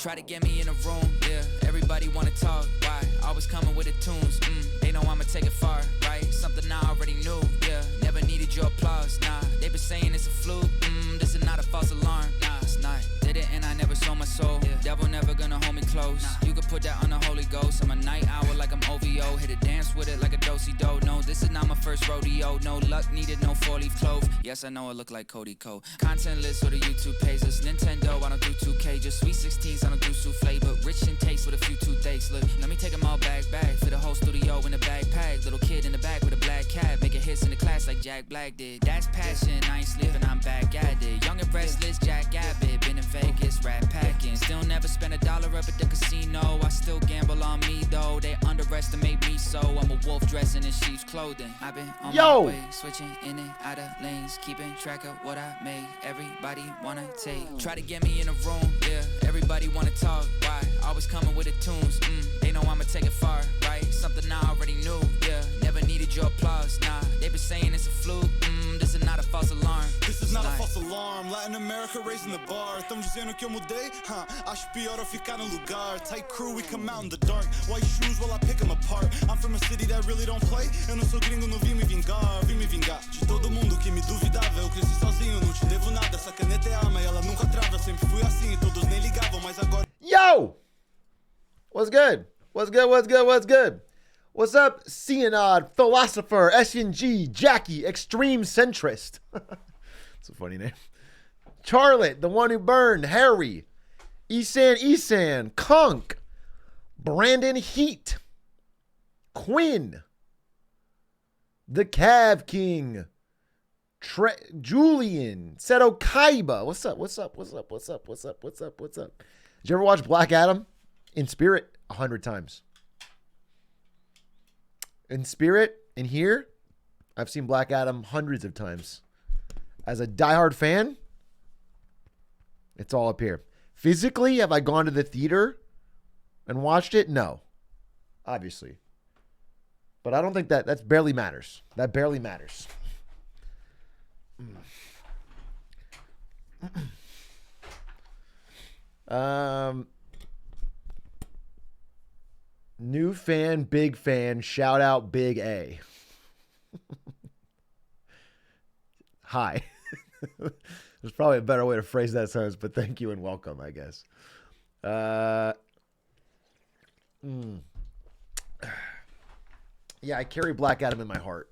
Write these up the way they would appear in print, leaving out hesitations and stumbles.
Try to get me in a room, yeah. Everybody wanna talk, why? Always coming with the tunes, they know I'ma take it far, right? Something I already knew, yeah. Never needed your applause, nah. They been saying it's a fluke, this is not a false alarm, nah. It's not. Did it and I never sold my soul. Yeah. Devil never gonna hold me close. Nah. You could put that on the Holy Ghost. I'm a night owl like I'm OVO. Hit a dance with it like a do-si-do. No, this is not my first rodeo. No luck needed, no four-leaf clove. Yes, I know I look like Cody Cole. Content list or the YouTube pages. Nintendo, I don't do 2K. Just sweet 16s, I don't do souffle. But rich in taste with a few toothaches. Look, let me take them all bag. For the whole studio in a backpack. Little kid in the back with a black cat. Making hits in the class like Jack Black did. That's passion, I ain't sleeping, I'm back at it. Young and restless, Jack Abbott. Been in Vegas, rat packing. Still never spent $1 up at the casino. I still gamble on me though. They underestimate me, so I'm a wolf dressing in sheep's clothing. I've been on my way, switching in and out of lanes, keeping track of what I made. Everybody wanna take. Try to get me in a room, yeah. Everybody wanna talk, why? Always coming with the tunes, they know I'ma take it far, right? Something I already knew, yeah. Never needed your applause, nah. They been saying it's a fluke, this is not a false alarm. This is not a false alarm. Latin America raising the bar. Tão dizendo que eu mudei? Acho pior eu ficar no lugar. Tight crew, we come out in the dark. White shoes while I pick them apart. I'm from a city that really don't play. Eu não sou gringo, não vim me vingar. Vim me vingar de todo mundo que me duvidava. Eu cresci sozinho, não te devo nada. Essa caneta é arma e ela nunca trava. Eu sempre fui assim e todos nem ligavam, mas agora... Yo! What's good? What's good? What's good? What's good? What's up, Cyanod, Philosopher, SNG, Jackie, Extreme Centrist. That's a funny name. Charlotte, the one who burned, Harry, Isan, Kunk, Brandon Heat, Quinn, the Cav King, Julian, Seto Kaiba. What's up? Did you ever watch Black Adam? In spirit, 100 times. In spirit, in here, I've seen Black Adam hundreds of times. As a diehard fan, it's all up here. Physically, have I gone to the theater and watched it? No. Obviously. But I don't think that barely matters. That barely matters. New fan, big fan, shout out Big A. Hi. There's probably a better way to phrase that sentence, but thank you and welcome, I guess. Yeah, I carry Black Adam in my heart.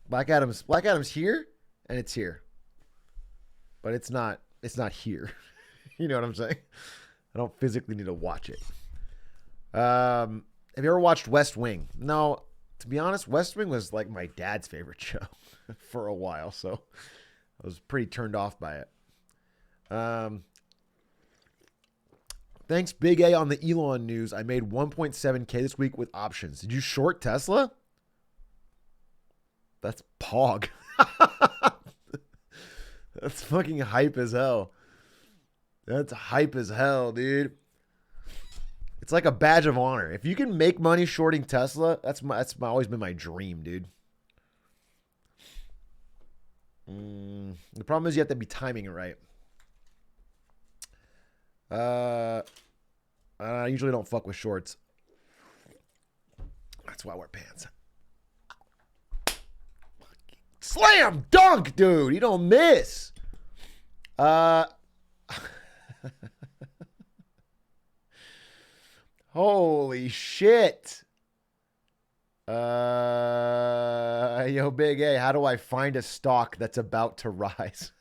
Black Adam's here, and it's here. But it's not here. You know what I'm saying? I don't physically need to watch it. Have you ever watched West Wing? No, to be honest, West Wing was like my dad's favorite show for a while, so I was pretty turned off by it. Thanks, Big A, on the Elon news. I made 1.7K this week with options. Did you short Tesla? That's pog. That's fucking hype as hell. That's hype as hell, dude. It's like a badge of honor. If you can make money shorting Tesla, that's always been my dream, dude. The problem is you have to be timing it right. I usually don't fuck with shorts. That's why I wear pants. Slam dunk, dude. You don't miss. Holy shit. Yo, Big A, how do I find a stock that's about to rise?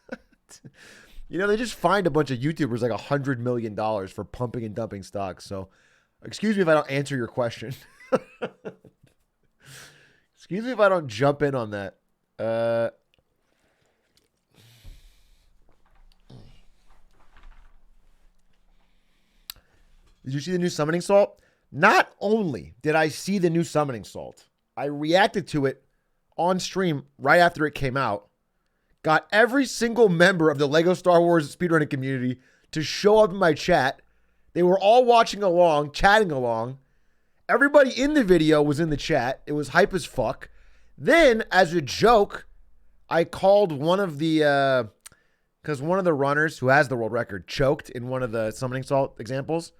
You know, they just find a bunch of YouTubers like $100 million for pumping and dumping stocks. So, excuse me if I don't answer your question. Excuse me if I don't jump in on that. Did you see the new summoning salt? Not only did I see the new summoning salt, I reacted to it on stream right after it came out. Got every single member of the Lego Star Wars speedrunning community to show up in my chat. They were all watching along, chatting along. Everybody in the video was in the chat. It was hype as fuck. Then, as a joke, I called one of the because one of the runners who has the world record choked in one of the summoning salt examples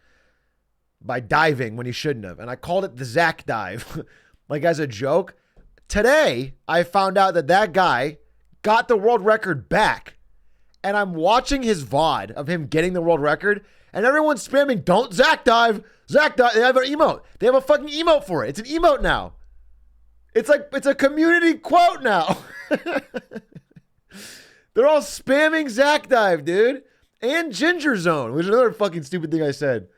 by diving when he shouldn't have. And I called it the Zach dive, like as a joke. Today, I found out that that guy got the world record back. And I'm watching his VOD of him getting the world record. And everyone's spamming, don't Zach dive. Zach dive. They have an emote. They have a fucking emote for it. It's an emote now. It's like, it's a community quote now. They're all spamming Zach dive, dude. And Ginger Zone, which is another fucking stupid thing I said.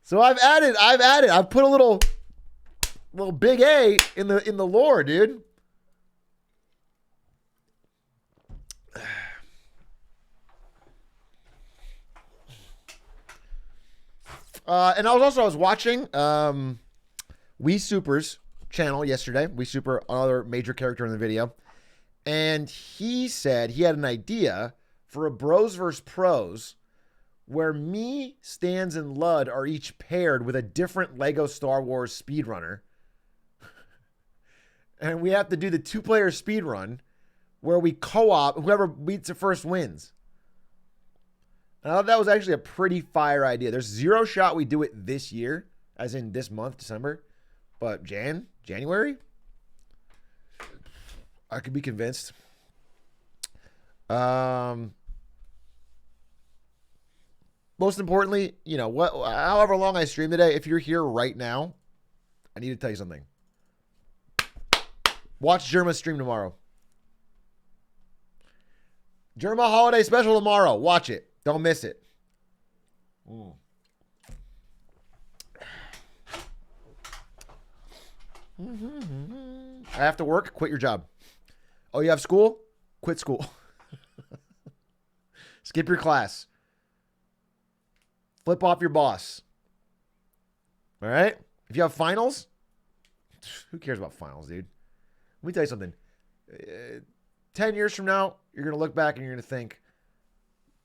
So I've put a little big A in the lore, dude. And I was watching Wii Super's channel yesterday. Wii Super, another major character in the video. And he said he had an idea for a Bros vs. Pros where me, Stans, and Lud are each paired with a different Lego Star Wars speedrunner. And we have to do the 2-player speedrun where we co-op, whoever beats it first wins. And I thought that was actually a pretty fire idea. There's zero shot we do it this year, as in this month, December. But January? I could be convinced. Most importantly, you know, however long I stream today, if you're here right now, I need to tell you something. Watch Germa's stream tomorrow. Germa holiday special tomorrow. Watch it. Don't miss it. I have to work. Quit your job. Oh, you have school? Quit school. Skip your class. Flip off your boss. All right? If you have finals, who cares about finals, dude? Let me tell you something. 10 years from now, you're going to look back and you're going to think,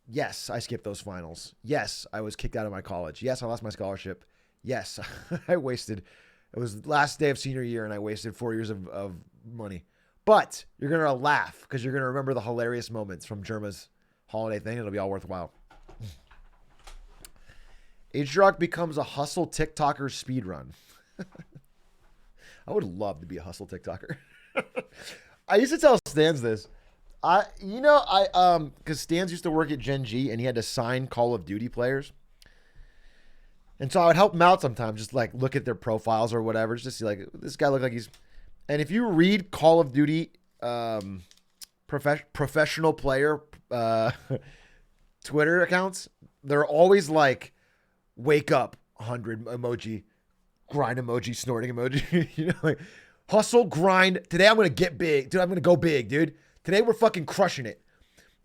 yes, I skipped those finals. Yes, I was kicked out of my college. Yes, I lost my scholarship. Yes, I wasted. It was the last day of senior year and I wasted 4 years of money. But you're going to laugh because you're going to remember the hilarious moments from Germa's holiday thing. It'll be all worthwhile. Atrioc becomes a hustle TikToker speedrun. I would love to be a hustle TikToker. I used to tell Stans this. Because Stans used to work at Gen G and he had to sign Call of Duty players. And so I would help him out sometimes, just like look at their profiles or whatever, just to see like this guy look like he's. And if you read Call of Duty professional player Twitter accounts, they're always like, wake up 100 emoji, grind emoji, snorting emoji, you know, like hustle, grind. Today I'm gonna get big, dude. I'm gonna go big, dude. Today we're fucking crushing it.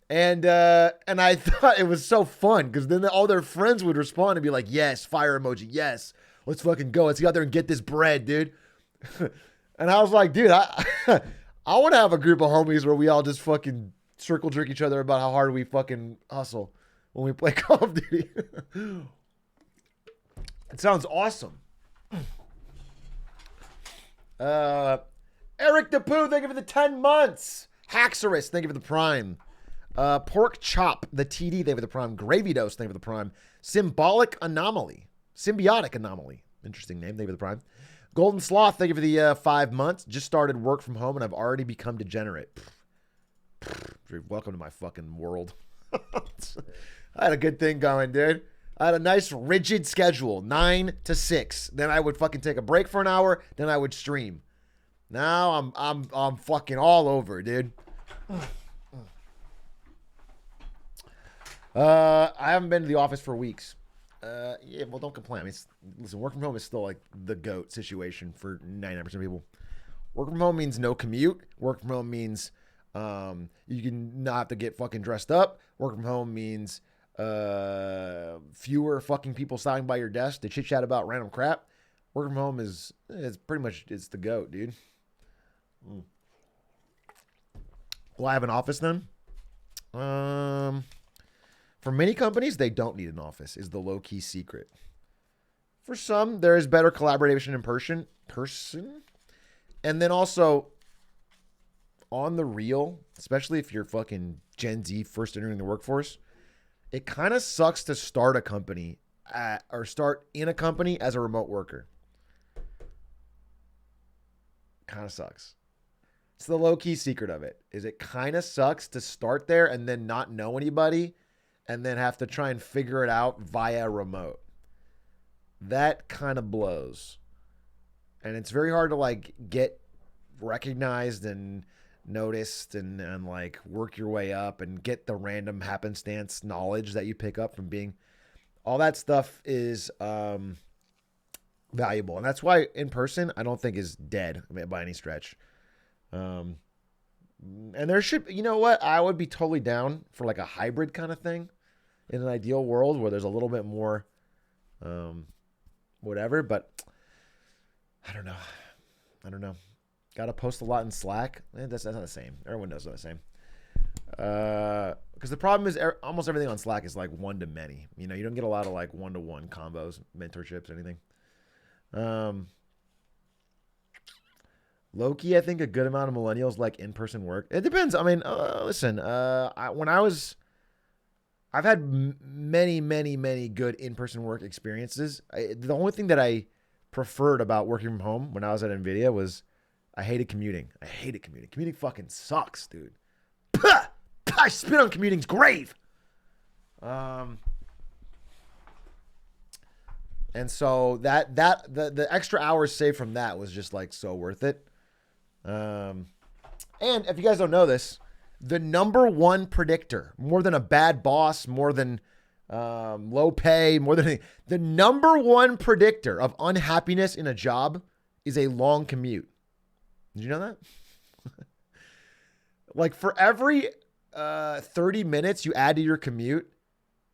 And I thought it was so fun because then all their friends would respond and be like, yes, fire emoji, yes, let's fucking go. Let's get out there and get this bread, dude. And I was like, dude, I want to have a group of homies where we all just fucking circle jerk each other about how hard we fucking hustle when we play Call of Duty. It sounds awesome. Eric DePoo, thank you for the 10 months. Haxorus, thank you for the prime. Pork Chop, the TD, thank you for the prime. Gravy Dose, thank you for the prime. Symbiotic Anomaly. Interesting name, thank you for the prime. Golden Sloth, thank you for the 5 months. Just started work from home and I've already become degenerate. Welcome to my fucking world. I had a good thing going, dude. I had a nice rigid schedule, 9 to 6. Then I would fucking take a break for an hour. Then I would stream. Now I'm fucking all over, dude. I haven't been to the office for weeks. Yeah, well, don't complain. I mean, listen, work from home is still like the GOAT situation for 99% of people. Work from home means no commute. Work from home means you can not have to get fucking dressed up. Work from home means fewer fucking people stopping by your desk to chit chat about random crap. Work from home is pretty much it's the GOAT, dude. Will I have an office then? For many companies, they don't need an office, is the low-key secret. For some, there is better collaboration in person. And then also, on the real, especially if you're fucking Gen Z first entering the workforce, it kind of sucks to start a company or start in a company as a remote worker. Kind of sucks. It's the low-key secret of it, is it kind of sucks to start there and then not know anybody and then have to try and figure it out via remote. That kind of blows. And it's very hard to like get recognized and noticed and like work your way up and get the random happenstance knowledge that you pick up from being, all that stuff is valuable. And that's why in person, I don't think is dead by any stretch. And there should, you know what? I would be totally down for like a hybrid kind of thing in an ideal world where there's a little bit more, whatever, but I don't know. Got to post a lot in Slack. That's not the same. Everyone knows it's not the same. Because the problem is almost everything on Slack is like one to many. You know, you don't get a lot of like one-to-one combos, mentorships, anything. Low-key, I think a good amount of millennials like in-person work. It depends. I mean, listen, I've had many good in-person work experiences. The only thing that I preferred about working from home when I was at NVIDIA was I hated commuting. Commuting fucking sucks, dude. I spit on commuting's grave. And so the extra hours saved from that was just like so worth it. And if you guys don't know this, the number one predictor, more than a bad boss, more than low pay, more than anything, the number one predictor of unhappiness in a job is a long commute. Did you know that? Like for every 30 minutes you add to your commute,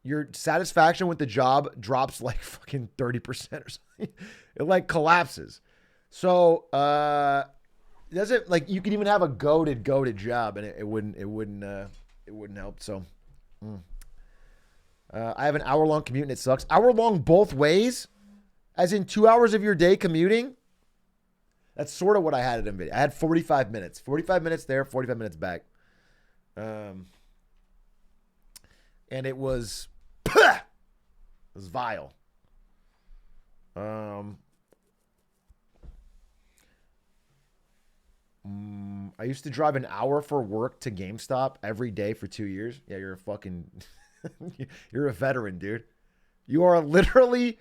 your satisfaction with the job drops like fucking 30% or something. It like collapses. So doesn't like you could even have a goated job and it wouldn't help. So I have an hour-long commute and it sucks. Hour-long both ways, as in 2 hours of your day commuting. That's sort of what I had at NVIDIA. I had 45 minutes. 45 minutes there, 45 minutes back. And it was vile. I used to drive an hour for work to GameStop every day for 2 years. Yeah, you're a fucking... you're a veteran, dude. You are literally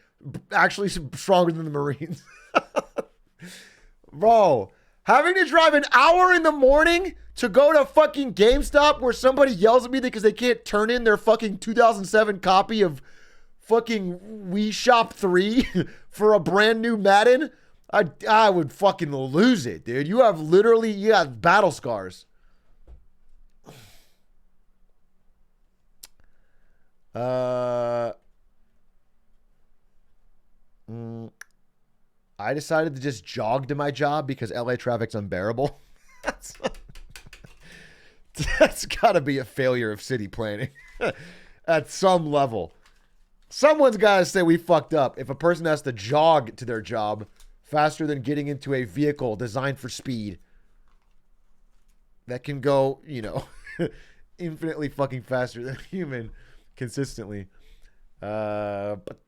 actually stronger than the Marines. Bro, having to drive an hour in the morning to go to fucking GameStop where somebody yells at me because they can't turn in their fucking 2007 copy of fucking Wii Shop 3 for a brand new Madden, I would fucking lose it, dude. You have battle scars. I decided to just jog to my job because LA traffic's unbearable. That's got to be a failure of city planning at some level. Someone's got to say we fucked up if a person has to jog to their job faster than getting into a vehicle designed for speed that can go, infinitely fucking faster than a human consistently. But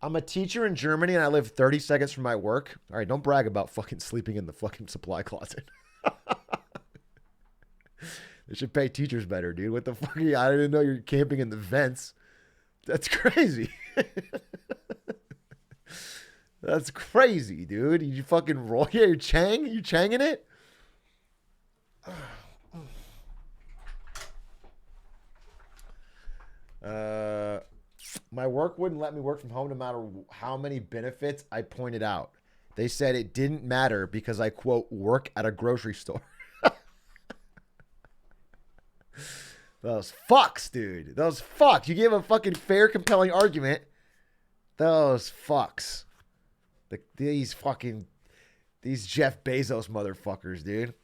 I'm a teacher in Germany and I live 30 seconds from my work. All right, don't brag about fucking sleeping in the fucking supply closet. They should pay teachers better, dude. What the fuck? I didn't know you're camping in the vents. That's crazy. That's crazy, dude. You fucking roll. Yeah, you're changing it? My work wouldn't let me work from home no matter how many benefits I pointed out. They said it didn't matter because I, quote, work at a grocery store. Those fucks, dude. Those fucks. You gave a fucking fair, compelling argument. Those fucks. These Jeff Bezos motherfuckers, dude.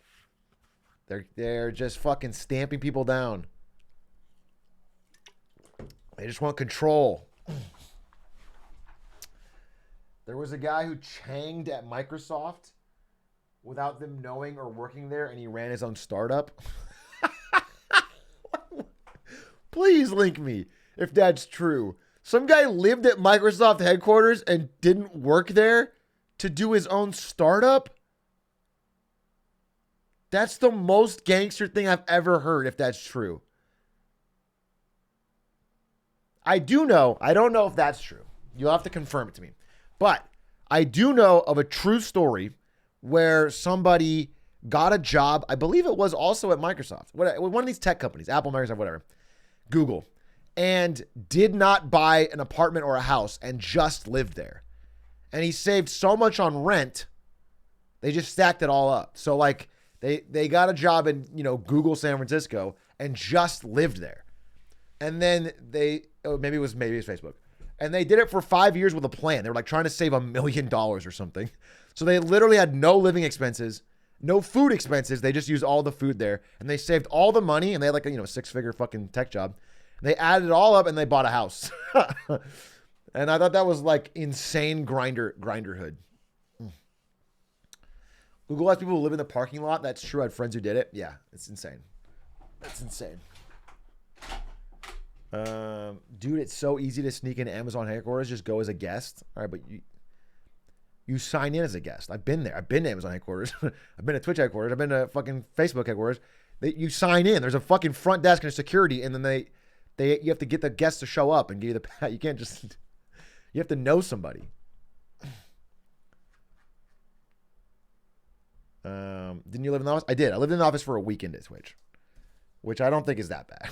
They're just fucking stamping people down. They just want control. There was a guy who changed at Microsoft without them knowing or working there, and he ran his own startup? Please link me if that's true. Some guy lived at Microsoft headquarters and didn't work there to do his own startup? That's the most gangster thing I've ever heard, if that's true. I do know, I don't know if that's true. You'll have to confirm it to me. But I do know of a true story where somebody got a job. I believe it was also at Microsoft. One of these tech companies, Apple, Microsoft, whatever, Google, and did not buy an apartment or a house and just lived there. And he saved so much on rent, they just stacked it all up. So like they got a job in, Google San Francisco and just lived there. And then maybe it was Facebook. And they did it for 5 years with a plan. They were like trying to save $1 million or something. So they literally had no living expenses, no food expenses. They just used all the food there, and they saved all the money, and they had like a 6-figure fucking tech job. And they added it all up and they bought a house. And I thought that was like insane grinderhood. Google has people who live in the parking lot. That's true. I had friends who did it. Yeah, it's insane. That's insane. Dude, it's so easy to sneak into Amazon headquarters. Just go as a guest. All right, but you sign in as a guest. I've been there. I've been to Amazon headquarters. I've been to Twitch headquarters. I've been to fucking Facebook headquarters. You sign in. There's a fucking front desk and a security, and then you have to get the guests to show up and give you the pat. You can't just. You have to know somebody. Didn't you live in the office? I did. I lived in the office for a weekend at Twitch, which I don't think is that bad.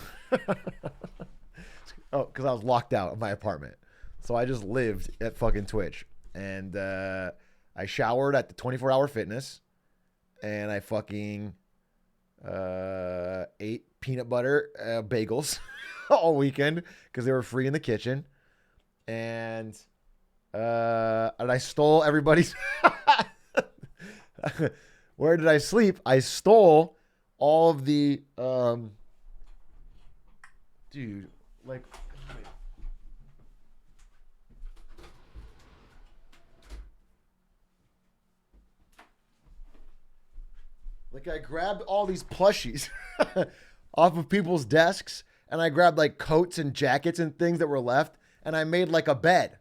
Oh, because I was locked out of my apartment. So I just lived at fucking Twitch. And I showered at the 24-hour fitness. And I fucking ate peanut butter bagels all weekend because they were free in the kitchen. And I stole everybody's... Where did I sleep? I stole all of the... Dude, like... Like, I grabbed all these plushies off of people's desks, and I grabbed, like, coats and jackets and things that were left, and I made, like, a bed.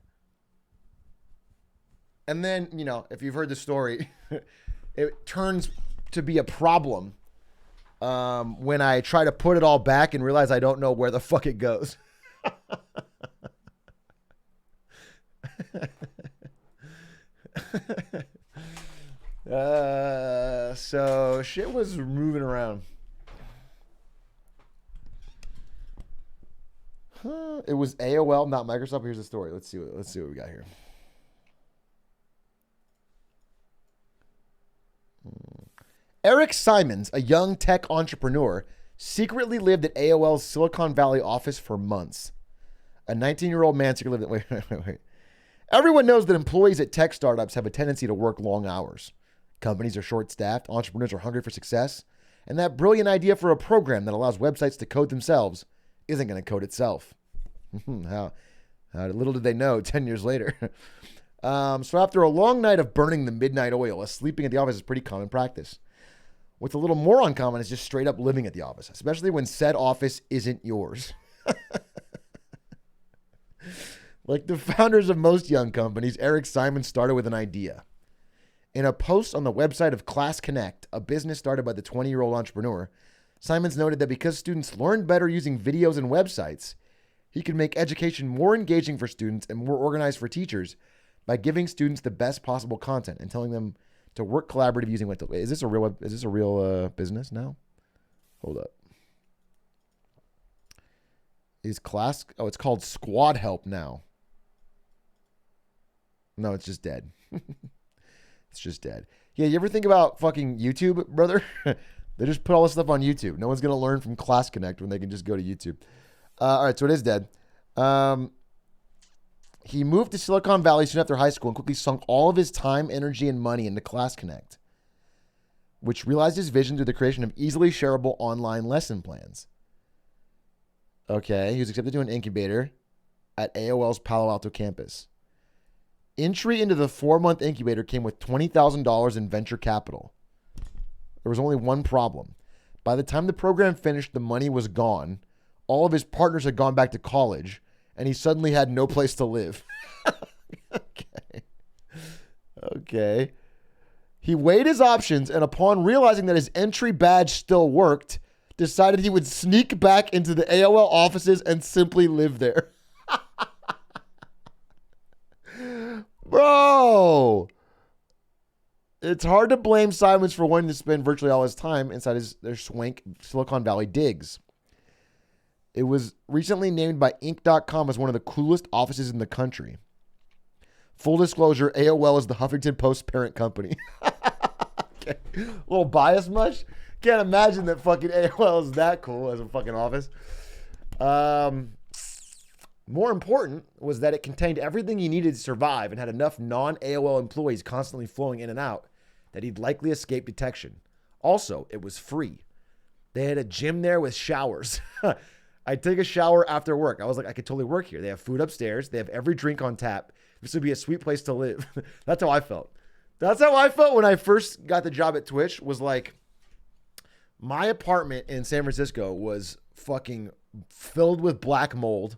And then, if you've heard the story, it turns to be a problem when I try to put it all back and realize I don't know where the fuck it goes. So shit was moving around. It was AOL, not Microsoft. Here's the story. Let's see what we got here. Eric Simons, a young tech entrepreneur, secretly lived at AOL's Silicon Valley office for months. A 19-year-old man secretly lived... Wait. Everyone knows that employees at tech startups have a tendency to work long hours. Companies are short-staffed, entrepreneurs are hungry for success, and that brilliant idea for a program that allows websites to code themselves isn't going to code itself. How little did they know 10 years later. So after a long night of burning the midnight oil, sleeping at the office is pretty common practice. What's a little more uncommon is just straight up living at the office, especially when said office isn't yours. Like the founders of most young companies, Eric Simons started with an idea. In a post on the website of Class Connect, a business started by the 20-year-old entrepreneur, Simons noted that because students learned better using videos and websites, he could make education more engaging for students and more organized for teachers by giving students the best possible content and telling them to work collaborative using what? Is this a real business now? Hold up. Is class? Oh, it's called Squad Help now. No, it's just dead. It's just dead. Yeah, you ever think about fucking YouTube, brother? They just put all this stuff on YouTube. No one's gonna learn from Class Connect when they can just go to YouTube. All right, so it is dead. He moved to Silicon Valley soon after high school and quickly sunk all of his time, energy, and money into Class Connect, which realized his vision through the creation of easily shareable online lesson plans. Okay, he was accepted to an incubator at AOL's Palo Alto campus. Entry into the 4-month incubator came with $20,000 in venture capital. There was only one problem. By the time the program finished, the money was gone. All of his partners had gone back to college, and he suddenly had no place to live. Okay. He weighed his options, and upon realizing that his entry badge still worked, decided he would sneak back into the AOL offices and simply live there. Bro! It's hard to blame Simons for wanting to spend virtually all his time inside their swank Silicon Valley digs. It was recently named by Inc.com as one of the coolest offices in the country. Full disclosure, AOL is the Huffington Post parent company. Okay. A little biased much? Can't imagine that fucking AOL is that cool as a fucking office. More important was that it contained everything he needed to survive and had enough non-AOL employees constantly flowing in and out that he'd likely escape detection. Also, it was free. They had a gym there with showers. I'd take a shower after work. I was like, I could totally work here. They have food upstairs. They have every drink on tap. This would be a sweet place to live. That's how I felt. That's how I felt when I first got the job at Twitch. Was like, my apartment in San Francisco was fucking filled with black mold.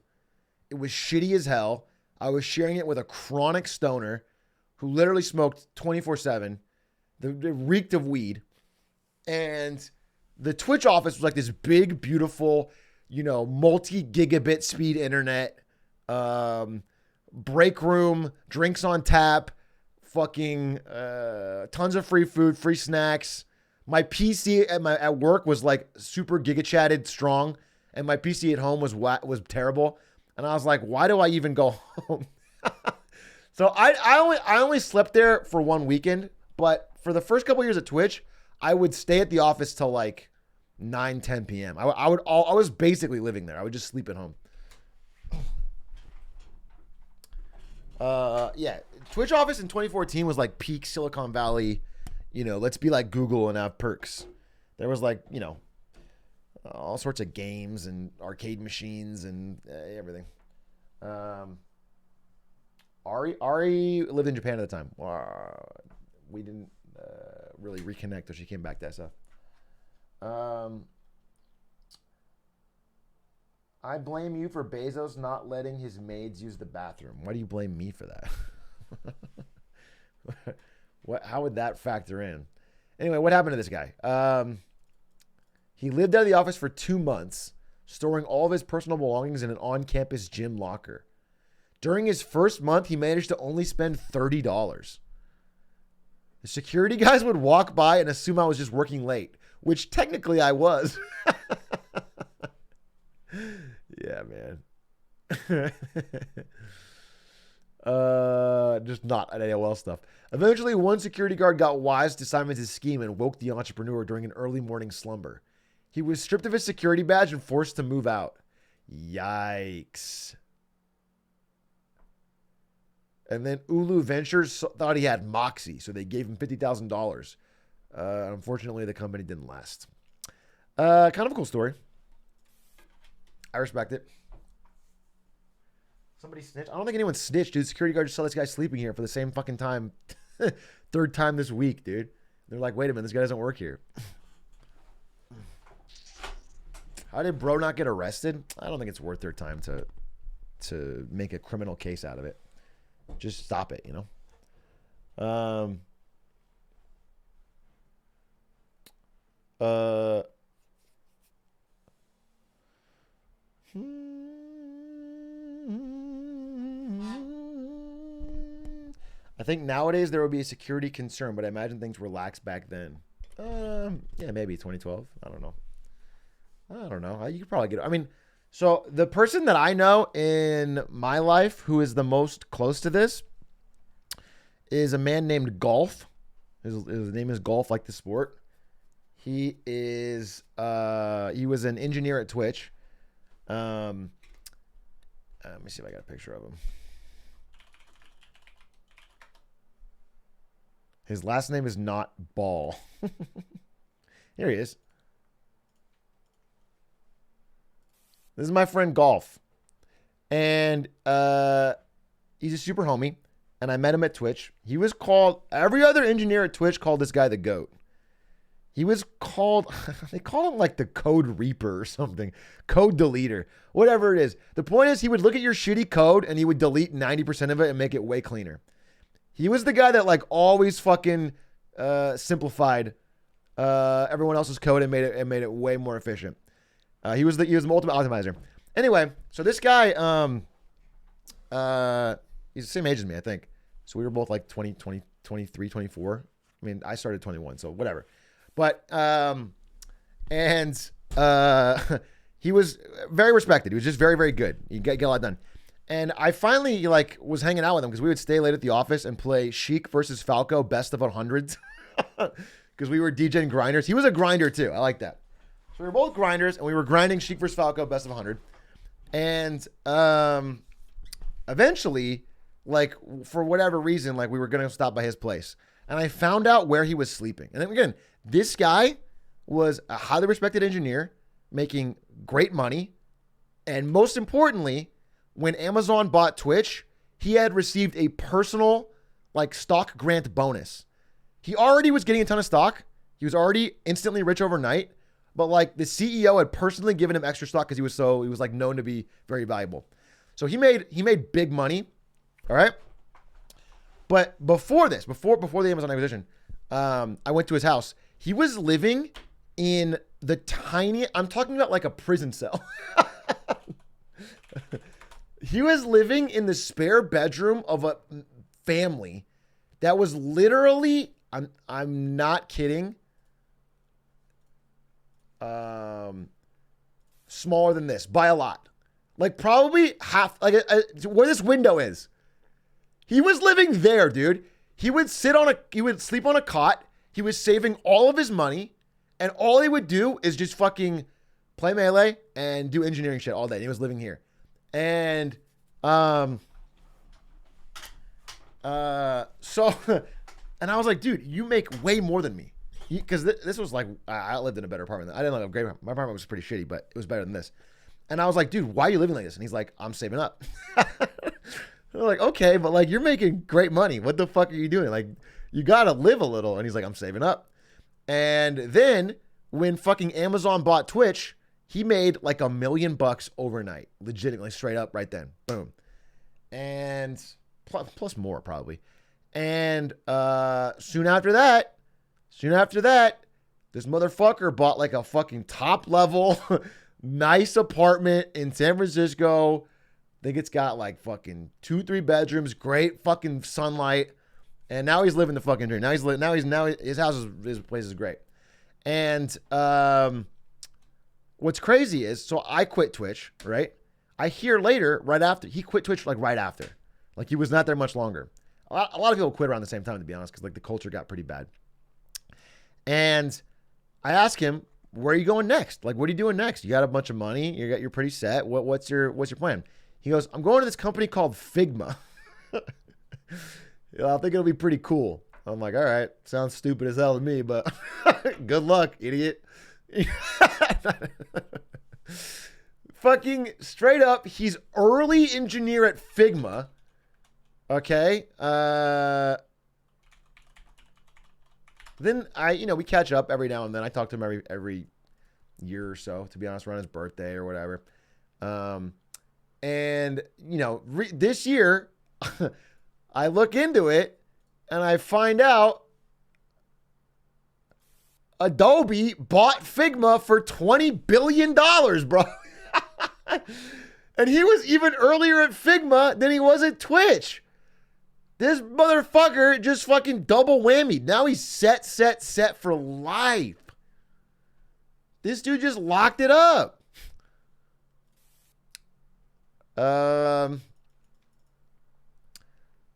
It was shitty as hell. I was sharing it with a chronic stoner who literally smoked 24/7. It reeked of weed. And the Twitch office was like this big, beautiful, multi-gigabit speed internet, break room, drinks on tap, fucking tons of free food, free snacks. My PC at work was like super giga-chatted strong, and my PC at home was terrible. And I was like, why do I even go home? So I only slept there for one weekend, but for the first couple years at Twitch, I would stay at the office till like 9, 10 p.m. I was basically living there. I would just sleep at home. Yeah, Twitch office in 2014 was like peak Silicon Valley, let's be like Google and have perks. There was like, all sorts of games and arcade machines and everything. Ari lived in Japan at the time. We didn't really reconnect till she came back to SF. I blame you for Bezos not letting his maids use the bathroom. Why do you blame me for that? How would that factor in? Anyway, what happened to this guy? He lived out of the office for 2 months, storing all of his personal belongings in an on-campus gym locker. During his first month, he managed to only spend $30. The security guys would walk by and assume I was just working late, which technically I was. Yeah, man. Just not at AOL stuff. Eventually, one security guard got wise to Simons' scheme and woke the entrepreneur during an early morning slumber. He was stripped of his security badge and forced to move out. Yikes. And then Ulu Ventures thought he had moxie, so they gave him $50,000. Unfortunately, the company didn't last. Kind of a cool story. I respect it. Somebody snitched. I don't think anyone snitched, dude. Security guard just saw this guy sleeping here for the same fucking time. Third time this week, dude. They're like, wait a minute, this guy doesn't work here. How did bro not get arrested? I don't think it's worth their time to make a criminal case out of it. Just stop it, I think nowadays there would be a security concern, but I imagine things were lax back then. Yeah, maybe 2012. I don't know. You could probably get. I mean, so the person that I know in my life who is the most close to this is a man named Golf. His name is Golf, like the sport. He was an engineer at Twitch. Let me see if I got a picture of him. His last name is not Ball. Here he is. This is my friend Golf. And he's a super homie. And I met him at Twitch. He was called, every other engineer at Twitch called this guy the GOAT. He was called, they call him like the Code Reaper or something, Code Deleter, whatever it is. The point is he would look at your shitty code and he would delete 90% of it and make it way cleaner. He was the guy that like always fucking simplified everyone else's code and made it way more efficient. He was the ultimate optimizer. Anyway, so this guy, he's the same age as me, I think. So we were both like 20, 20, 23, 24. I mean, I started 21, so whatever. But, he was very respected. He was just very, very good. He get a lot done. And I finally like was hanging out with him because we would stay late at the office and play Sheik versus Falco best of 100s because we were DJing grinders. He was a grinder too. I like that. So we were both grinders and we were grinding Sheik versus Falco best of 100. And eventually, like for whatever reason, like we were going to stop by his place. And I found out where he was sleeping. And then again, this guy was a highly respected engineer making great money. And most importantly, when Amazon bought Twitch, he had received a personal like stock grant bonus. He already was getting a ton of stock. He was already instantly rich overnight, but like the CEO had personally given him extra stock because he was like known to be very valuable. So he made big money. All right. But before this, before the Amazon acquisition, I went to his house. He was living in the tiny, I'm talking about like a prison cell. He was living in the spare bedroom of a family that was literally, I'm not kidding, smaller than this by a lot. Like probably half, like where this window is. He was living there, dude. He would sleep on a cot. He was saving all of his money, and all he would do is just fucking play Melee and do engineering shit all day. And he was living here. And and I was like, dude, you make way more than me. Because this was like, I lived in a better apartment. I didn't live in a great apartment. My apartment was pretty shitty, but it was better than this. And I was like, dude, why are you living like this? And he's like, I'm saving up. I'm like, okay, but like, you're making great money. What the fuck are you doing? Like, you got to live a little. And he's like, I'm saving up. And then when fucking Amazon bought Twitch, he made like $1 million overnight, legitimately straight up right then. Boom. And plus more probably. And soon after that, this motherfucker bought like a fucking top level, nice apartment in San Francisco. I think it's got like fucking 2-3 bedrooms, great fucking sunlight. And now he's living the fucking dream. Now his place is great. And what's crazy is, so I quit Twitch, right? I hear later, right after, he quit Twitch like right after. Like he was not there much longer. A lot of people quit around the same time, to be honest, because like the culture got pretty bad. And I asked him, where are you going next? Like, what are you doing next? You got a bunch of money. You're pretty set. What's your plan? He goes, I'm going to this company called Figma. I think it'll be pretty cool. I'm like, all right, sounds stupid as hell to me, but good luck, idiot. Fucking straight up, he's early engineer at Figma. Okay. Then we catch up every now and then. I talk to him every year or so, to be honest, around his birthday or whatever. And this year I look into it and I find out Adobe bought Figma for $20 billion, bro. And he was even earlier at Figma than he was at Twitch. This motherfucker just fucking double whammy. Now he's set for life. This dude just locked it up.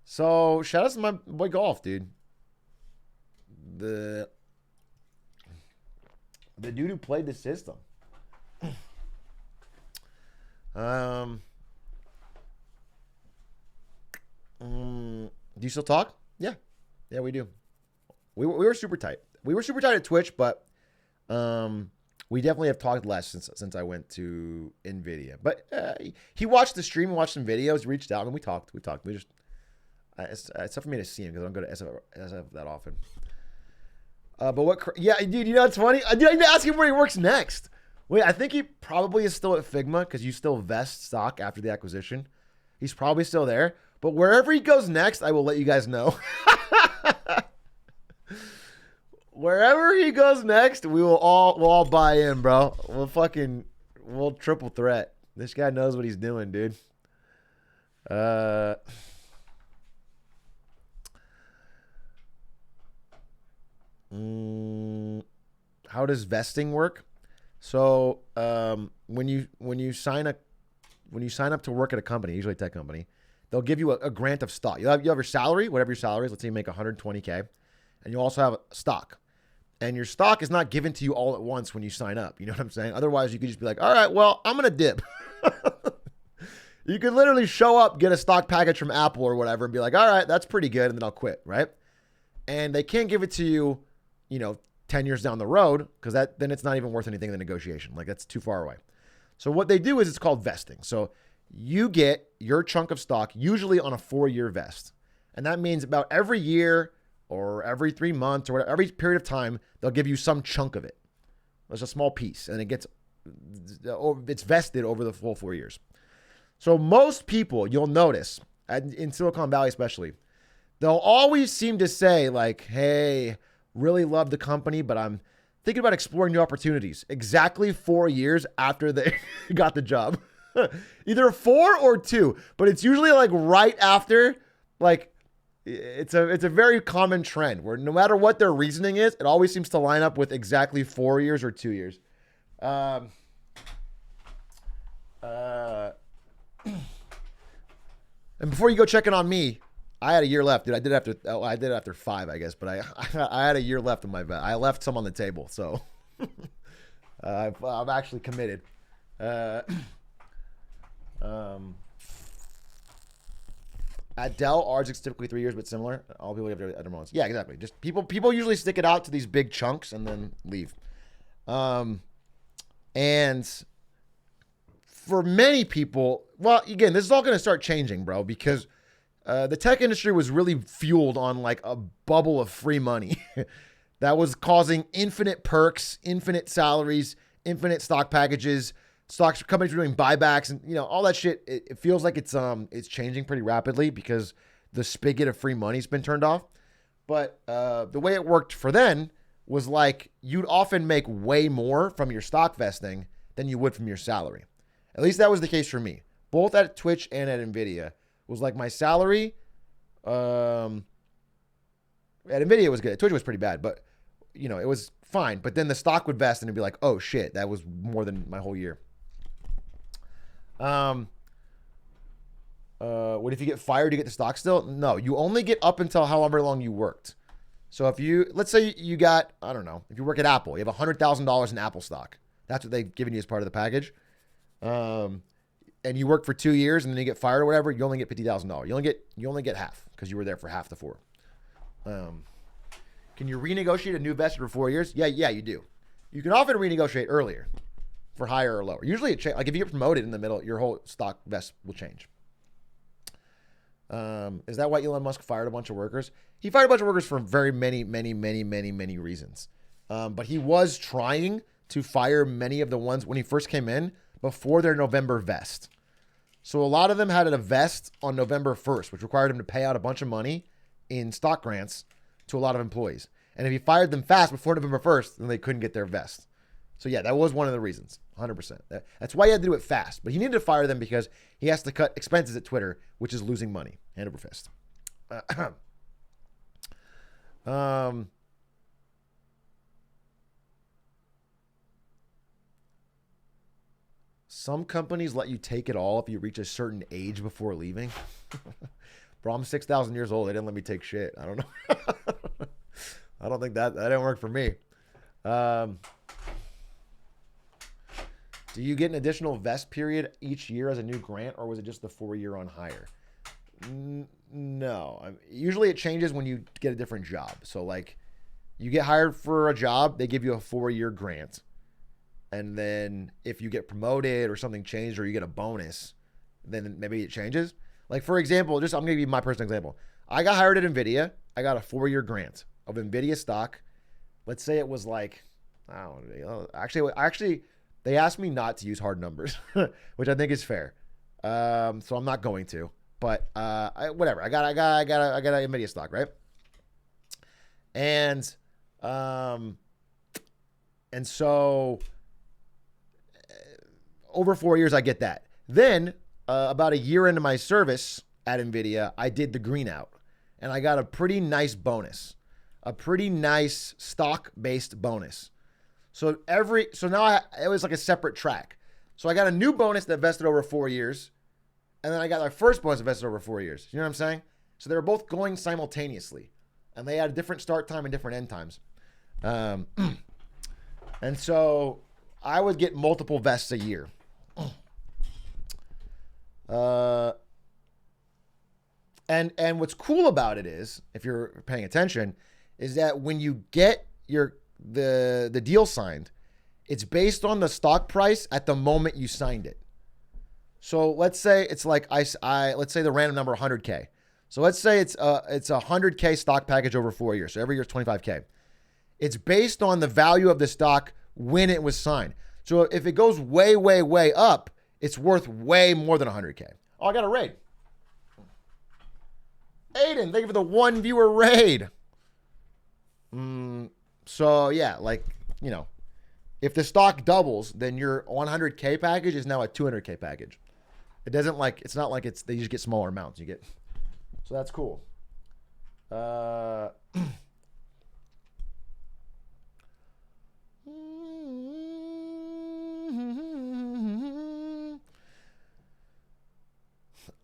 So shout out to my boy Golf, dude. The dude who played the system. Do you still talk? Yeah, we do. We were super tight. We were super tight at Twitch, but we definitely have talked less since I went to NVIDIA. But he watched the stream, watched some videos, reached out, and we talked. We just it's tough for me to see him because I don't go to SF that often. But what? Yeah, dude, you know what's funny? Dude, I need to ask him where he works next. Wait, I think he probably is still at Figma because you still vest stock after the acquisition. He's probably still there. But wherever he goes next, I will let you guys know. Wherever he goes next, we'll all buy in, bro. We'll triple threat. This guy knows what he's doing, dude. How does vesting work? So when you sign up to work at a company, usually a tech company, they'll give you a grant of stock. You have your salary, whatever your salary is. Let's say you make $120K, and you also have stock. And your stock is not given to you all at once when you sign up. You know what I'm saying? Otherwise, you could just be like, all right, well, I'm gonna dip. You could literally show up, get a stock package from Apple or whatever, and be like, all right, that's pretty good, and then I'll quit, right? And they can't give it to you, 10 years down the road, because then it's not even worth anything in the negotiation. Like, that's too far away. So what they do is it's called vesting. So you get your chunk of stock usually on a 4-year vest. And that means about every year or every 3 months or whatever, every period of time, they'll give you some chunk of it. There's a small piece, and it's vested over the full 4 years. So most people, you'll notice, in Silicon Valley especially, they'll always seem to say like, hey, really love the company, but I'm thinking about exploring new opportunities exactly 4 years after they got the job. Either 4 or 2, but it's usually like right after. Like, it's a very common trend where no matter what their reasoning is, it always seems to line up with exactly 4 years or 2 years. And before you go checking on me, I had a year left, dude. I did it after 5, I guess, but I had a year left in my bet. I left some on the table, so I'm actually committed. At Dell, ours is typically 3 years, but similar. All people have other months. Yeah, exactly. Just people usually stick it out to these big chunks and then leave. And for many people, well, again, this is all going to start changing, bro, because the tech industry was really fueled on like a bubble of free money that was causing infinite perks, infinite salaries, infinite stock packages. Stocks companies are doing buybacks and all that shit. It feels like it's changing pretty rapidly because the spigot of free money's been turned off. But the way it worked for then was like you'd often make way more from your stock vesting than you would from your salary. At least that was the case for me. Both at Twitch and at Nvidia was like my salary. At Nvidia was good. At Twitch was pretty bad, but it was fine. But then the stock would vest and it'd be like, oh shit, that was more than my whole year. What if you get fired, you get the stock still? No, you only get up until however long you worked. So let's say you got, I don't know, if you work at Apple, you have $100,000 in Apple stock. That's what they've given you as part of the package. And you work for 2 years and then you get fired or whatever, you only get $50,000. You only get half because you were there for half the 4. Can you renegotiate a new vest for 4 years? Yeah, you do. You can often renegotiate earlier for higher or lower. Usually like if you get promoted in the middle, your whole stock vest will change. Is that why Elon Musk fired a bunch of workers? He fired a bunch of workers for very many reasons. But he was trying to fire many of the ones when he first came in before their November vest. So a lot of them had a vest on November 1st, which required him to pay out a bunch of money in stock grants to a lot of employees. And if he fired them fast before November 1st, then they couldn't get their vest. So yeah, that was one of the reasons, 100%. That's why he had to do it fast. But he needed to fire them because he has to cut expenses at Twitter, which is losing money, hand over fist. Some companies let you take it all if you reach a certain age before leaving. Bro, I'm 6,000 years old. They didn't let me take shit. I don't know. I don't think that didn't work for me. Do you get an additional vest period each year as a new grant, or was it just the 4-year on hire? No. Usually it changes when you get a different job. So like you get hired for a job, they give you a 4-year grant. And then if you get promoted or something changed or you get a bonus, then maybe it changes. Like for example, I'm going to give you my personal example. I got hired at NVIDIA. I got a 4-year grant of NVIDIA stock. let's say it was like, I don't know. Actually, they asked me not to use hard numbers, which I think is fair. So I'm not going to. But whatever. I got a Nvidia stock, right? And so over 4 years, I get that. Then about a year into my service at Nvidia, I did the green out, and I got a pretty nice bonus, a pretty nice stock-based bonus. So now it was like a separate track. So I got a new bonus that vested over 4 years, and then I got my first bonus that vested over 4 years. You know what I'm saying? So they were both going simultaneously, and they had a different start time and different end times. And so I would get multiple vests a year. And what's cool about it is, if you're paying attention, is that when you get the deal signed, it's based on the stock price at the moment you signed it. So let's say it's like let's say the random number 100K. So let's say it's a 100K stock package over 4 years. So every year is 25K. It's based on the value of the stock when it was signed. So if it goes way, way, way up, it's worth way more than 100K. Oh, I got a raid. Aiden, thank you for the 1 viewer raid. So yeah, like, you know, if the stock doubles, then your 100K package is now a 200K package. It doesn't like, it's not like they just get smaller amounts. You get, so that's cool.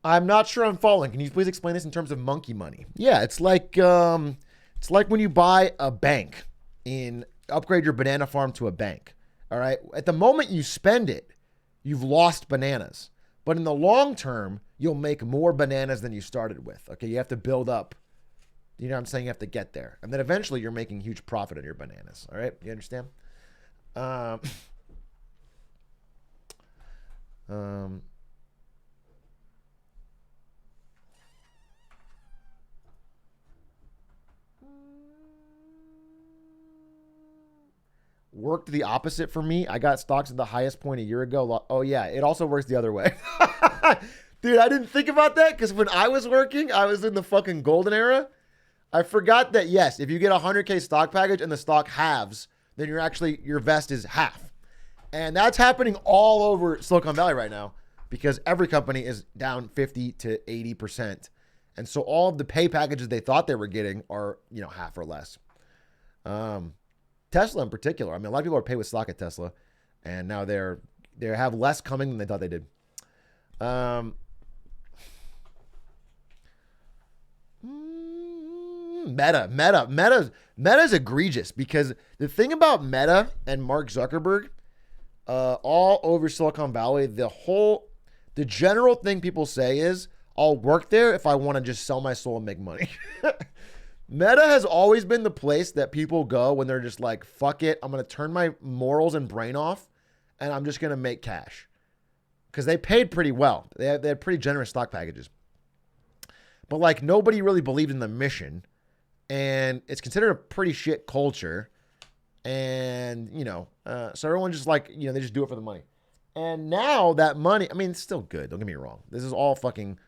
I'm not sure I'm following. Can you please explain this in terms of monkey money? Yeah, it's like when you buy a bank upgrade your banana farm to a bank. All right. At the moment you spend it, you've lost bananas. But in the long term, you'll make more bananas than you started with. Okay. You have to build up. You know what I'm saying? You have to get there. And then eventually you're making huge profit on your bananas. All right. You understand? Worked the opposite for me. I got stocks at the highest point a year ago. Oh yeah, it also works the other way. Dude, I didn't think about that because when I was working, I was in the fucking golden era. I forgot that, yes, if you get a 100K stock package and the stock halves, then your vest is half. And that's happening all over Silicon Valley right now because every company is down 50 to 80%. And so all of the pay packages they thought they were getting are, you know, half or less. Tesla in particular. I mean, a lot of people are paid with stock at Tesla, and now they have less coming than they thought they did. Meta's egregious because the thing about Meta and Mark Zuckerberg, all over Silicon Valley, the general thing people say is, I'll work there if I want to just sell my soul and make money. Meta has always been the place that people go when they're just like, fuck it, I'm going to turn my morals and brain off, and I'm just going to make cash. Because they paid pretty well. They had pretty generous stock packages. But like, nobody really believed in the mission, and it's considered a pretty shit culture. And, you know, so everyone just like, you know, they just do it for the money. And now that money, I mean, it's still good. Don't get me wrong. This is all fucking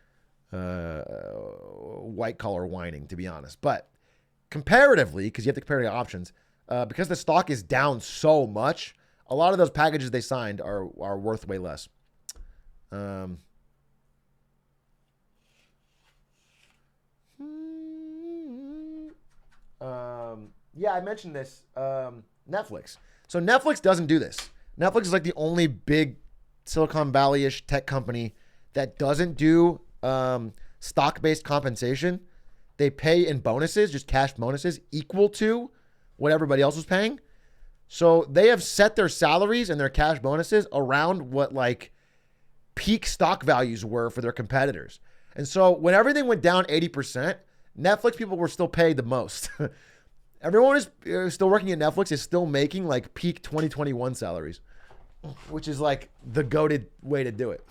white collar whining, to be honest. But comparatively, because you have to compare the options, because the stock is down so much, a lot of those packages they signed are worth way less. Yeah, I mentioned this. Netflix. So Netflix doesn't do this. Netflix is like the only big Silicon Valley-ish tech company that doesn't do stock-based compensation. They pay in bonuses, just cash bonuses, equal to what everybody else was paying. So they have set their salaries and their cash bonuses around what like peak stock values were for their competitors. And so when everything went down 80%, Netflix people were still paid the most. Everyone is still working at Netflix is still making like peak 2021 salaries, which is like the goated way to do it.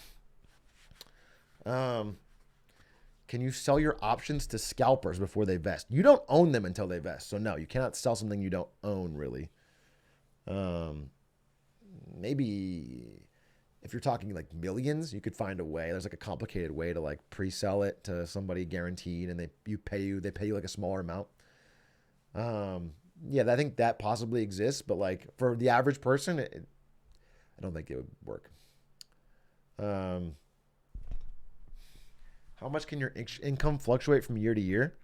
Okay, can you sell your options to scalpers before they vest? You don't own them until they vest. So no, you cannot sell something you don't own, really. Maybe if you're talking like millions, you could find a way. There's like a complicated way to like pre-sell it to somebody guaranteed, and they pay you like a smaller amount. Yeah, I think that possibly exists, but like for the average person, I don't think it would work. How much can your income fluctuate from year to year?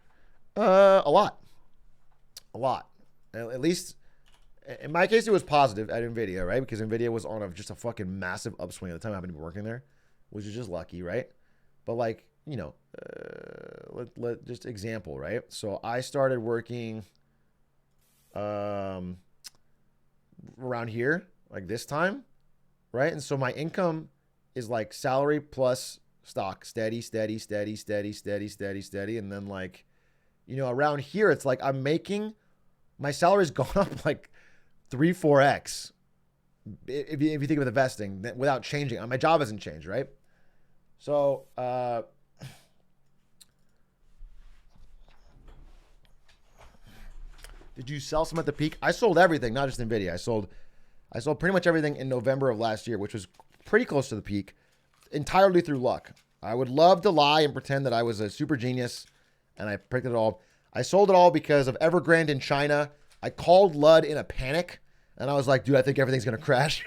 A lot. At least in my case, it was positive at NVIDIA, right? Because NVIDIA was on just a fucking massive upswing at the time I happened to be working there, which is just lucky, right? But like, let just example, right? So I started working around here, like this time, right? And so my income is like salary plus stock, steady. And then like, around here, it's like my salary's gone up like 3-4x if you think of the vesting without changing. My job hasn't changed, right? So did you sell some at the peak? I sold everything, not just NVIDIA. I sold pretty much everything in November of last year, which was pretty close to the peak, entirely through luck. I would love to lie and pretend that I was a super genius and I predicted it all. I sold it all because of Evergrande in China. I called Lud in a panic, and I was like, dude, I think everything's going to crash.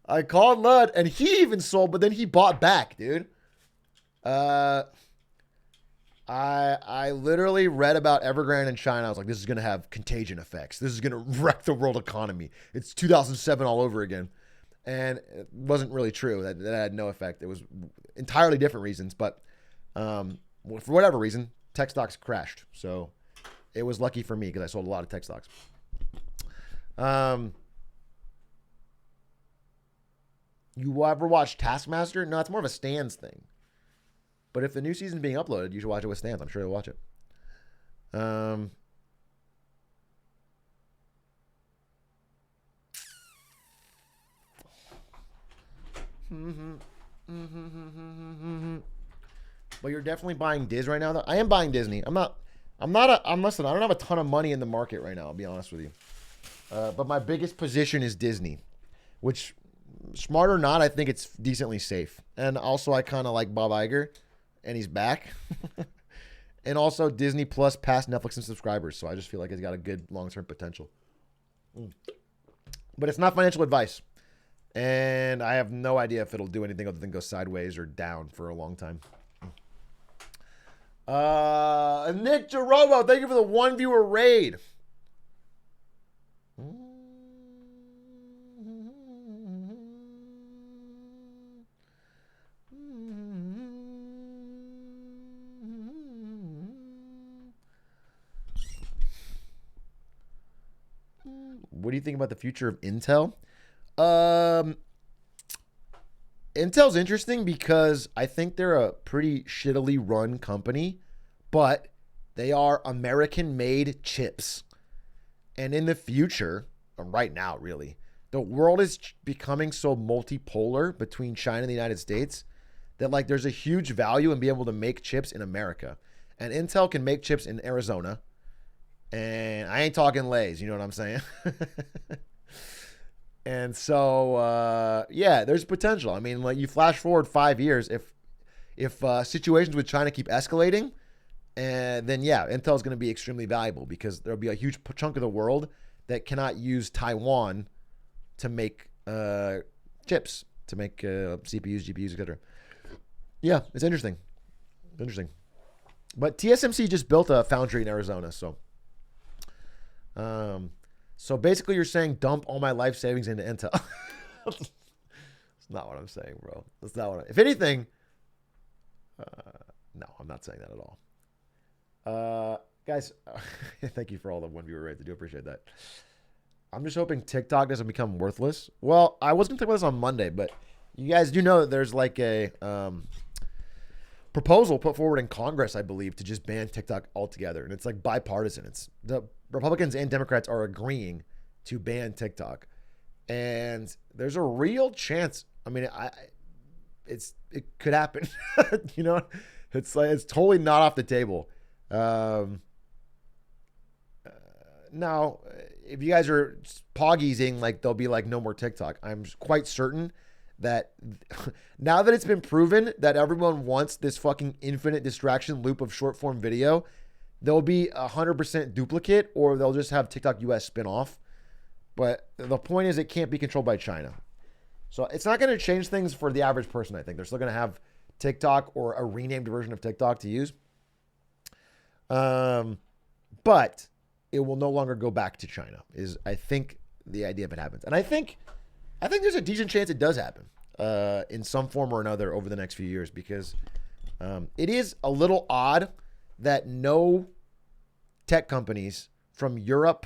I called Lud, and he even sold, but then he bought back, dude. I literally read about Evergrande in China. I was like, this is going to have contagion effects. This is going to wreck the world economy. It's 2007 all over again. And it wasn't really true. That had no effect. It was entirely different reasons, but for whatever reason, tech stocks crashed. So it was lucky for me because I sold a lot of tech stocks. You ever watch Taskmaster? No, it's more of a Stans thing. But if the new season's being uploaded, you should watch it with Stans. I'm sure they'll watch it. But you're definitely buying Diz right now, though. I am buying Disney. Listen, I don't have a ton of money in the market right now, I'll be honest with you. But my biggest position is Disney, which, smart or not, I think it's decently safe. And also, I kind of like Bob Iger, and he's back. And also, Disney Plus passed Netflix in subscribers, so I just feel like it's got a good long-term potential. But it's not financial advice. And I have no idea if it'll do anything other than go sideways or down for a long time. Nick Jarobo, thank you for the 1 viewer raid. What do you think about the future of Intel? Intel's interesting because I think they're a pretty shittily run company, but they are American-made chips. And in the future, or right now really, the world is becoming so multipolar between China and the United States that like there's a huge value in being able to make chips in America. And Intel can make chips in Arizona. And I ain't talking Lay's, you know what I'm saying? And so, yeah, there's potential. I mean, like you flash forward 5 years, if situations with China keep escalating, and then yeah, Intel is going to be extremely valuable because there'll be a huge chunk of the world that cannot use Taiwan to make chips, to make CPUs, GPUs, etc. Yeah, it's interesting. Interesting. But TSMC just built a foundry in Arizona, so. So basically you're saying dump all my life savings into Intel. That's not what I'm saying, bro. That's not what if anything, no, I'm not saying that at all. Guys, thank you for all the 1 viewer rates. I do appreciate that. I'm just hoping TikTok doesn't become worthless. Well, I was going to talk about this on Monday, but you guys do know that there's like a proposal put forward in Congress, I believe, to just ban TikTok altogether. And it's like bipartisan. It's the Republicans and Democrats are agreeing to ban TikTok. And there's a real chance. I mean, it could happen. You know, it's like it's totally not off the table. Now, if you guys are poggiesing, like there'll be like no more TikTok. I'm quite certain that now that it's been proven that everyone wants this fucking infinite distraction loop of short form video, there'll be 100% duplicate, or they'll just have TikTok US spin off. But the point is, it can't be controlled by China. So it's not going to change things for the average person, I think. They're still going to have TikTok or a renamed version of TikTok to use. But it will no longer go back to China, is I think the idea if it happens. And I think there's a decent chance it does happen in some form or another over the next few years, because it is a little odd that no tech companies from Europe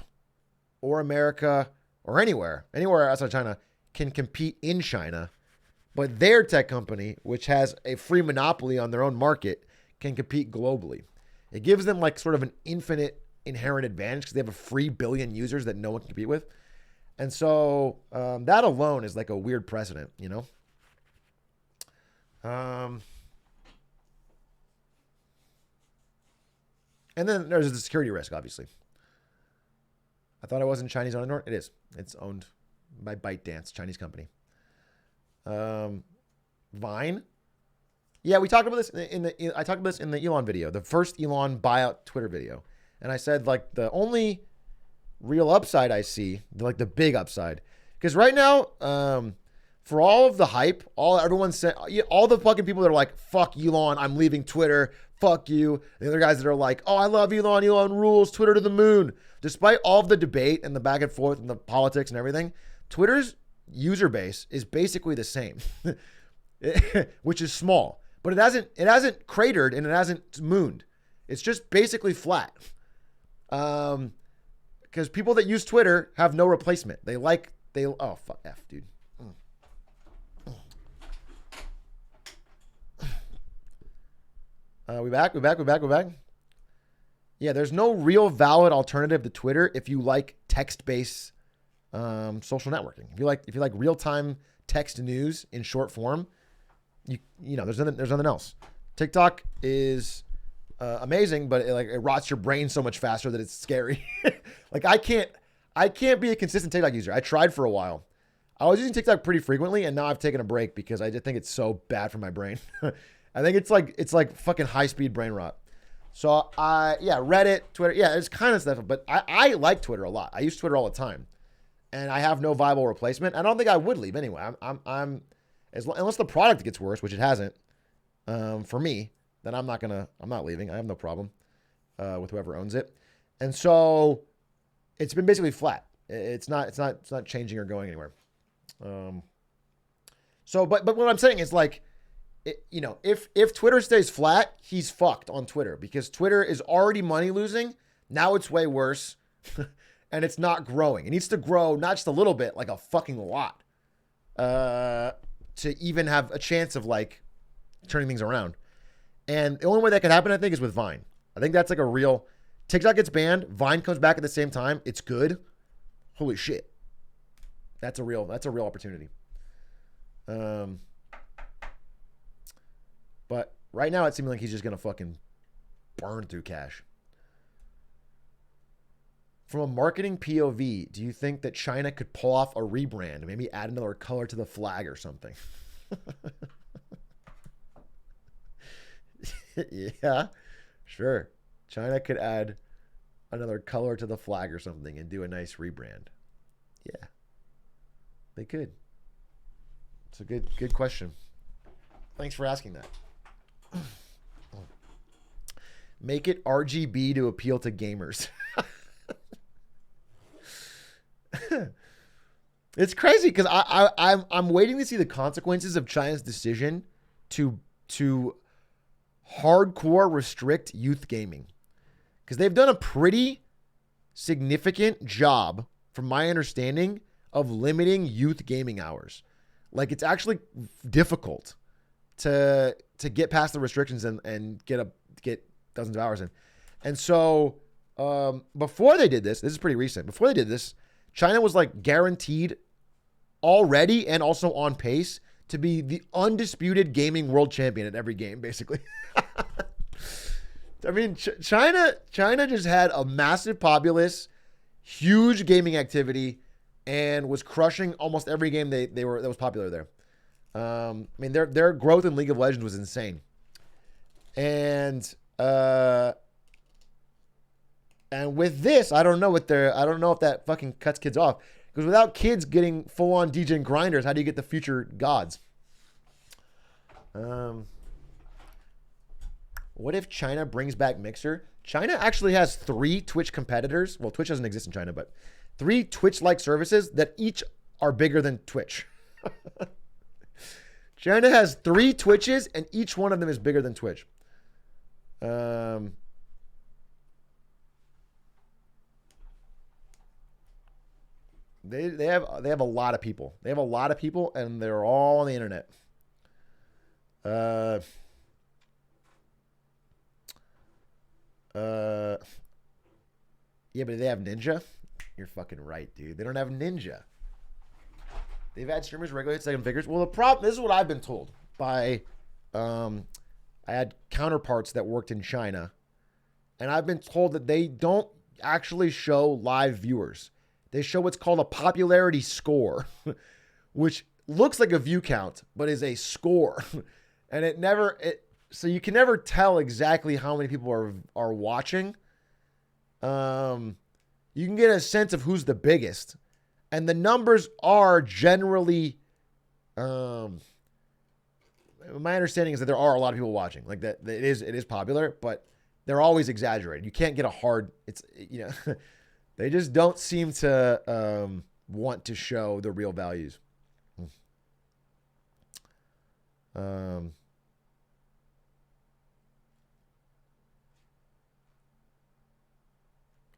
or America or anywhere outside China can compete in China, but their tech company, which has a free monopoly on their own market, can compete globally. It gives them like sort of an infinite inherent advantage because they have a free billion users that no one can compete with. And so that alone is like a weird precedent, you know? And then there's the security risk, obviously. I thought it wasn't Chinese owned anymore. It is. It's owned by ByteDance, Chinese company. Vine. Yeah, we talked about this I talked about this in the Elon video, the first Elon buyout Twitter video. And I said, like, the only real upside I see, like the big upside, because right now, for all of the hype, all the fucking people that are like, fuck Elon, I'm leaving Twitter, fuck you. The other guys that are like, oh, I love Elon rules, Twitter to the moon. Despite all of the debate and the back and forth and the politics and everything, Twitter's user base is basically the same, which is small, but it hasn't cratered and it hasn't mooned. It's just basically flat. Because people that use Twitter have no replacement. Oh, fuck F, dude. We back. Yeah, there's no real valid alternative to Twitter if you like text-based social networking. If you like real-time text news in short form, you know, there's nothing else. TikTok is amazing, but it rots your brain so much faster that it's scary. Like I can't be a consistent TikTok user. I tried for a while. I was using TikTok pretty frequently, and now I've taken a break because I just think it's so bad for my brain. I think it's like fucking high speed brain rot. So Reddit, Twitter, it's kind of stuff, but I like Twitter a lot. I use Twitter all the time, and I have no viable replacement. I don't think I would leave anyway. Unless the product gets worse, which it hasn't, for me, then I'm not leaving. I have no problem with whoever owns it. And so it's been basically flat. It's not changing or going anywhere. But what I'm saying is like, if Twitter stays flat, he's fucked on Twitter, because Twitter is already money losing. Now it's way worse and it's not growing. It needs to grow, not just a little bit, like a fucking lot, to even have a chance of like turning things around. And the only way that could happen, I think, is with Vine. I think that's like a real, TikTok gets banned, Vine comes back at the same time. It's good. Holy shit. That's a real opportunity. But right now it seems like he's just going to fucking burn through cash. From a marketing POV, do you think that China could pull off a rebrand, maybe add another color to the flag or something? Yeah, sure. China could add another color to the flag or something and do a nice rebrand. Yeah, they could. It's a good question. Thanks for asking that. Make it RGB to appeal to gamers. It's crazy because I'm waiting to see the consequences of China's decision to hardcore restrict youth gaming, because they've done a pretty significant job, from my understanding, of limiting youth gaming hours. Like, it's actually difficult to get past the restrictions and get dozens of hours in. And so before they did this is pretty recent. Before they did this, China was like guaranteed already and also on pace to be the undisputed gaming world champion at every game, basically. I mean, China just had a massive populace, huge gaming activity, and was crushing almost every game that was popular there. I mean, their growth in League of Legends was insane, and with this, I don't know if that fucking cuts kids off, because without kids getting full on DJ grinders, how do you get the future gods? What if China brings back Mixer? China actually has 3 Twitch competitors. Well, Twitch doesn't exist in China, but 3 Twitch-like services that each are bigger than Twitch. China has 3 Twitches, and each one of them is bigger than Twitch. They have a lot of people. They have a lot of people, and they're all on the internet. Yeah, but they have Ninja? You're fucking right, dude. They don't have Ninja. They've had streamers regularly hit 7 figures. Well, the problem, this is what I've been told by, I had counterparts that worked in China, and I've been told that they don't actually show live viewers. They show what's called a popularity score, which looks like a view count, but is a score. And so you can never tell exactly how many people are watching. You can get a sense of who's the biggest, and the numbers are generally, my understanding is that there are a lot of people watching, like that it is popular, but they're always exaggerated. You can't get they just don't seem to want to show the real values.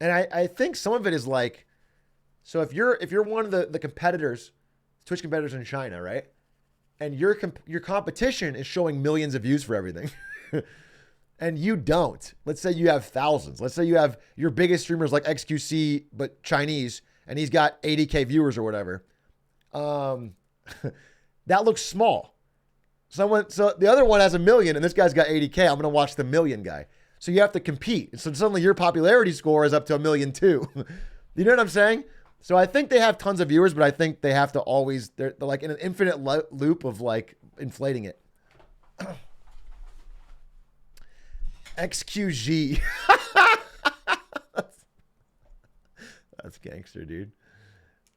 And I think some of it is like, so if you're one of the competitors, Twitch competitors in China, right? And your competition is showing millions of views for everything. And you don't. Let's say you have thousands. Let's say you have your biggest streamers like XQC, but Chinese, and he's got 80K viewers or whatever. That looks small. So the other one has 1 million, and this guy's got 80K. I'm going to watch the 1 million guy. So you have to compete. So suddenly your popularity score is up to 1 million too. You know what I'm saying? So I think they have tons of viewers, but I think they have to always, they're like in an infinite loop of like inflating it. XQG. That's gangster, dude.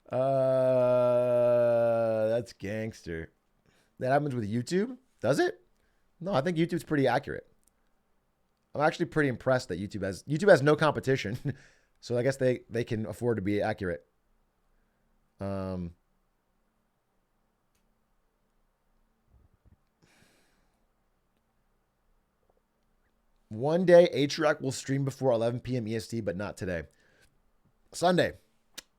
That's gangster. That happens with YouTube? Does it? No, I think YouTube's pretty accurate. I'm actually pretty impressed that YouTube has no competition. So I guess they can afford to be accurate. One day, Atrioc will stream before 11 p.m. EST, but not today. Sunday.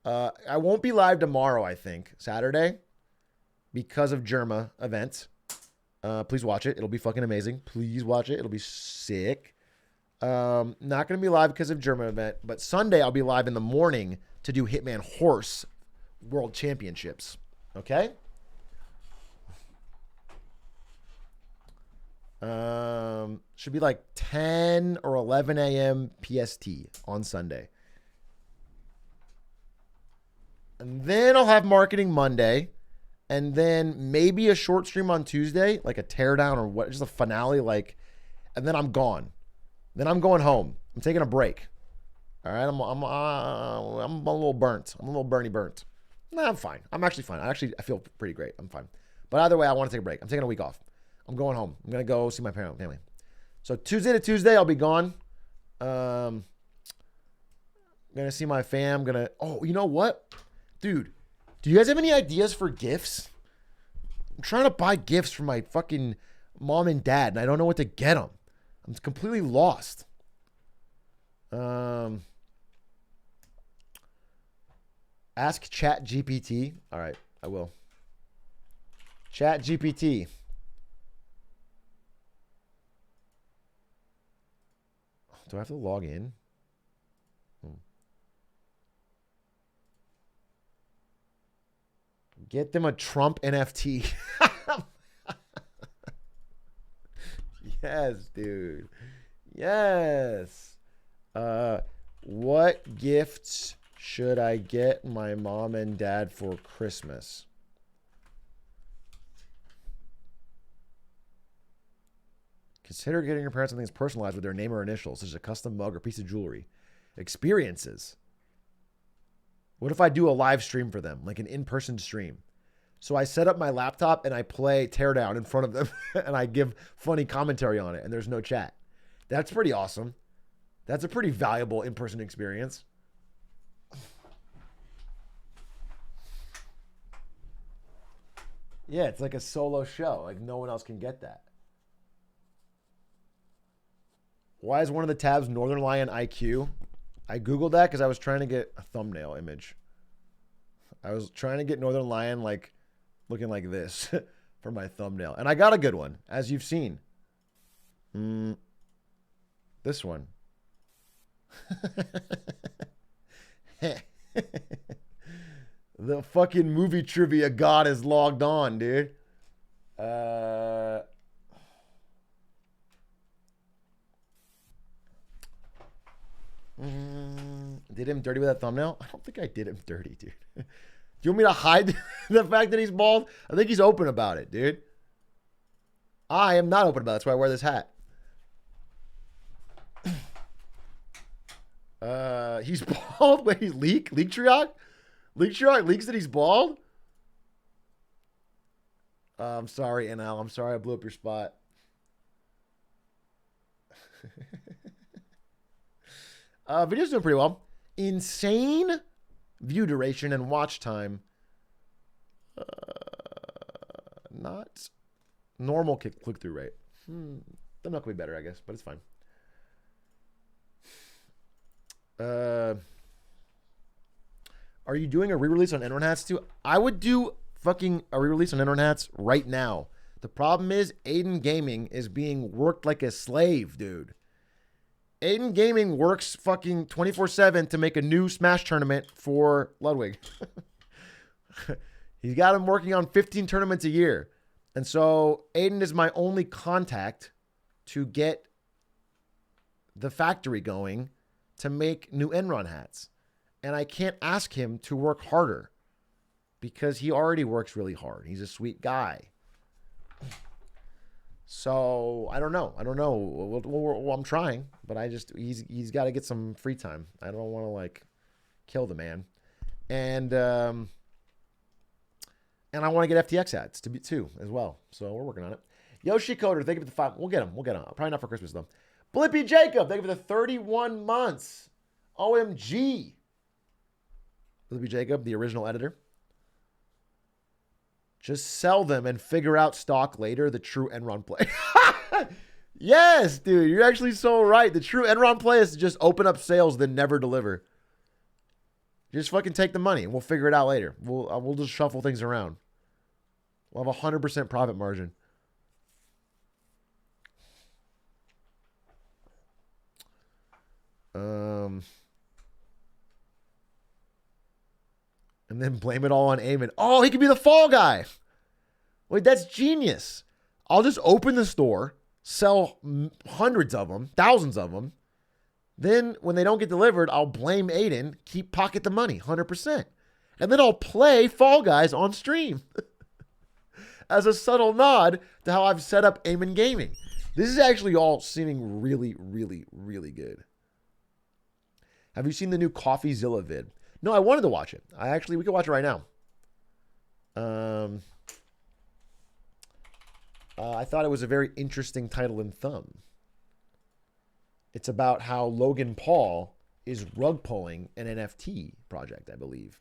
I won't be live tomorrow, I think. Saturday. Because of Germa event. Please watch it. It'll be fucking amazing. Please watch it. It'll be sick. Not going to be live because of Germa event. But Sunday, I'll be live in the morning to do Hitman Horse World Championships. Okay? Should be like 10 or 11 a.m. PST on Sunday. And then I'll have marketing Monday. And then maybe a short stream on Tuesday, like a teardown or what, just a finale, like, and then I'm gone. Then I'm going home. I'm taking a break. All right, I'm a little burnt. I'm a little burnt. No, I'm fine. I'm actually fine. I feel pretty great. I'm fine. But either way, I want to take a break. I'm taking a week off. I'm going home. I'm gonna go see my family. So Tuesday to Tuesday, I'll be gone. Gonna see my fam. Oh, you know what, dude? Do you guys have any ideas for gifts? I'm trying to buy gifts for my fucking mom and dad, and I don't know what to get them. I'm completely lost. Ask Chat GPT. All right, I will. Chat GPT. Do I have to log in? Get them a Trump NFT. Yes, dude. Yes. What gifts should I get my mom and dad for Christmas? Consider getting your parents something that's personalized with their name or initials, such as a custom mug or piece of jewelry. Experiences. What if I do a live stream for them, like an in-person stream? So I set up my laptop and I play Teardown in front of them and I give funny commentary on it and there's no chat. That's pretty awesome. That's a pretty valuable in-person experience. Yeah, it's like a solo show. Like no one else can get that. Why is one of the tabs Northern Lion IQ? I Googled that because I was trying to get a thumbnail image. I was trying to get Northern Lion like looking like this for my thumbnail. And I got a good one, as you've seen. This one. The fucking movie trivia god is logged on, dude. Did him dirty with that thumbnail? I don't think I did him dirty, dude. Do you want me to hide the fact that he's bald? I think he's open about it, dude. I am not open about it. That's why I wear this hat. He's bald. Wait, he's Leak Trioc? Leak Trioc leaks that he's bald? I'm sorry, NL. I'm sorry I blew up your spot. Video's doing pretty well. Insane view duration and watch time. Not normal click-through rate. Thumbnail could be better, I guess, but it's fine. Are you doing a re-release on Enron Hats too? I would do fucking a re-release on Enron Hats right now. The problem is Aiden Gaming is being worked like a slave, dude. Aiden Gaming works fucking 24/7 to make a new Smash tournament for Ludwig. He's got him working on 15 tournaments a year. And so Aiden is my only contact to get the factory going to make new Enron hats. And I can't ask him to work harder because he already works really hard. He's a sweet guy. So I don't know. Well, I'm trying, but he's got to get some free time. I don't want to like kill the man, and I want to get FTX hats too as well. So we're working on it. Yoshi Coder, thank you for the 5. We'll get him. Probably not for Christmas though. Blippy Jacob, thank you for the 31 months. OMG. Blippy Jacob, the original editor. Just sell them and figure out stock later. The true Enron play. Yes, dude. You're actually so right. The true Enron play is to just open up sales, then never deliver. Just fucking take the money and we'll figure it out later. We'll just shuffle things around. We'll have 100% profit margin. And then blame it all on Eamon. Oh, he could be the fall guy. Wait, that's genius. I'll just open the store, sell hundreds of them, thousands of them. Then when they don't get delivered, I'll blame Aiden, pocket the money, 100%. And then I'll play Fall Guys on stream as a subtle nod to how I've set up Eamon Gaming. This is actually all seeming really, really, really good. Have you seen the new CoffeeZilla vid? No, I wanted to watch it. We could watch it right now. I thought it was a very interesting title and thumb. It's about how Logan Paul is rug pulling an NFT project, I believe.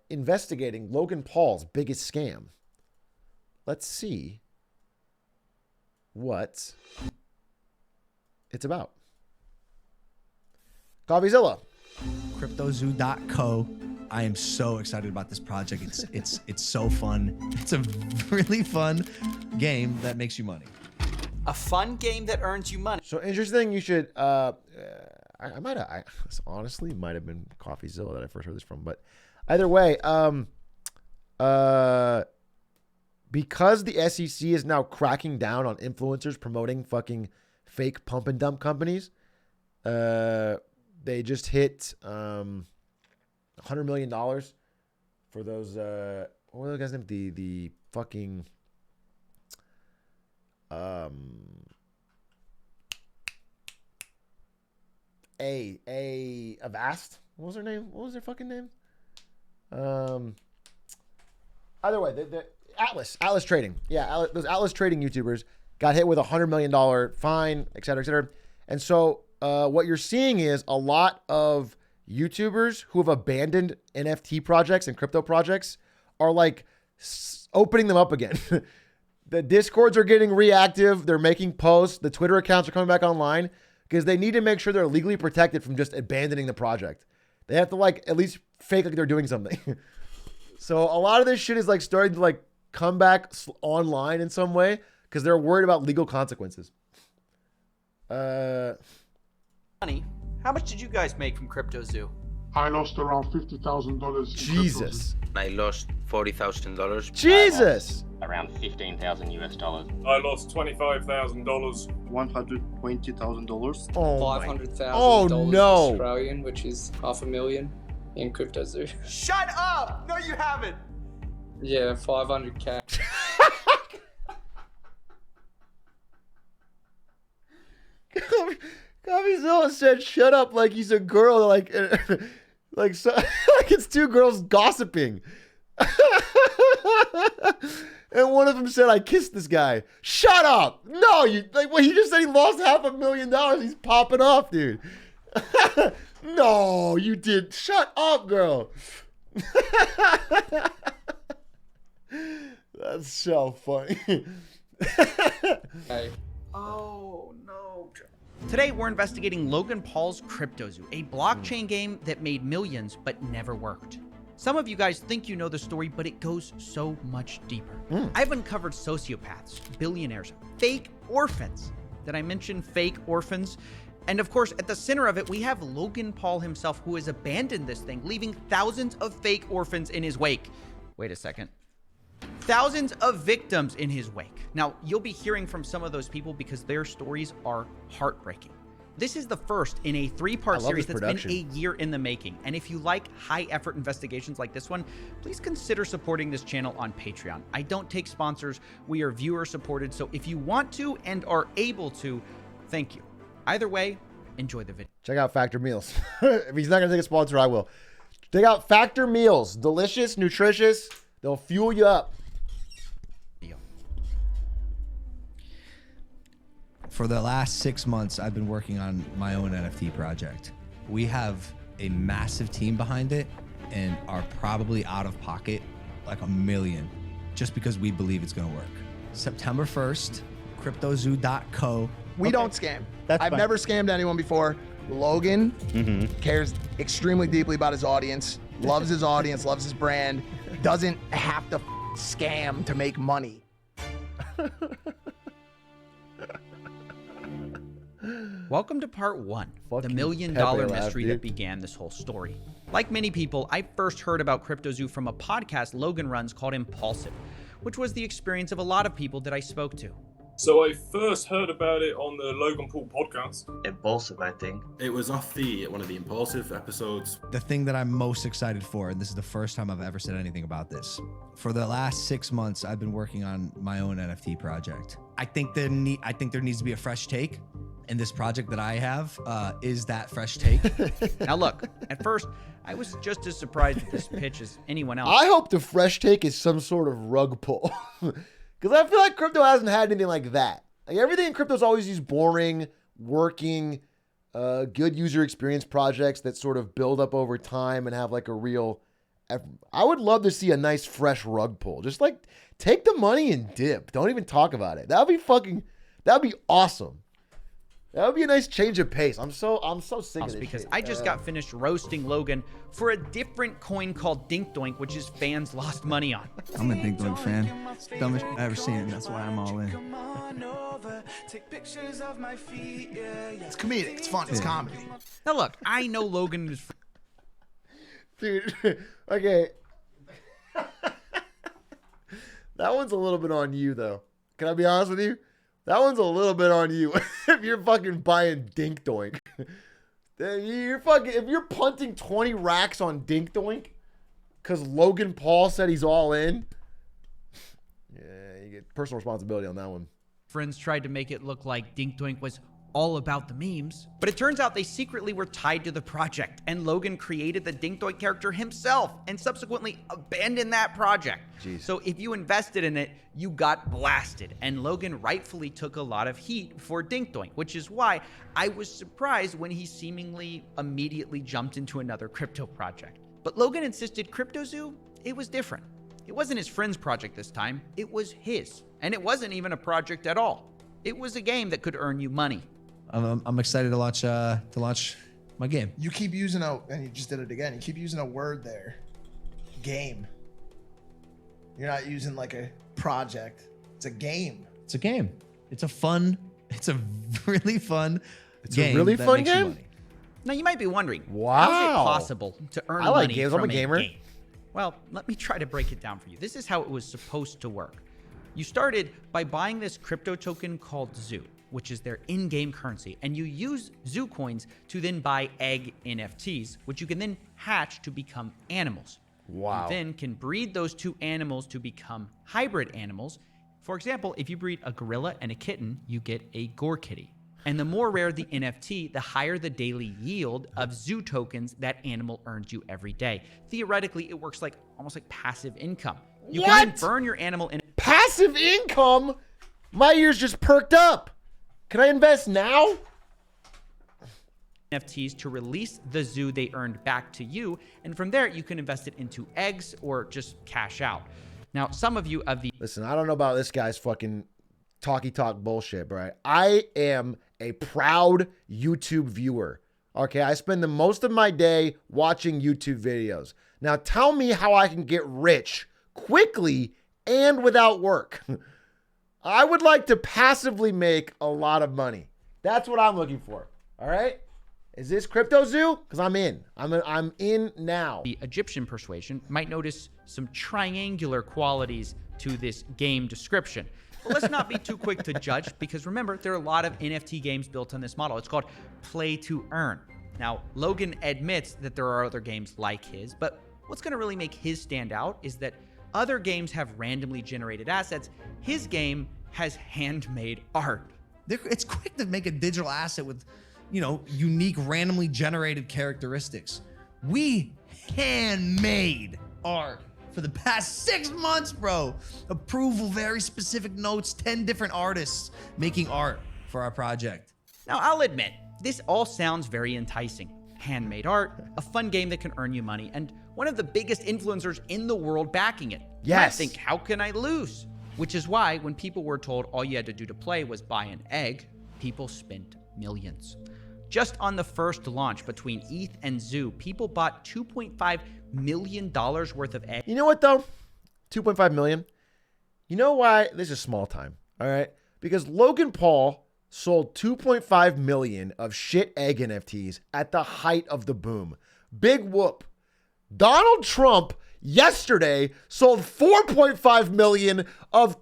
Investigating Logan Paul's biggest scam. Let's see what it's about. CoffeeZilla. CryptoZoo.co. I am so excited about this project. It's so fun. It's a really fun game that makes you money. A fun game that earns you money. So interesting. You should. I honestly might have been CoffeeZilla that I first heard this from, but either way, because the SEC is now cracking down on influencers promoting fucking fake pump and dump companies, they just hit $100 million for those. What were those guys' names? The fucking Avast. What was their name? What was their fucking name? Either way, the Atlas Trading. Yeah, those Atlas Trading YouTubers got hit with $100 million fine, et cetera, et cetera. And so what you're seeing is a lot of YouTubers who have abandoned NFT projects and crypto projects are like opening them up again. The Discords are getting reactive. They're making posts. The Twitter accounts are coming back online because they need to make sure they're legally protected from just abandoning the project. They have to like at least fake like they're doing something. So a lot of this shit is like starting to like come back online in some way because they're worried about legal consequences. Money. How much did you guys make from CryptoZoo? I lost around $50,000. Jesus. I lost $40,000. Jesus. Around $15,000 US. I lost $25,000. $120,000. Oh $500,000 no. Australian, which is $500,000 in CryptoZoo. Shut up! No, you haven't. Yeah, 500K. Copyzilla said shut up like he's a girl, like so, like it's two girls gossiping. And one of them said, I kissed this guy. Shut up. No, you like well, he just said he lost $500,000. He's popping off, dude. No, you did. Shut up, girl. That's so funny. Okay. Oh no. Today, we're investigating Logan Paul's CryptoZoo, a blockchain game that made millions but never worked. Some of you guys think you know the story, but it goes so much deeper. I've uncovered sociopaths, billionaires, fake orphans. Did I mention fake orphans? And of course, at the center of it, we have Logan Paul himself, who has abandoned this thing, leaving thousands of fake orphans in his wake. Wait a second. Thousands of victims in his wake. Now, you'll be hearing from some of those people because their stories are heartbreaking. This is the first in a 3-part series that's been a year in the making. And if you like high-effort investigations like this one, please consider supporting this channel on Patreon. I don't take sponsors. We are viewer-supported. So if you want to and are able to, thank you. Either way, enjoy the video. Check out Factor Meals. If he's not going to take a sponsor, I will. Check out Factor Meals. Delicious, nutritious. They'll fuel you up. For the last 6 months, I've been working on my own NFT project. We have a massive team behind it and are probably out of pocket like $1 million just because we believe it's going to work. September 1st, cryptozoo.co. We don't scam. I've never scammed anyone before. Logan cares extremely deeply about his audience, loves his audience, loves his brand, doesn't have to scam to make money. Welcome to part 1, the $1 million mystery that began this whole story. Like many people, I first heard about CryptoZoo from a podcast Logan runs called Impulsive, which was the experience of a lot of people that I spoke to. So I first heard about it on the Logan Paul podcast. Impulsive, I think. It was off one of the Impulsive episodes. The thing that I'm most excited for, and this is the first time I've ever said anything about this, for the last 6 months, I've been working on my own NFT project. I think there needs to be a fresh take. And this project that I have is that fresh take. Now look, at first, I was just as surprised at this pitch as anyone else. I hope the fresh take is some sort of rug pull. Because I feel like crypto hasn't had anything like that. Like everything in crypto is always these boring, working, good user experience projects that sort of build up over time and have like a real... I would love to see a nice fresh rug pull. Just like take the money and dip. Don't even talk about it. That'd be awesome. That would be a nice change of pace. I'm so sick of this because shit. I just got finished roasting Logan for a different coin called Dink Doink, which his fans lost money on. I'm a Dink Doink fan. Dumbest shit I've ever seen. That's why I'm all in. It's comedic. It's fun. It's comedy. Now look, I know Logan is... Dude, okay. That one's a little bit on you, though. Can I be honest with you? That one's a little bit on you. If you're fucking buying Dink Doink. If you're punting 20 racks on Dink Doink because Logan Paul said he's all in, yeah, you get personal responsibility on that one. Friends tried to make it look like Dink Doink was all about the memes, but it turns out they secretly were tied to the project, and Logan created the Dink Doink character himself and subsequently abandoned that project. Jeez. So if you invested in it, you got blasted, and Logan rightfully took a lot of heat for Dink Doink, which is why I was surprised when he seemingly immediately jumped into another crypto project. But Logan insisted CryptoZoo, it was different. It wasn't his friend's project this time, it was his. And it wasn't even a project at all. It was a game that could earn you money. I'm excited to launch my game. You keep using and you just did it again. You keep using a word there. Game. You're not using like a project. It's a game. It's a game. It's a really fun It's game. a really that fun makes you game? money. Now you might be wondering, Wow. how is it possible to earn I like money games. from I'm a gamer. game? Well, let me try to break it down for you. This is how it was supposed to work. You started by buying this crypto token called Zoo, which is their in-game currency, and you use Zoo coins to then buy egg NFTs, which you can then hatch to become animals. Wow. You then can breed those two animals to become hybrid animals. For example, if you breed a gorilla and a kitten, you get a gore kitty. And the more rare the NFT, the higher the daily yield of Zoo tokens that animal earns you every day. Theoretically, it works like almost like passive income. You can then burn your animal in passive income? My ears just perked up. Can I invest now? NFTs to release the Zoo they earned back to you, and from there you can invest it into eggs or just cash out. Now, some of you of the Listen, I don't know about this guy's fucking talky talk bullshit, right? I am a proud YouTube viewer. Okay, I spend the most of my day watching YouTube videos. Now tell me how I can get rich quickly and without work. I would like to passively make a lot of money. That's what I'm looking for. All right? Is this CryptoZoo? Because I'm in. I'm in now. The Egyptian persuasion might notice some triangular qualities to this game description. But let's not be too quick to judge, because remember, there are a lot of NFT games built on this model. It's called play to earn. Now, Logan admits that there are other games like his, but what's going to really make his stand out is that other games have randomly generated assets. His game has handmade art. It's quick to make a digital asset with, unique randomly generated characteristics. We handmade art for the past 6 months, bro. Approval, very specific notes, 10 different artists making art for our project. Now, I'll admit, this all sounds very enticing. Handmade art, a fun game that can earn you money, and one of the biggest influencers in the world backing it. Yes. I think, how can I lose? Which is why when people were told all you had to do to play was buy an egg, people spent millions. Just on the first launch between ETH and Zoo, people bought $2.5 million worth of eggs. You know what, though? 2.5 million. You know why? This is small time, all right? Because Logan Paul sold 2.5 million of shit egg NFTs at the height of the boom. Big whoop. Donald Trump yesterday sold 4.5 million of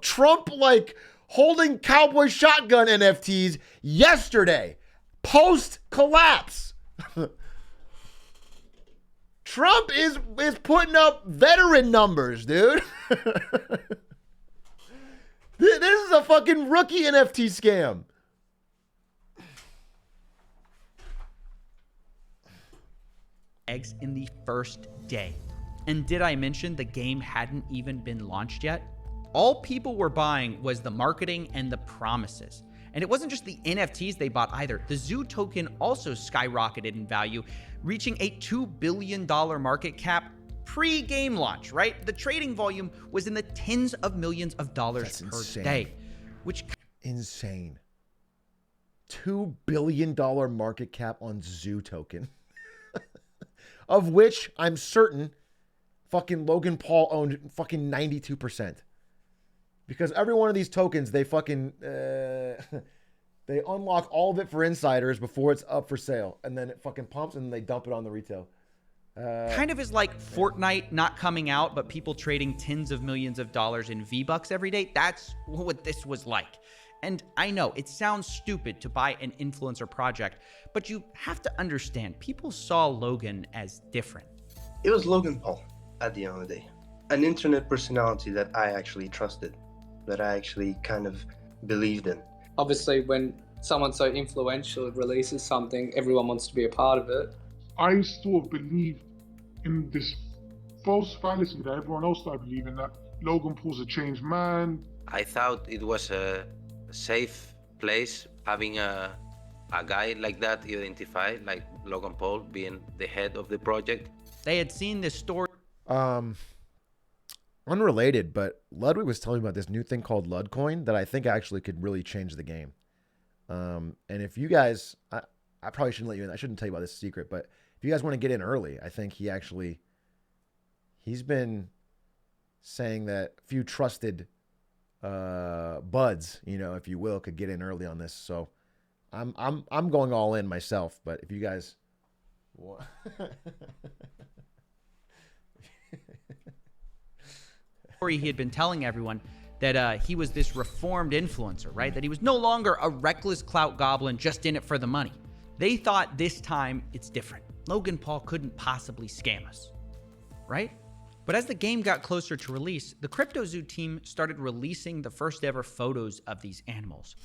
Trump like holding cowboy shotgun NFTs yesterday, post collapse. Trump is putting up veteran numbers, dude. This is a fucking rookie NFT scam. Eggs in the first day. And did I mention the game hadn't even been launched yet? All people were buying was the marketing and the promises. And it wasn't just the NFTs they bought either. The Zoo token also skyrocketed in value, reaching a $2 billion market cap pre-game launch, right? The trading volume was in the tens of millions of dollars per day, which insane. $2 billion market cap on Zoo token, of which I'm certain fucking Logan Paul owned fucking 92%. Because every one of these tokens, they fucking, they unlock all of it for insiders before it's up for sale. And then it fucking pumps and they dump it on the retail. Kind of is like Fortnite not coming out, but people trading tens of millions of dollars in V-Bucks every day. That's what this was like. And I know it sounds stupid to buy an influencer project, but you have to understand, people saw Logan as different. It was Logan Paul at the end of the day. An internet personality that I actually trusted, that I actually kind of believed in. Obviously, when someone so influential releases something, everyone wants to be a part of it. I still believed in this false fallacy that everyone else started believing, that Logan Paul's a changed man. I thought it was a safe place having a guy like that identified, like Logan Paul being the head of the project. They had seen this story. Unrelated, but Ludwig was telling me about this new thing called Ludcoin that I think actually could really change the game. And if you guys, I probably shouldn't let you in. I shouldn't tell you about this secret, but if you guys want to get in early, I think he's been saying that a few trusted buds, if you will, could get in early on this. So I'm going all in myself, but if you guys he had been telling everyone that he was this reformed influencer, right? That he was no longer a reckless clout goblin just in it for the money. They thought this time it's different. Logan Paul couldn't possibly scam us, right? But as the game got closer to release, the CryptoZoo team started releasing the first ever photos of these animals.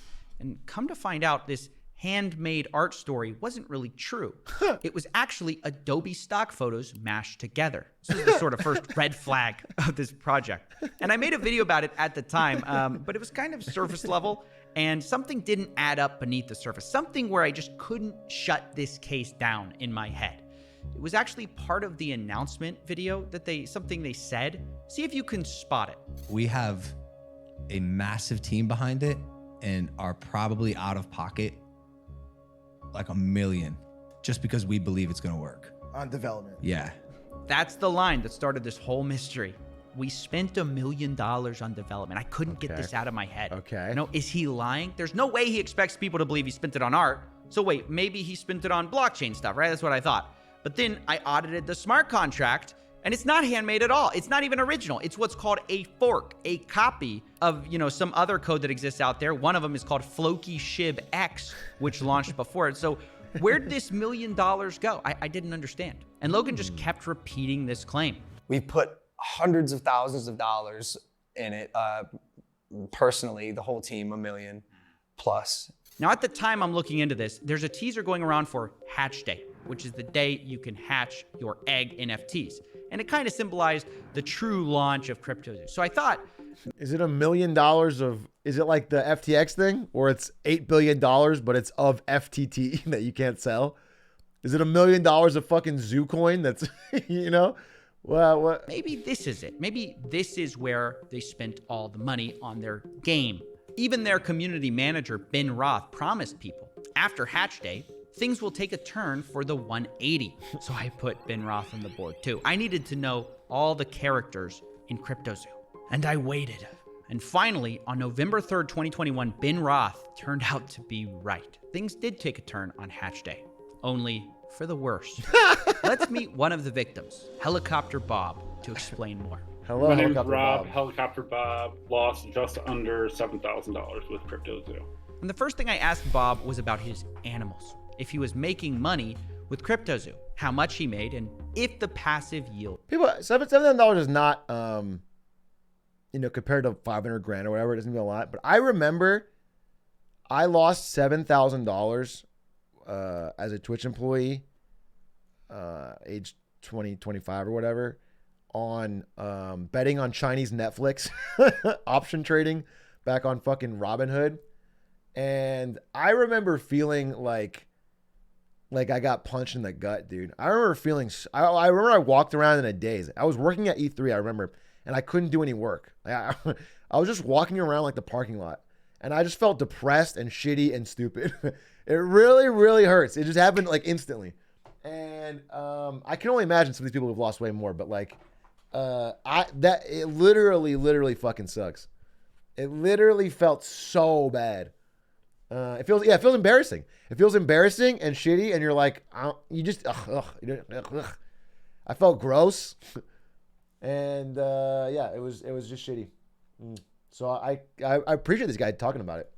And come to find out, this handmade art story wasn't really true. It was actually Adobe stock photos mashed together. This was the sort of first red flag of this project. And I made a video about it at the time, but it was kind of surface level, and something didn't add up beneath the surface. Something where I just couldn't shut this case down in my head. It was actually part of the announcement video that something they said. See if you can spot it. We have a massive team behind it and are probably out of pocket like $1 million just because we believe it's going to work. On development. Yeah. That's the line that started this whole mystery. We spent $1 million on development. I couldn't get this out of my head. Okay. Is he lying? There's no way he expects people to believe he spent it on art. So wait, maybe he spent it on blockchain stuff, right? That's what I thought. But then I audited the smart contract, and it's not handmade at all. It's not even original. It's what's called a fork, a copy of, some other code that exists out there. One of them is called Floki Shib X, which launched before it. So where'd this $1 million go? I didn't understand. And Logan just kept repeating this claim. We put hundreds of thousands of dollars in it. Personally, the whole team, $1 million plus. Now, at the time I'm looking into this, there's a teaser going around for Hatch Day, which is the day you can hatch your egg NFTs. And it kind of symbolized the true launch of CryptoZoo. So I thought, is it $1 million is it like the FTX thing, or it's $8 billion, but it's of FTT that you can't sell? Is it $1 million of fucking Zoo coin that's, well, what? Maybe this is it. Maybe this is where they spent all the money on their game. Even their community manager, Ben Roth, promised people after Hatch Day, things will take a turn for the 180. So I put Ben Roth on the board too. I needed to know all the characters in CryptoZoo. And I waited. And finally, on November 3rd, 2021, Ben Roth turned out to be right. Things did take a turn on Hatch Day, only for the worse. Let's meet one of the victims, Helicopter Bob, to explain more. Hello, My name's Helicopter Rob. Bob. Helicopter Bob lost just under $7,000 with CryptoZoo. And the first thing I asked Bob was about his animals. If he was making money with CryptoZoo, how much he made, and if the passive yield. People, $7,000 is not, compared to 500 grand or whatever, it doesn't mean a lot. But I remember I lost $7,000 as a Twitch employee, age 20, 25 or whatever, on betting on Chinese Netflix, option trading back on fucking Robinhood. And I remember feeling like I got punched in the gut, dude. I remember feeling, I remember I walked around in a daze. I was working at E3, I remember, and I couldn't do any work. I was just walking around like the parking lot, and I just felt depressed and shitty and stupid. It really, really hurts. It just happened like instantly. And I can only imagine some of these people who've lost way more, but like, it literally fucking sucks. It literally felt so bad. It feels embarrassing. It feels embarrassing and shitty, and you're like, ugh. I felt gross. And yeah, it was just shitty. So I appreciate this guy talking about it.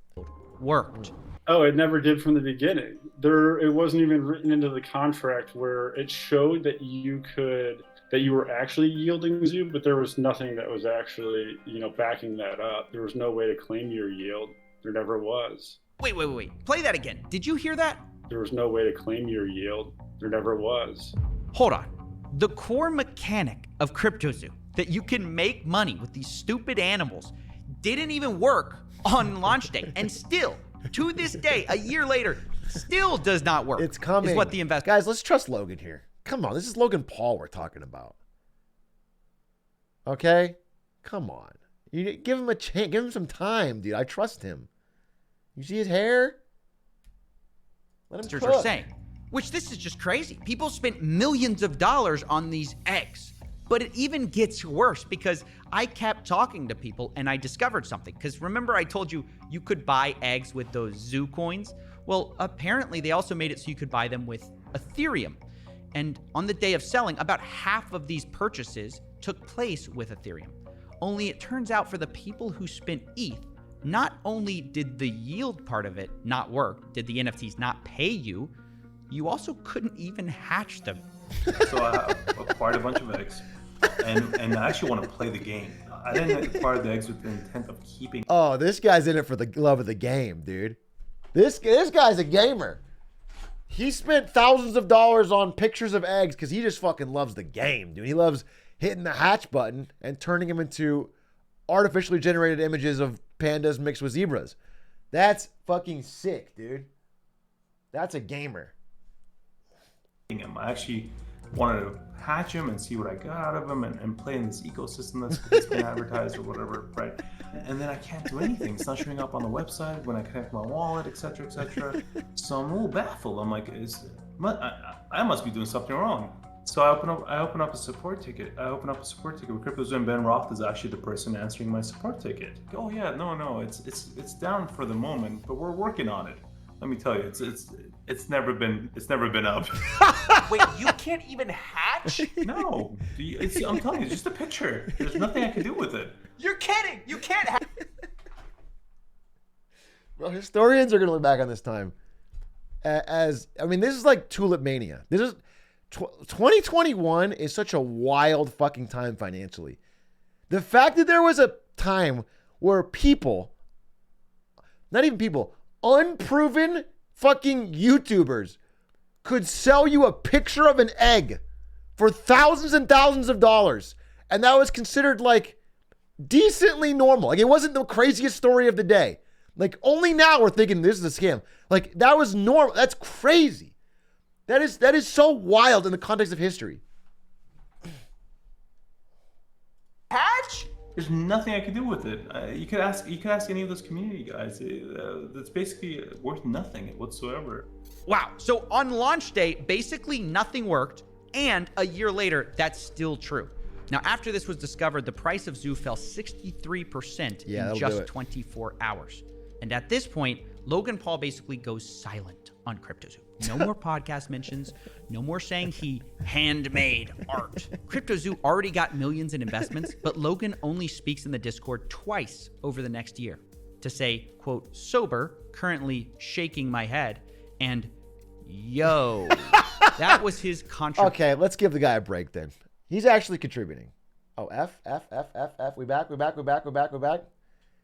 Worked. Oh, it never did from the beginning. It wasn't even written into the contract where it showed that you were actually yielding zoo, but there was nothing that was actually, backing that up. There was no way to claim your yield. There never was. Wait. Play that again. Did you hear that? There was no way to claim your yield. There never was. Hold on. The core mechanic of CryptoZoo, that you can make money with these stupid animals, didn't even work on launch day. And still, to this day, a year later, still does not work. It's coming. Is what the investors. Guys, let's trust Logan here. Come on, this is Logan Paul we're talking about. Okay? Come on. You give him a chance. Give him some time, dude. I trust him. You see his hair? Let him cook. Are saying, which this is just crazy. People spent millions of dollars on these eggs. But it even gets worse because I kept talking to people and I discovered something. Because remember I told you you could buy eggs with those zoo coins? Well, apparently they also made it so you could buy them with Ethereum. And on the day of selling, about half of these purchases took place with Ethereum. Only it turns out for the people who spent ETH, not only did the yield part of it not work, did the NFTs not pay you, you also couldn't even hatch them. So I acquired a bunch of eggs, and I actually want to play the game. I didn't acquire the eggs with the intent of keeping. Oh, this guy's in it for the love of the game, dude. This guy's a gamer. He spent thousands of dollars on pictures of eggs because he just fucking loves the game, dude. He loves hitting the hatch button and turning them into artificially generated images of pandas mixed with zebras. That's fucking sick, dude. That's a gamer. I actually wanted to hatch him and see what I got out of him and play in this ecosystem that's been advertised or whatever, right? And then I can't do anything. It's not showing up on the website when I connect my wallet, etc., etc. So I'm a little baffled. I'm like, I must be doing something wrong. So I open up a support ticket. I open up a support ticket with CryptoZoo, and Ben Roth is actually the person answering my support ticket. Oh yeah, no, it's down for the moment, but we're working on it. Let me tell you, it's never been up. Wait, you can't even hatch? No, I'm telling you, it's just a picture. There's nothing I can do with it. You're kidding! You can't hatch. Bro, historians are gonna look back on this time as this is like Tulip Mania. This is 2021 is such a wild fucking time financially. The fact that there was a time where people, not even people, unproven fucking YouTubers could sell you a picture of an egg for thousands and thousands of dollars. And that was considered like decently normal. Like it wasn't the craziest story of the day. Like only now we're thinking this is a scam. Like that was normal. That's crazy. That is so wild in the context of history. Hatch? There's nothing I can do with it. You could ask any of those community guys. That's basically worth nothing whatsoever. Wow. So on launch day, basically nothing worked, and a year later, that's still true. Now, after this was discovered, the price of Zoo fell 63% in just 24 hours. And at this point, Logan Paul basically goes silent on CryptoZoo. No more podcast mentions. No more saying he handmade art. CryptoZoo already got millions in investments, but Logan only speaks in the Discord twice over the next year to say, quote, sober, currently shaking my head, and yo. That was his contribution. Okay, let's give the guy a break then. He's actually contributing. Oh, F. We back.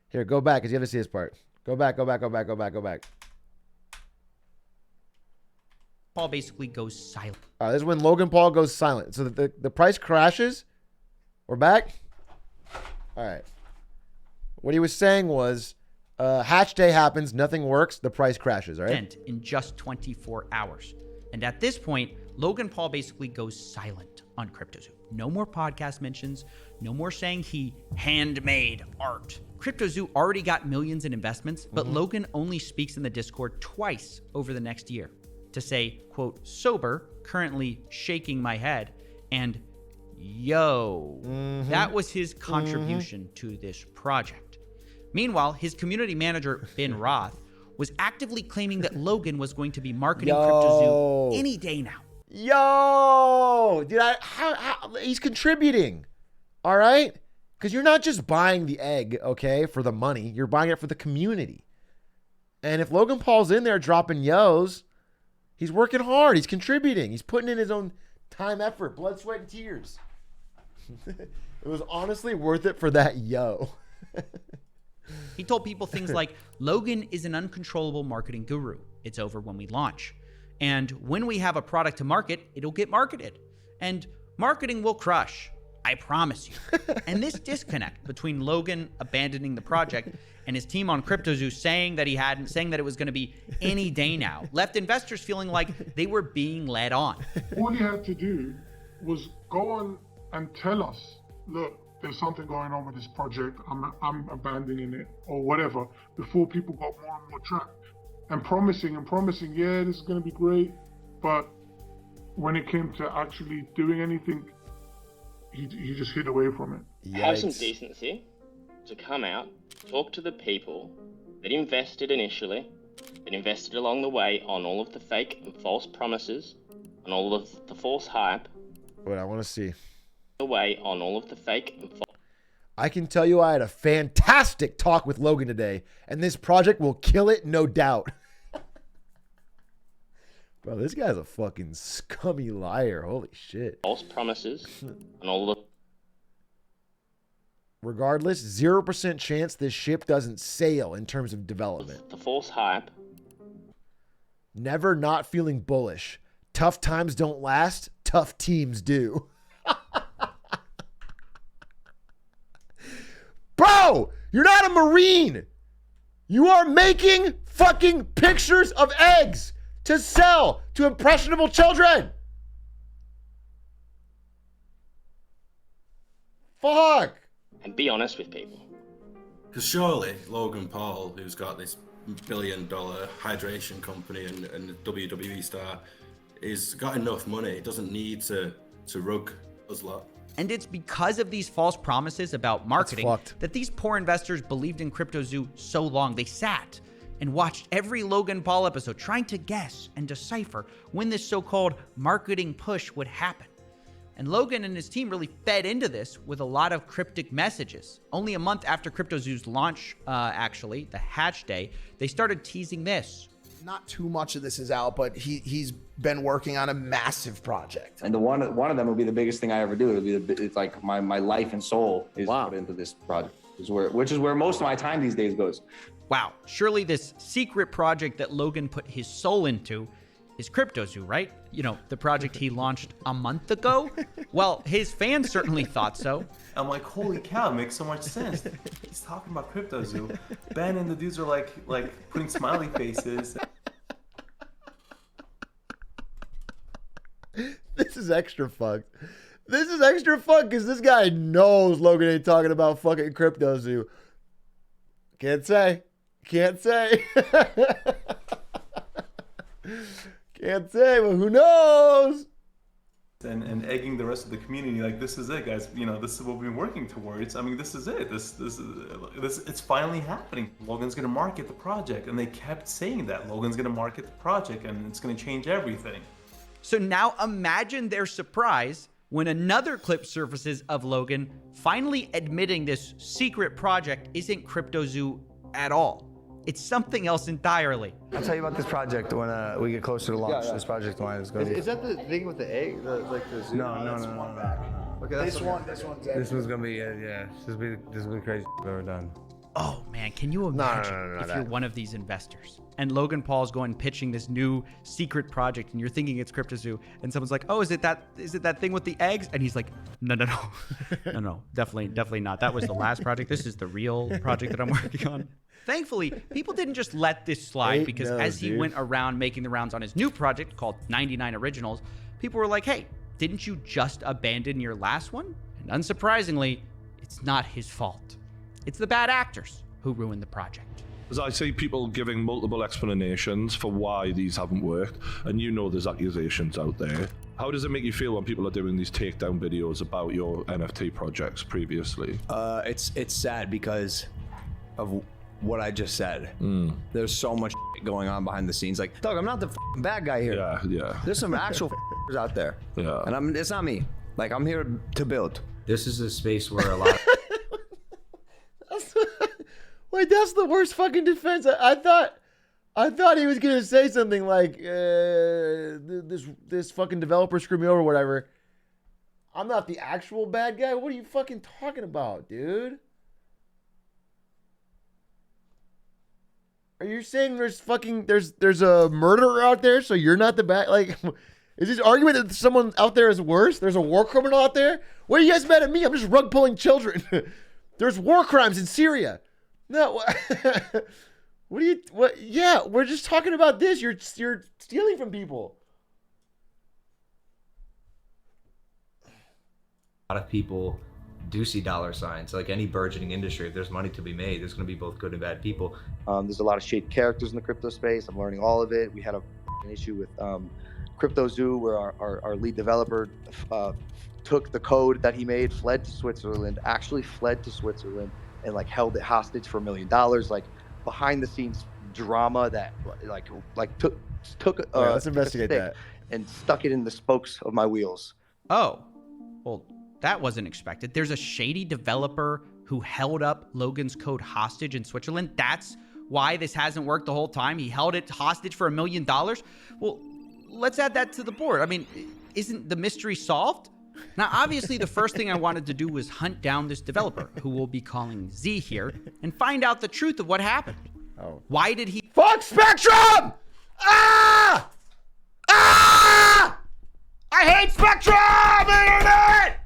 Here, go back because you have to see this part. Go back. Paul basically goes silent. All right, this is when Logan Paul goes silent. So the price crashes. We're back. All right. What he was saying was, hatch day happens, nothing works, the price crashes, all right? In just 24 hours. And at this point, Logan Paul basically goes silent on CryptoZoo. No more podcast mentions. No more saying he handmade art. CryptoZoo already got millions in investments, but Logan only speaks in the Discord twice over the next year to say, quote, sober, currently shaking my head, and yo. That was his contribution to this project. Meanwhile, his community manager, Ben Roth, was actively claiming that Logan was going to be marketing CryptoZoo any day now. Yo, dude, how he's contributing, all right? Because you're not just buying the egg, okay, for the money. You're buying it for the community. And if Logan Paul's in there dropping yos, he's working hard. He's contributing. He's putting in his own time, effort, blood, sweat, and tears. It was honestly worth it for that yo. He told people things like, Logan is an uncontrollable marketing guru. It's over when we launch. And when we have a product to market, it'll get marketed. And marketing will crush. I promise you. And this disconnect between Logan abandoning the project and his team on CryptoZoo saying that it was going to be any day now, left investors feeling like they were being led on. All he had to do was go on and tell us, look, there's something going on with this project, I'm abandoning it, or whatever, before people got more and more trapped. And promising, yeah, this is going to be great. But when it came to actually doing anything, he just hid away from it. Have some decency to come out, talk to the people that invested initially, that invested along the way on all of the fake and false promises, on all of the false hype. What I want to see. Away on all of the fake and false. I can tell you I had a fantastic talk with Logan today, and this project will kill it, no doubt. Bro, this guy's a fucking scummy liar. Holy shit. False promises and all of the... Regardless, 0% chance this ship doesn't sail in terms of development. The false hype. Never not feeling bullish. Tough times don't last. Tough teams do. Bro, you're not a Marine. You are making fucking pictures of eggs to sell to impressionable children. Fuck. And be honest with people. Because surely Logan Paul, who's got this $1 billion hydration company and a WWE star, is got enough money. He doesn't need to rug us lot. And it's because of these false promises about marketing that these poor investors believed in CryptoZoo so long. They sat and watched every Logan Paul episode trying to guess and decipher when this so-called marketing push would happen. And Logan and his team really fed into this with a lot of cryptic messages. Only a month after CryptoZoo's launch, actually, the hatch day, they started teasing this. Not too much of this is out, but he's been working on a massive project. And one of them will be the biggest thing I ever do. It's like my life and soul is put into this project, which is where most of my time these days goes. Wow, surely this secret project that Logan put his soul into is CryptoZoo, right? You know, the project he launched a month ago? Well, his fans certainly thought so. I'm like, holy cow, it makes so much sense. He's talking about CryptoZoo. Ben and the dudes are like putting smiley faces. This is extra fucked. This is extra fucked because this guy knows Logan ain't talking about fucking CryptoZoo. Can't say. Can't say. Can't say, but who knows? And egging the rest of the community, like, this is it, guys. You know, this is what we've been working towards. I mean, this is it. This it's finally happening. Logan's gonna market the project, and they kept saying that Logan's gonna market the project, and it's gonna change everything. So now imagine their surprise when another clip surfaces of Logan finally admitting this secret project isn't CryptoZoo at all. It's something else entirely. I'll tell you about this project when we get closer to launch. This project line is going. Is that the thing with the egg? The zoo? No. Okay, this one's gonna be yeah. This will be crazy I've ever done. Oh man, can you imagine if you're one of these investors and Logan Paul's going pitching this new secret project and you're thinking it's CryptoZoo and someone's like, oh, is it that thing with the eggs? And he's like, no, definitely not. That was the last project. This is the real project that I'm working on. Thankfully, people didn't just let this slide because as he went around making the rounds on his new project called 99 Originals, people were like, hey, didn't you just abandon your last one? And unsurprisingly, it's not his fault. It's the bad actors who ruined the project. As I see people giving multiple explanations for why these haven't worked, and you know there's accusations out there. How does it make you feel when people are doing these takedown videos about your NFT projects previously? It's sad because of what I just said. There's so much going on behind the scenes. Like, Doug, I'm not the bad guy here. Yeah. There's some actual out there. Yeah. And it's not me. Like, I'm here to build. This is a space where a lot Wait, that's the worst fucking defense. I thought he was gonna say something like, "This fucking developer screwed me over," or whatever. I'm not the actual bad guy. What are you fucking talking about, dude? Are you saying there's a murderer out there, so you're not the bad? Like, is this argument that someone out there is worse? There's a war criminal out there? What are you guys mad at me? I'm just rug pulling children. There's war crimes in Syria. No, yeah, we're just talking about this. You're stealing from people. of people do see dollar signs. Like any burgeoning industry, if there's money to be made, there's going to be both good and bad people. There's a lot of shady characters in the crypto space. I'm learning all of it. We had an issue with CryptoZoo where our lead developer took the code that he made, fled to Switzerland, and like held it hostage for $1 million. Like behind the scenes drama that took let's investigate that and stuck it in the spokes of my wheels. Oh, well, that wasn't expected. There's a shady developer who held up Logan's code hostage in Switzerland. That's why this hasn't worked the whole time. He held it hostage for $1 million. Well, let's add that to the board. I mean, isn't the mystery solved? Now, obviously, the first thing I wanted to do was hunt down this developer, who we'll be calling Z here, and find out the truth of what happened. Oh. Why did he... Fuck Spectrum! Ah! Ah! I hate Spectrum! Internet!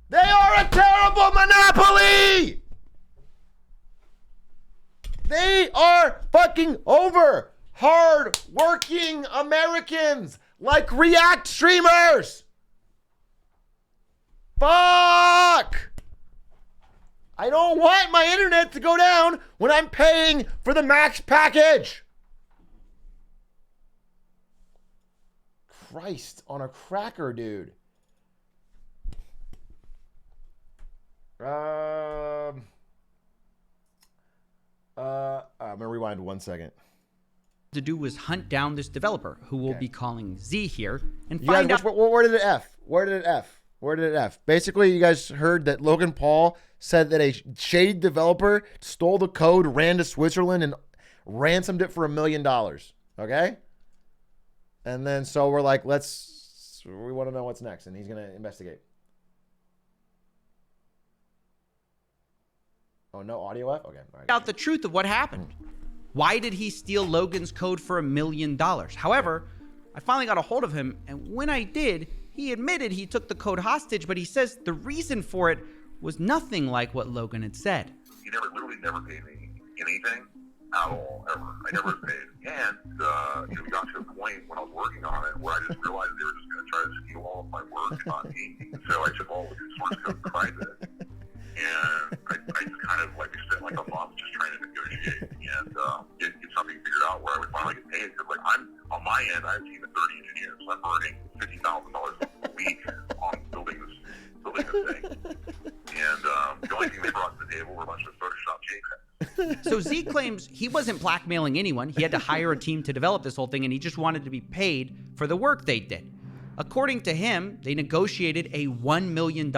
They are a terrible monopoly! They are fucking over hard-working Americans like React streamers! Fuck! I don't want my internet to go down when I'm paying for the max package. Christ on a cracker, dude. I'm gonna rewind 1 second. To do was hunt down this developer, who we'll be calling Z here, and You find guys, out... where did it F? Where did it F? Where did it F? Basically, you guys heard that Logan Paul said that a shady developer stole the code, ran to Switzerland, and ransomed it for $1 million. Okay? And then so we're like, we want to know what's next, and he's going to investigate. Oh, no audio F? Okay. All right. Out the truth of what happened. Why did he steal Logan's code for $1 million? However, I finally got a hold of him, and when I did, he admitted he took the code hostage, but he says the reason for it was nothing like what Logan had said. He literally never paid me anything at all, ever. I never paid. And we got to a point when I was working on it where I just realized they were just going to try to steal all of my work and not pay me. So I took all the source code private. And I just kind of we spent like a month just trying to negotiate and get something figured out where I would finally get paid. Because I'm on my end, I have a team of 30 engineers. So I'm earning $50,000 a week on building this thing. And the only thing they brought to the table were a bunch of Photoshop JPEGs. So Z claims he wasn't blackmailing anyone. He had to hire a team to develop this whole thing, and he just wanted to be paid for the work they did. According to him, they negotiated a $1 million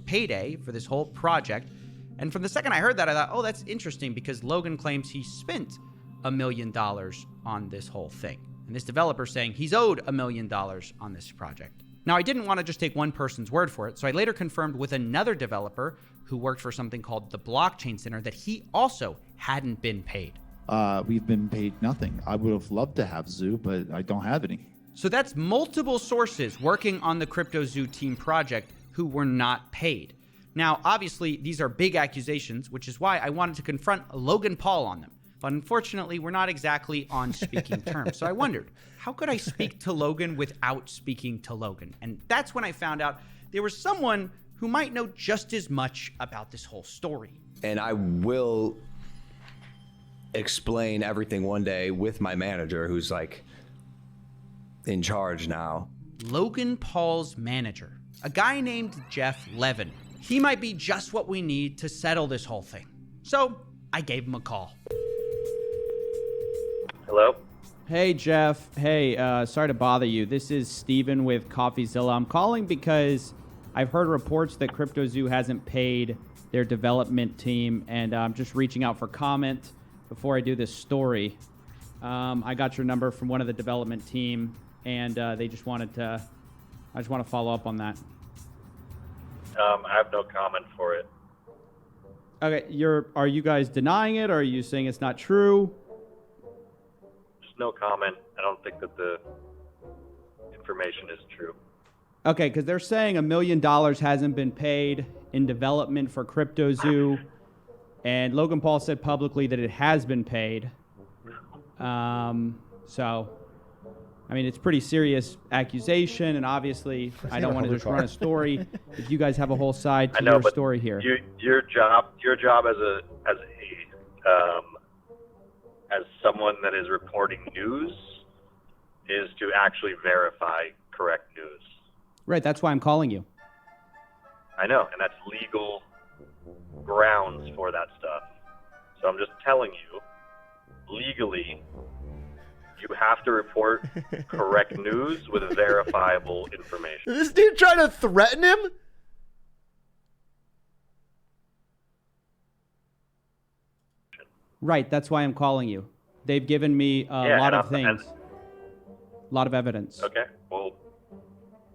payday for this whole project. And from the second I heard that, I thought, oh, that's interesting, because Logan claims he spent $1 million on this whole thing. And this developer saying he's owed $1 million on this project. Now, I didn't want to just take one person's word for it, so I later confirmed with another developer who worked for something called the Blockchain Center that he also hadn't been paid. We've been paid nothing. I would have loved to have Zoo, but I don't have any. So that's multiple sources working on the CryptoZoo team project who were not paid. Now, obviously, these are big accusations, which is why I wanted to confront Logan Paul on them. But unfortunately, we're not exactly on speaking terms. So I wondered, how could I speak to Logan without speaking to Logan? And that's when I found out there was someone who might know just as much about this whole story. And I will explain everything one day with my manager, who's in charge now. Logan Paul's manager, a guy named Jeff Levin. He might be just what we need to settle this whole thing. So I gave him a call. Hello? Hey, Jeff. Hey, sorry to bother you. This is Steven with CoffeeZilla. I'm calling because I've heard reports that CryptoZoo hasn't paid their development team, and I'm just reaching out for comment before I do this story. I got your number from one of the development team, and they just wanted to. I just want to follow up on that. I have no comment for it. Okay, are you guys denying it, or are you saying it's not true? Just no comment. I don't think that the information is true. Okay, because they're saying $1 million hasn't been paid in development for CryptoZoo, and Logan Paul said publicly that it has been paid. So, I mean, it's pretty serious accusation, and obviously, I don't want to just run a story. If you guys have a whole side to your story here. Your job as someone that is reporting news is to actually verify correct news. Right, that's why I'm calling you. I know, and that's legal grounds for that stuff. So I'm just telling you, legally, you have to report correct news with verifiable information. Is this dude trying to threaten him? Right, that's why I'm calling you. They've given me a lot of things. A lot of evidence. Okay, well,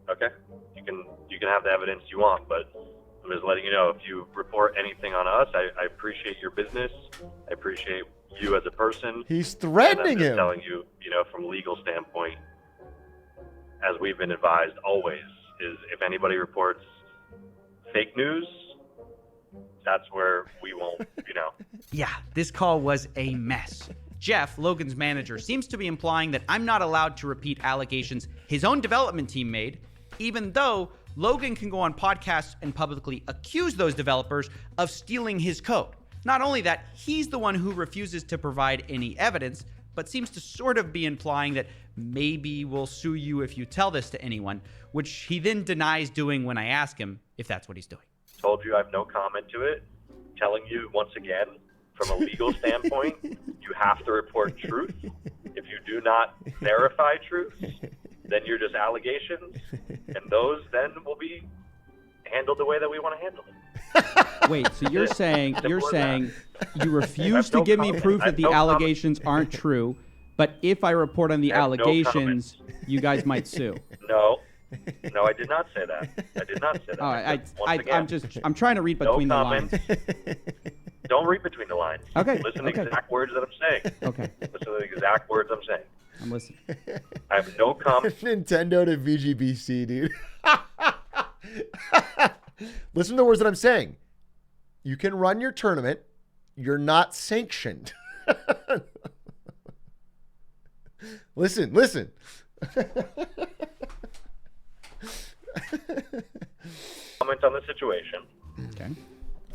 okay. You can have the evidence you want, but I'm just letting you know, if you report anything on us, I appreciate your business. I appreciate you as a person. He's threatening and I'm just him. telling you, from a legal standpoint, as we've been advised always, is if anybody reports fake news, that's where we won't, Yeah, this call was a mess. Jeff, Logan's manager, seems to be implying that I'm not allowed to repeat allegations his own development team made, even though Logan can go on podcasts and publicly accuse those developers of stealing his code. Not only that, he's the one who refuses to provide any evidence, but seems to sort of be implying that maybe we'll sue you if you tell this to anyone, which he then denies doing when I ask him if that's what he's doing. Told you I have no comment to it. Telling you once again, from a legal standpoint, you have to report truth. If you do not verify truth, then you're just allegations, and those then will be handled the way that we want to handle it. Wait, so you're saying you refuse to give me proof that the allegations aren't true, but if I report on the allegations, you guys might sue. No, I did not say that. I did not say that. All right, I'm trying to read between the lines. Don't read between the lines. Okay. Listen to the exact words that I'm saying. Okay. Listen to the exact words I'm saying. I'm listening. I have no comment. Nintendo to VGBC, dude. Listen to the words that I'm saying. You can run your tournament. You're not sanctioned. Listen. Comment on the situation. Okay.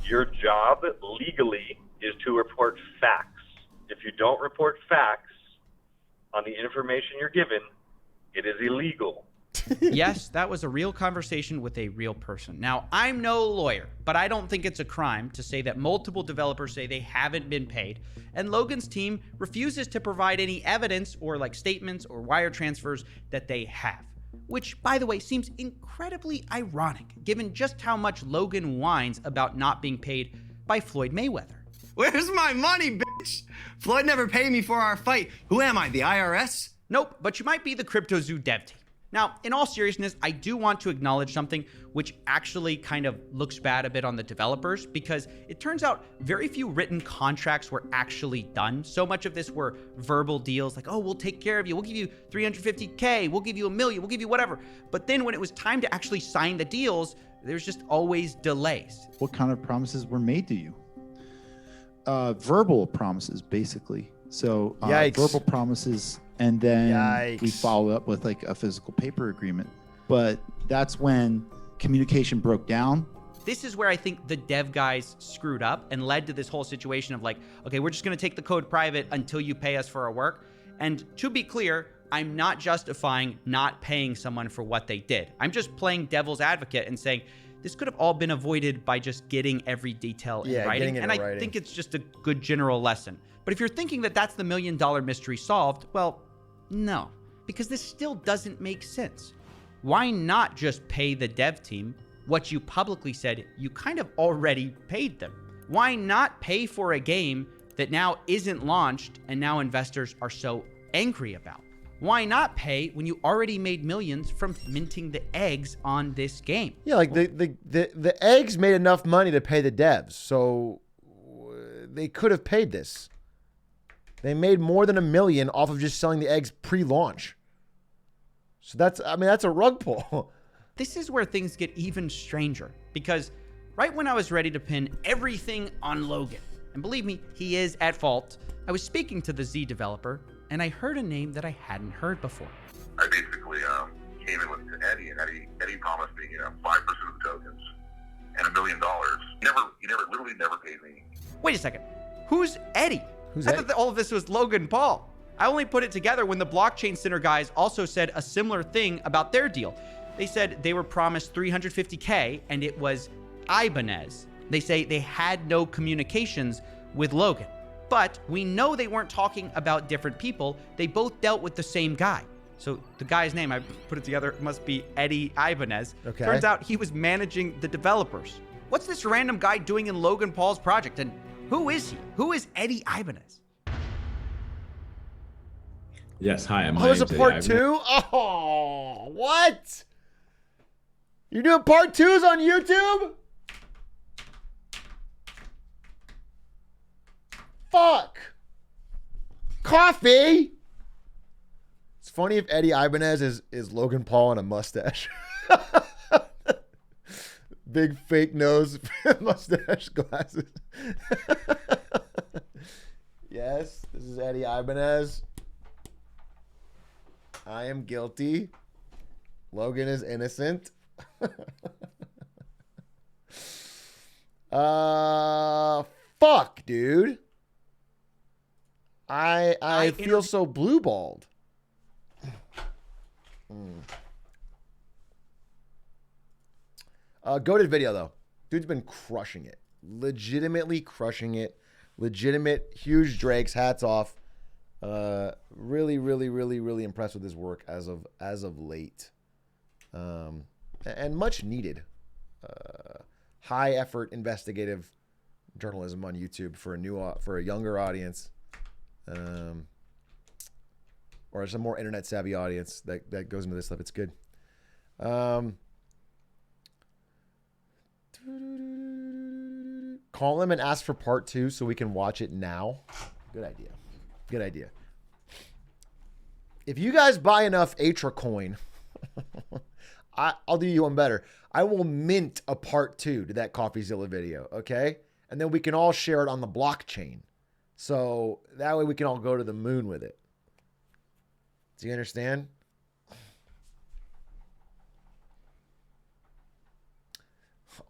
Your job legally is to report facts. If you don't report facts on the information you're given, it is illegal. Yes, that was a real conversation with a real person. Now, I'm no lawyer, but I don't think it's a crime to say that multiple developers say they haven't been paid, and Logan's team refuses to provide any evidence or statements or wire transfers that they have. Which, by the way, seems incredibly ironic, given just how much Logan whines about not being paid by Floyd Mayweather. Where's my money, bitch? Floyd never paid me for our fight. Who am I, the IRS? Nope, but you might be the CryptoZoo dev team. Now, in all seriousness, I do want to acknowledge something which actually kind of looks bad a bit on the developers, because it turns out very few written contracts were actually done. So much of this were verbal deals like, oh, we'll take care of you. We'll give you $350K. We'll give you $1 million. We'll give you whatever. But then when it was time to actually sign the deals, there's just always delays. What kind of promises were made to you? Verbal promises, basically. So verbal promises, and then we follow up with a physical paper agreement. But that's when communication broke down. This is where I think the dev guys screwed up and led to this whole situation of okay, we're just going to take the code private until you pay us for our work. And to be clear, I'm not justifying not paying someone for what they did. I'm just playing devil's advocate and saying this could have all been avoided by just getting every detail in writing. And I think it's just a good general lesson. But if you're thinking that that's the $1 million mystery solved, well, No, because this still doesn't make sense. Why not just pay the dev team what you publicly said you kind of already paid them? Why not pay for a game that now isn't launched and now investors are so angry about? Why not pay when you already made millions from minting the eggs on this game? Yeah, like the eggs made enough money to pay the devs, so they could have paid this. They made more than $1 million off of just selling the eggs pre-launch. So that's a rug pull. This is where things get even stranger, because right when I was ready to pin everything on Logan, and believe me, he is at fault, I was speaking to the Z developer, and I heard a name that I hadn't heard before. I basically came in with Eddie, and Eddie promised me, 5% of the tokens and $1 million. He literally never paid me. Wait a second. Who's Eddie? I thought that all of this was Logan Paul. I only put it together when the Blockchain Center guys also said a similar thing about their deal. They said they were promised $350K, and it was Ibanez. They say they had no communications with Logan. But we know they weren't talking about different people. They both dealt with the same guy. So the guy's name, I put it together, must be Eddie Ibanez. Okay. Turns out he was managing the developers. What's this random guy doing in Logan Paul's project? And who is he? Who is Eddie Ibanez? Yes, hi. Oh, there's a part 2? Oh, what? You're doing part 2s on YouTube? Fuck. Coffee. It's funny if Eddie Ibanez is Logan Paul and a mustache. Big fake nose, mustache, glasses. Yes, this is Eddie Ibanez. I am guilty. Logan is innocent. Fuck, dude. I feel so blue-balled. Goated video, though. Dude's been crushing it. Legitimately crushing it. Legitimate, huge Drakes. Hats off. Really, really, really, really impressed with his work as of late. And much needed. High effort investigative journalism on YouTube for a younger audience. Or some more internet savvy audience that goes into this stuff. It's good. Call him and ask for part 2 so we can watch it now. Good idea. Good idea. If you guys buy enough Atrioc coin, I'll do you one better. I will mint a part 2 to that CoffeeZilla video, okay? And then we can all share it on the blockchain. So that way we can all go to the moon with it. Do you understand?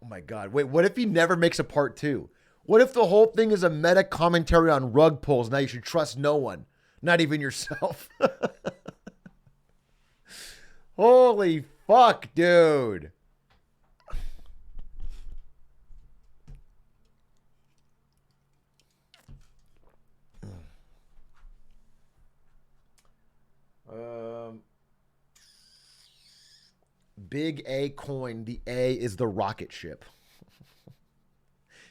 Oh my God. Wait, what if he never makes a part 2? What if the whole thing is a meta commentary on rug pulls? Now you should trust no one, not even yourself. Holy fuck, dude. Big A coin. The A is the rocket ship.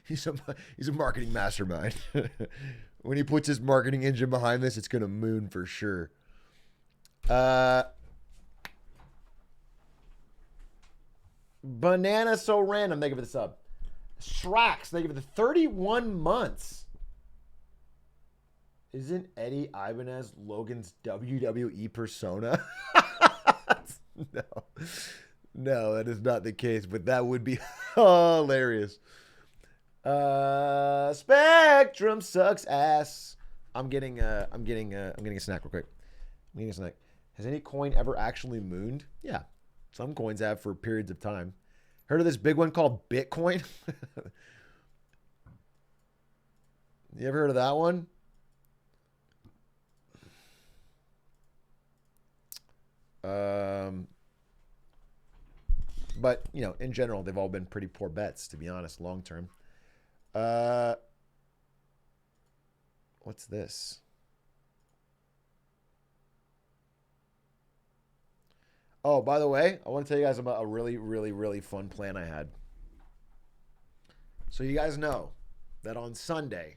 He's a marketing mastermind. When he puts his marketing engine behind this, it's gonna moon for sure. Banana so random. Thank you for the sub. Shrax, thank you for the 31 months. Isn't Eddie Ibanez Logan's WWE persona? No, that is not the case, but that would be hilarious. Spectrum sucks ass. I'm getting a snack real quick. I'm getting a snack. Has any coin ever actually mooned? Yeah. Some coins have for periods of time. Heard of this big one called Bitcoin? You ever heard of that one? But, in general, they've all been pretty poor bets, to be honest, long term. What's this? Oh, by the way, I want to tell you guys about a really, really, really fun plan I had. So you guys know that on Sunday,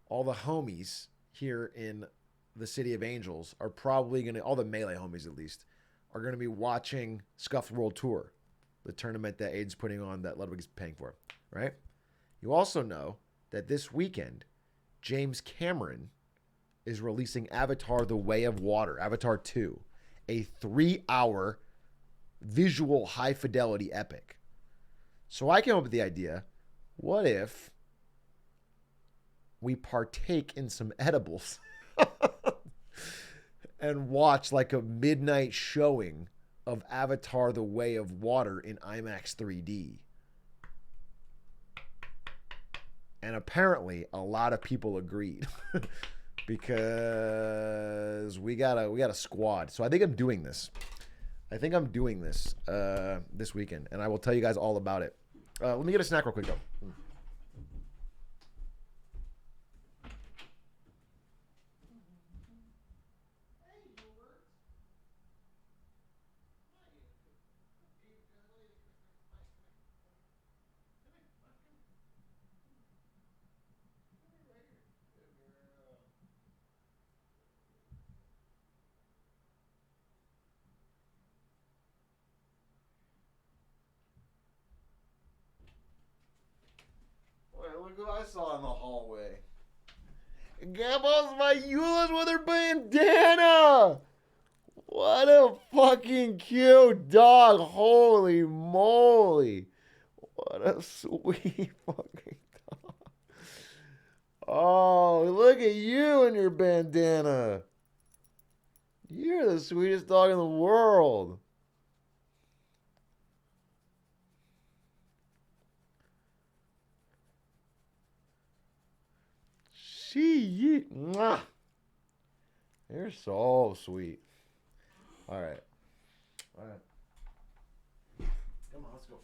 all the homies here in the City of Angels are probably going to, all the Melee homies at least, are going to be watching Scuffed World Tour, the tournament that Aiden's putting on that Ludwig is paying for, right? You also know that this weekend, James Cameron is releasing Avatar: The Way of Water, Avatar 2, a 3-hour visual high-fidelity epic. So I came up with the idea, what if we partake in some edibles and watch like a midnight showing of Avatar: The Way of Water in IMAX 3D? And apparently a lot of people agreed because we got a squad. So I think I'm doing this. This weekend, and I will tell you guys all about it. Let me get a snack real quick though. Look who I saw in the hallway. Gabos Mayulas with her bandana. What a fucking cute dog. Holy moly. What a sweet fucking dog. Oh, look at you and your bandana. You're the sweetest dog in the world. Mwah. You're so sweet. All right. Come on, let's go.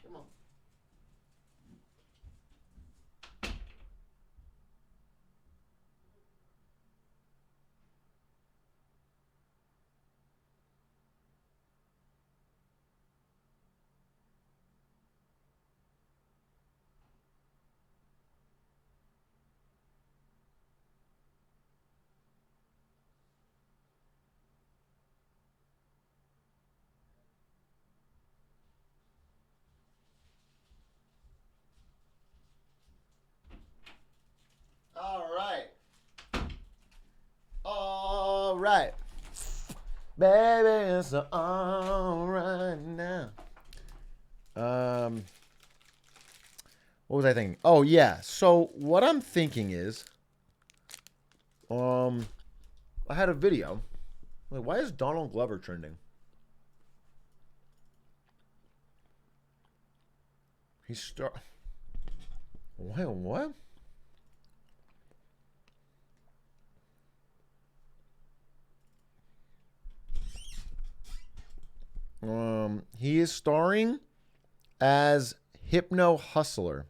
Come on. All right. Baby, it's all right now. What was I thinking? Oh, yeah. So what I'm thinking is, I had a video. Like, why is Donald Glover trending? What? He is starring as Hypno Hustler.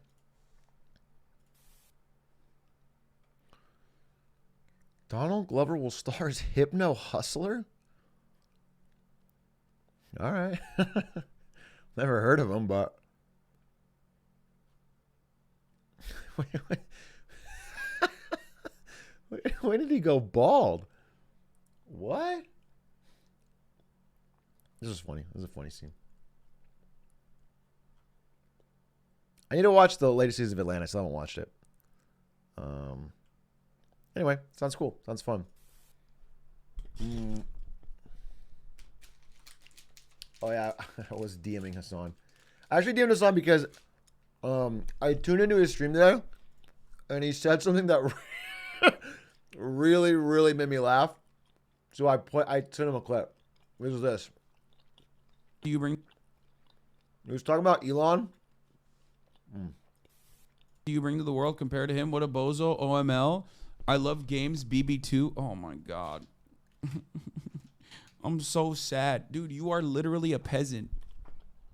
Donald Glover will star as Hypno Hustler? All right. Never heard of him, but... When did he go bald? What? This is funny. This is a funny scene. I need to watch the latest season of Atlanta. I still haven't watched it. Anyway, sounds cool. Sounds fun. Oh yeah, I was DMing Hassan. I actually DM'd Hassan because I tuned into his stream today, and he said something that really, really made me laugh. So I sent him a clip. This is this. You bring? He was talking about Elon. Do you bring to the world compared to him? What a bozo. OML. I love games. BB2. Oh my god. I'm so sad. Dude, you are literally a peasant.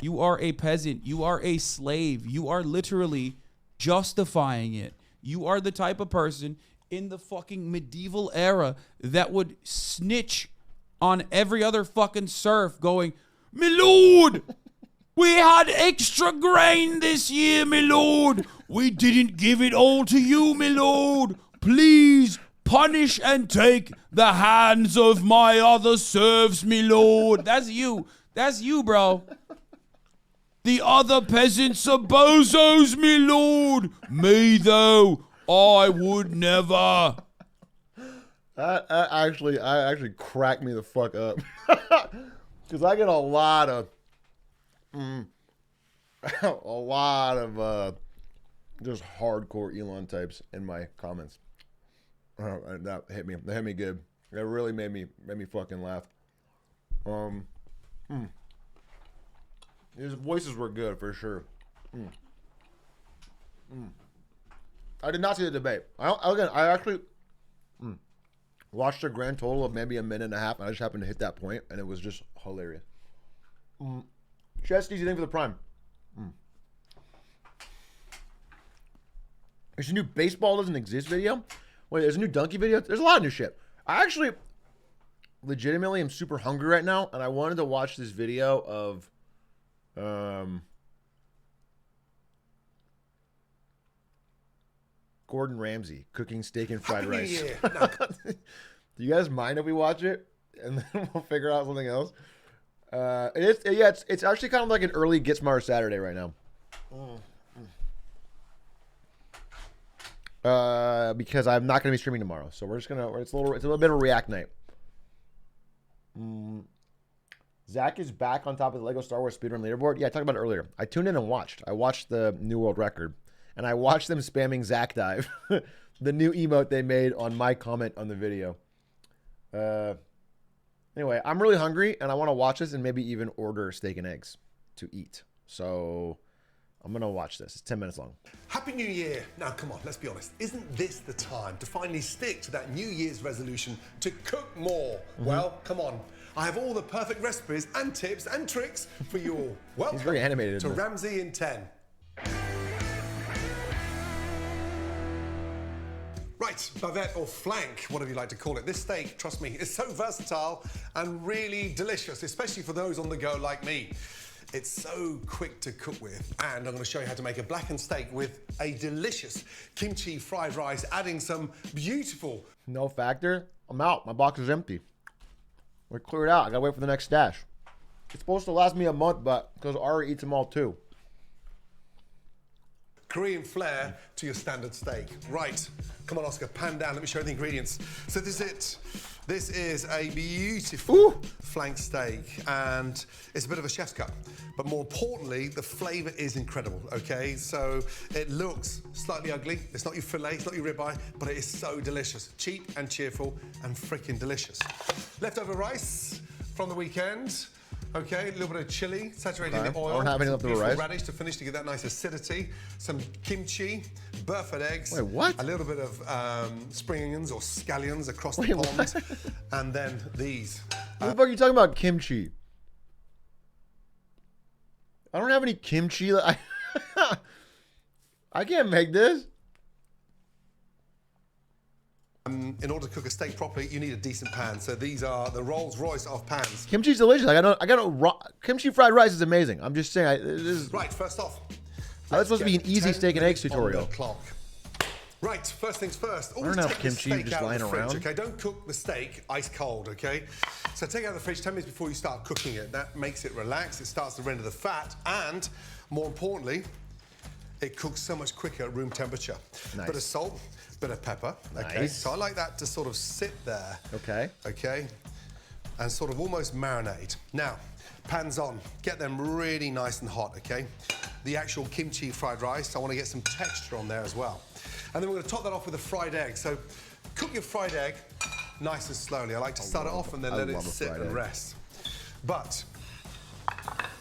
You are a peasant. You are a slave. You are literally justifying it. You are the type of person in the fucking medieval era that would snitch on every other fucking surf going, "My lord, we had extra grain this year, my lord. We didn't give it all to you, my lord. Please punish and take the hands of my other serfs, my lord." That's you. That's you, bro. "The other peasants are bozos, my lord. Me, though, I would never." That actually cracked me the fuck up. Because I get a lot of just hardcore Elon types in my comments. That hit me. That hit me good. That really made me fucking laugh. His voices were good for sure. I did not see the debate. I actually watched a grand total of maybe a minute and a half. And I just happened to hit that point, and it was just hilarious. Chesty, you think for the prime? There's a new baseball doesn't exist video. Wait, there's a new donkey video. There's a lot of new shit. I actually legitimately am super hungry right now, and I wanted to watch this video of Gordon Ramsay cooking steak and fried rice. Do you guys mind if we watch it and then we'll figure out something else? It's actually kind of like an early Get Smarter Saturday right now. Because I'm not going to be streaming tomorrow, so we're just gonna. It's a little bit of a react night. Zach is back on top of the Lego Star Wars speedrun leaderboard. Yeah, I talked about it earlier. I tuned in and watched. I watched the new world record, and I watched them spamming Zach Dive, the new emote they made on my comment on the video. Anyway, I'm really hungry, and I want to watch this and maybe even order steak and eggs to eat. So I'm going to watch this. It's 10 minutes long. Happy New Year. Now, come on, let's be honest. Isn't this the time to finally stick to that New Year's resolution to cook more? Well, come on. I have all the perfect recipes and tips and tricks for you all. Welcome He's very animated to in this. Ramsay in 10. Right, bavette or flank, whatever you like to call it. This steak, trust me, is so versatile and really delicious, especially for those on the go like me. It's so quick to cook with, and I'm going to show you how to make a blackened steak with a delicious kimchi fried rice, adding some beautiful... No factor. I'm out. My box is empty. We're cleared out. I got to wait for the next stash. It's supposed to last me a month, but because Ari eats them all too. Korean flair to your standard steak. Right, come on, Oscar, pan down. Let me show you the ingredients. So this is it. This is a beautiful flank steak, and it's a bit of a chef's cut. But more importantly, the flavor is incredible, okay? So it looks slightly ugly. It's not your filet, it's not your ribeye, but it is so delicious. Cheap and cheerful and freaking delicious. Leftover rice from the weekend. Okay, a little bit of chili, saturated in the oil. I don't have any leftover rice. Radish to finish to get that nice acidity. Some kimchi, Burford eggs. Wait, what? A little bit of spring onions or scallions across the pond. What? And then these. What the fuck are you talking about kimchi? I don't have any kimchi. I can't make this. In order to cook a steak properly, you need a decent pan. So these are the Rolls Royce of pans. Kimchi's delicious. I got kimchi fried rice is amazing. I'm just saying. This is, Right, first off. that's supposed to be an easy steak and eggs tutorial. Right, first things first. I don't have kimchi just lying around. Okay, don't cook the steak ice cold, okay? So take it out of the fridge 10 minutes before you start cooking it. That makes it relax. It starts to render the fat, and more importantly, it cooks so much quicker at room temperature. Nice. Bit of salt, bit of pepper. Okay, Nice. so I like that to sort of sit there. Okay. Okay, and sort of almost marinate. Now, pans on. Get them really nice and hot, okay? The actual kimchi fried rice, I want to get some texture on there as well. And then we're going to top that off with a fried egg. So cook your fried egg nice and slowly. I like to start it off and then let it sit and rest. But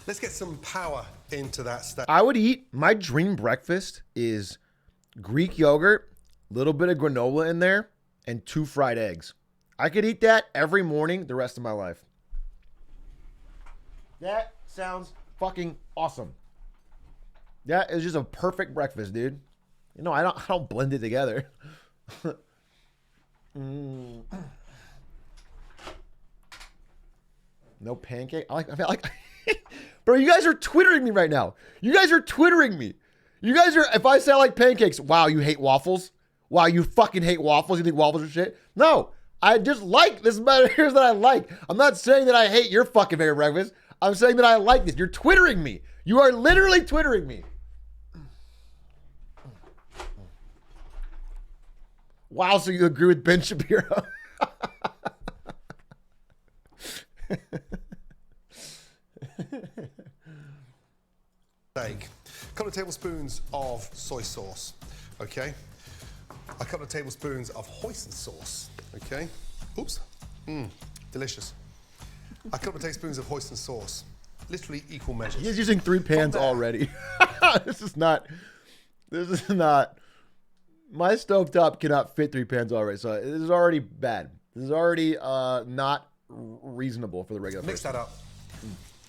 let's get some power into that steak. I would eat, my dream breakfast is Greek yogurt, little bit of granola in there, and 2 fried eggs. I could eat that every morning the rest of my life. That sounds fucking awesome. That is just a perfect breakfast, dude. You know, I don't blend it together. No pancake. I like. Bro, you guys are twittering me right now. You guys are twittering me. You guys are. If I say I like pancakes, wow, you hate waffles. Wow, you fucking hate waffles. You think waffles are shit? No, I just like this. Here's that I like. I'm not saying that I hate your fucking favorite breakfast. I'm saying that I like this. You're twittering me. You are literally twittering me. Wow, so you agree with Ben Shapiro? Steak. A couple of tablespoons of soy sauce, okay? A couple of tablespoons of hoisin sauce, okay? Oops. Delicious. A couple of tablespoons of hoisin sauce. Literally equal measures. He's using 3 pans already. This is not. My stovetop cannot fit 3 pans already, so this is already bad. This is already not reasonable for the regular Mix person. that up,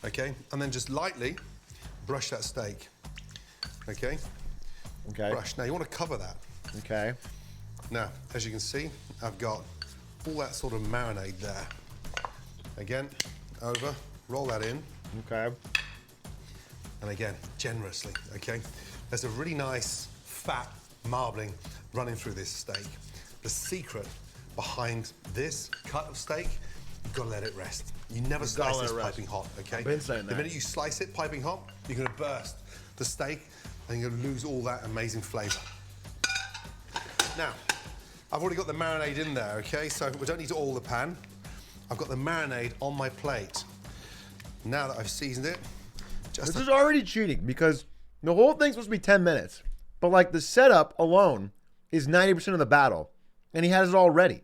okay? And then just lightly brush that steak, okay? Okay. Brush. Now you want to cover that. Okay. Now, as you can see, I've got all that sort of marinade there. Again, over, roll that in. Okay. And again, generously, okay? There's a really nice fat marbling running through this steak. The secret behind this cut of steak, you've got to let it rest. You never slice this piping hot, okay? I've been saying The that. minute you slice it piping hot, you're going to burst the steak and you're going to lose all that amazing flavor. Now, I've already got the marinade in there, okay? So we don't need to oil the pan. I've got the marinade on my plate. Now that I've seasoned it, This is already cheating because the whole thing's supposed to be 10 minutes. But like the setup alone is 90% of the battle. And he has it all ready.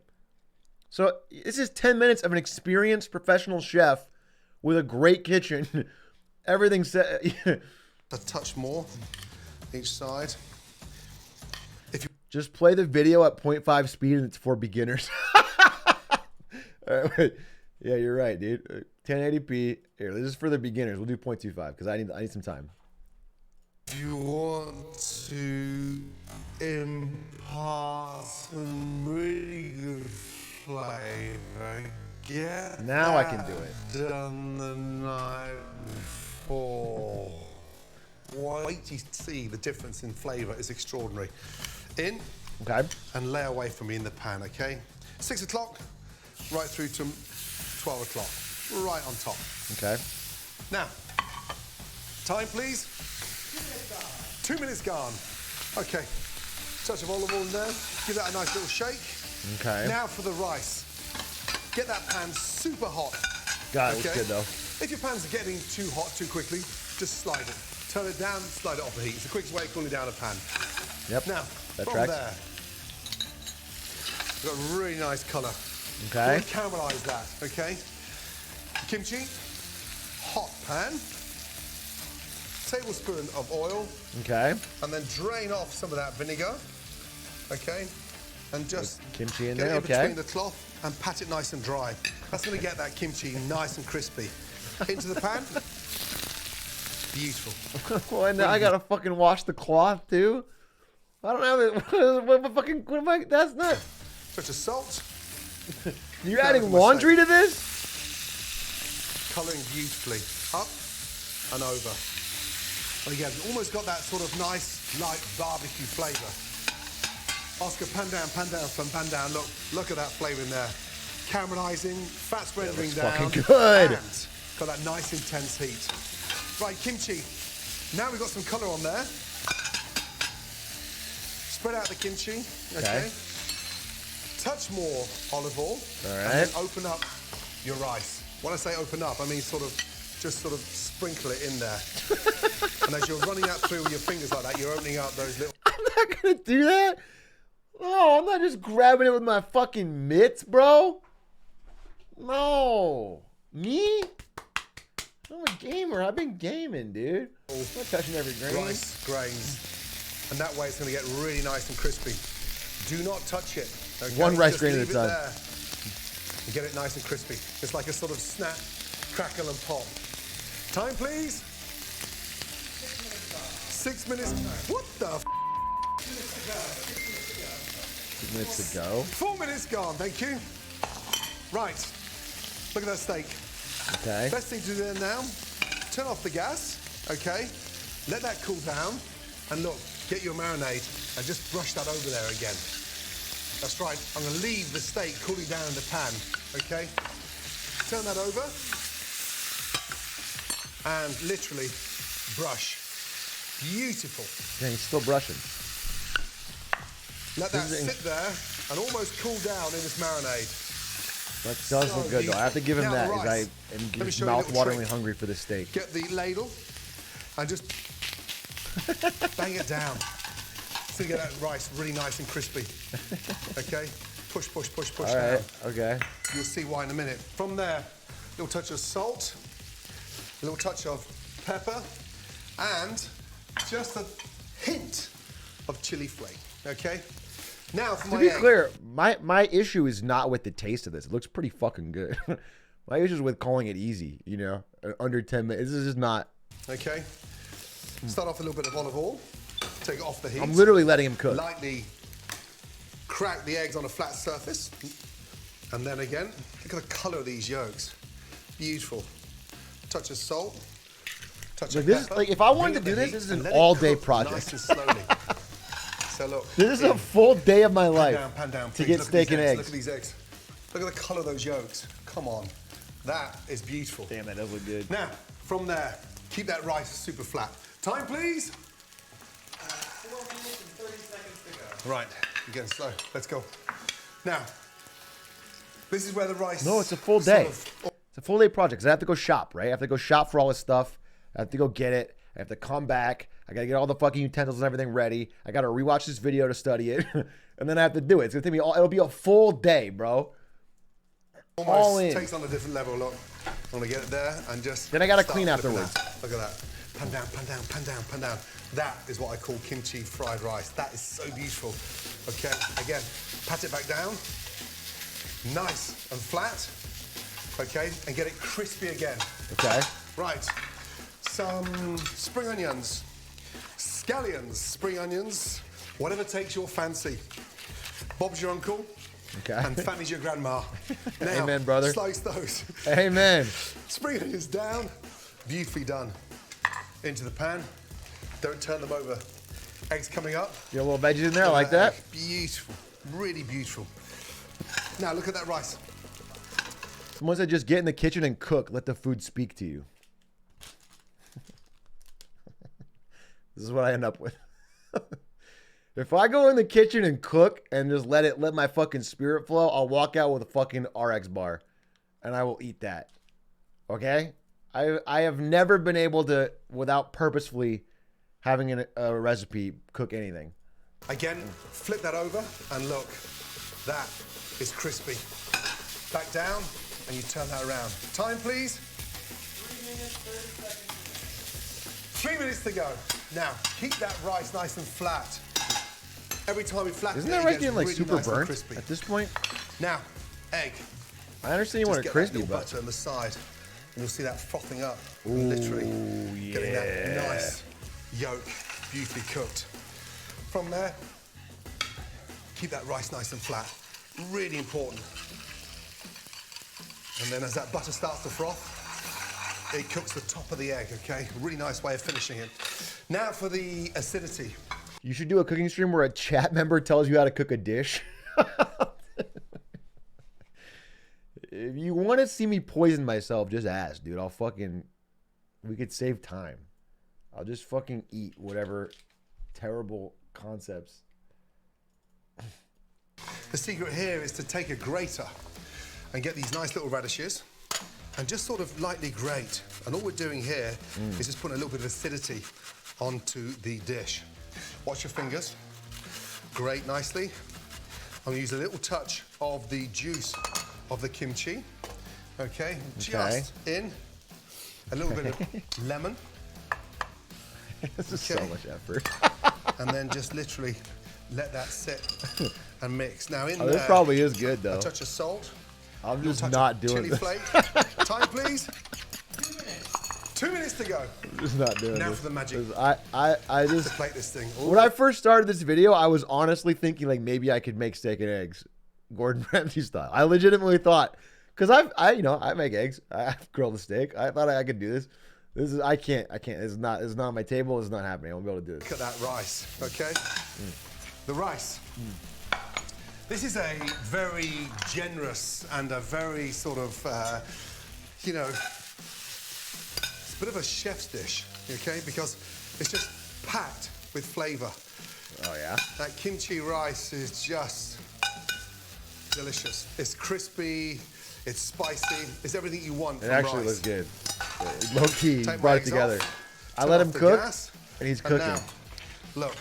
So this is 10 minutes of an experienced professional chef with a great kitchen. Everything's set. A touch more each side. If you just play the video at 0.5 speed and it's for beginners. All right, wait. Yeah, you're right, dude. 1080p. Here, this is for the beginners. We'll do 0.25 because I need some time. If you want to impart some really good flavor, get Now I can do it. done the night before. Wait till you see the difference in flavor is extraordinary. In, okay, and lay away from me in the pan, okay? 6 o'clock, right through to 12 o'clock, right on top. Okay. Now, time please. 2 minutes gone. Okay, touch of olive oil in there. Give that a nice little shake. Okay. Now for the rice. Get that pan super hot. God, it looks good though. If your pan's getting too hot too quickly, just slide it. Turn it down, slide it off the heat. It's the quickest way of cooling down a pan. Yep. Now, that from tracks. there, we've got a really nice colour. Okay. Caramelise that, okay? Kimchi, hot pan, tablespoon of oil, Okay. and then drain off some of that vinegar, okay? And just Kimchi in get there, it in okay. between the cloth and pat it nice and dry. That's going to get that kimchi nice and crispy. Into the pan. Beautiful. Well, and now I gotta fucking wash the cloth too. I don't have it. What am I? That's not. Touch of salt. You're adding laundry to this? Colouring beautifully. Up and over. And again, almost got that sort of nice, light barbecue flavour. Oscar, pan down, pan down. Look at that flavour in there. Caramelising, fats rendering down. fucking good. And got that nice intense heat. Right, kimchi. Now we've got some colour on there. Spread out the kimchi. Okay. Touch more olive oil. All And right. then open up your rice. When I say open up, I mean just sort of sprinkle it in there. And as you're running that through with your fingers like that, you're opening up those little... I'm not gonna do that. No, I'm not just grabbing it with my fucking mitts, bro. No. Me? I'm a gamer. I've been gaming, dude. I'm not touching every grain. rice grains. And that way it's going to get really nice and crispy. Do not touch it. Okay? One rice Just grain at a leave it time. there and get it nice and crispy. It's like a sort of snap, crackle and pop. Time, please. 6 minutes. What the f? 6 minutes to go. 4 minutes gone, thank you. Right, look at that steak. Okay. Best thing to do then now, turn off the gas, okay? Let that cool down, and look, get your marinade, and just brush that over there again. That's right, I'm gonna leave the steak cooling down in the pan, okay? Turn that over, and literally brush. Beautiful. Yeah, he's still brushing. Let that sit there and almost cool down in this marinade. That does look good, though. I have to give him Now that, the because rice. I am Let me just show you a little mouth-wateringly trick. hungry for this steak. Get the ladle and just bang it down. So you get that rice really nice and crispy. Okay? Push, push, push, push All down. right, okay. You'll see why in a minute. From there, a little touch of salt, a little touch of pepper, and just a hint of chili flake. Okay? Now for To my be egg. clear, my issue is not with the taste of this. It looks pretty fucking good. My issue is with calling it easy, you know? Under 10 minutes. This is just not... Okay? Start off with a little bit of olive oil. Take it off the heat. I'm literally letting him cook. Lightly crack the eggs on a flat surface. And then again, look at the colour of these yolks. Beautiful. Touch of salt. Touch Like of this, pepper. like if I wanted Bring to up do the this, heat this is and an let it all-day cook project. Nice and slowly. So look. This is a full day of my life Pan down, to please. get Look at steak these and eggs. Look at these eggs. Look at the colour of those yolks. Come on. That is beautiful. Damn, that does look good. Now, from there, keep that rice super flat. Time, please. 12 minutes and 30 seconds to go. Right, you're getting slow. Let's go. Now, this is where the rice... No, it's a full sort day. of- It's a full day project. 'Cause I have to go shop, right? I have to go shop for all this stuff. I have to go get it. I have to come back. I gotta get all the fucking utensils and everything ready. I gotta rewatch this video to study it, and then I have to do it. It's gonna take me all. It'll be a full day, bro. Almost all in. takes on a different level. Look, I'm gonna get it there and just. Then I gotta start clean flipping afterwards. that. Look at that. Pan down, pan down, pan down, pan down. That is what I call kimchi fried rice. That is so beautiful. Okay, again, pat it back down. Nice and flat. Okay, and get it crispy again. Okay. Right. Some spring onions, scallions, spring onions, whatever takes your fancy. Bob's your uncle. Okay. And Fanny's your grandma. Now, Amen, brother. Slice those. Amen. Spring onions down. Beautifully done. Into the pan. Don't turn them over. Eggs coming up. Get a little veggies in there like that. Beautiful. Really beautiful. Now look at that rice. Someone said just get in the kitchen and cook. Let the food speak to you. This is what I end up with. If I go in the kitchen and cook and just let my fucking spirit flow, I'll walk out with a fucking RX bar and I will eat that. Okay? I have never been able to, without purposefully having a recipe, cook anything. Again, flip that over and look. That is crispy. Back down and you turn that around. Time, please. 3 minutes, 30 seconds. 3 minutes to go. Now, keep that rice nice and flat. Every time we flatten Isn't it, that it rice gets getting like really super nice and burnt crispy. at this point? Now, egg. I understand you want it Just crispy, get that little but butter on the side, and you'll see that frothing up. Ooh, Literally getting that yeah. nice yolk, beautifully cooked. From there, keep that rice nice and flat. Really important. And then as that butter starts to froth, it cooks the top of the egg, okay? A really nice way of finishing it. Now for the acidity. you should do a cooking stream where a chat member tells you how to cook a dish. If you want to see me poison myself, just ask, dude. I'll fucking... We could save time. I'll just fucking eat whatever terrible concepts. The secret here is to take a grater and get these nice little radishes and just sort of lightly grate. And all we're doing here is just putting a little bit of acidity onto the dish. Watch your fingers. Grate nicely. I'm gonna use a little touch of the juice of the kimchi. Okay, just in a little bit of lemon. This is so much effort. And then just literally let that sit and mix. Now in Oh, this there, probably is good, though. a touch of salt. I'm a just touch not of doing chili this. flake. Time, please. 2 minutes to go. I'm just not doing Now this. for the magic. I just... To plate this thing. When I first started this video, I was honestly thinking like maybe I could make steak and eggs, Gordon Ramsay style. I legitimately thought, Because I make eggs. I've grilled a steak. I thought I could do this. I can't. It's not on my table. It's not happening. I won't be able to do this. Look at that rice, okay? The rice. This is a very generous and a very sort of, it's a bit of a chef's dish, okay? Because it's just packed with flavor. Oh, yeah? That kimchi rice is just delicious. It's crispy, it's spicy, it's everything you want from It actually rice. looks good. Low key, Take my brought it eggs together. off, I turn let off him the cook, gas, and he's cooking. Now, look,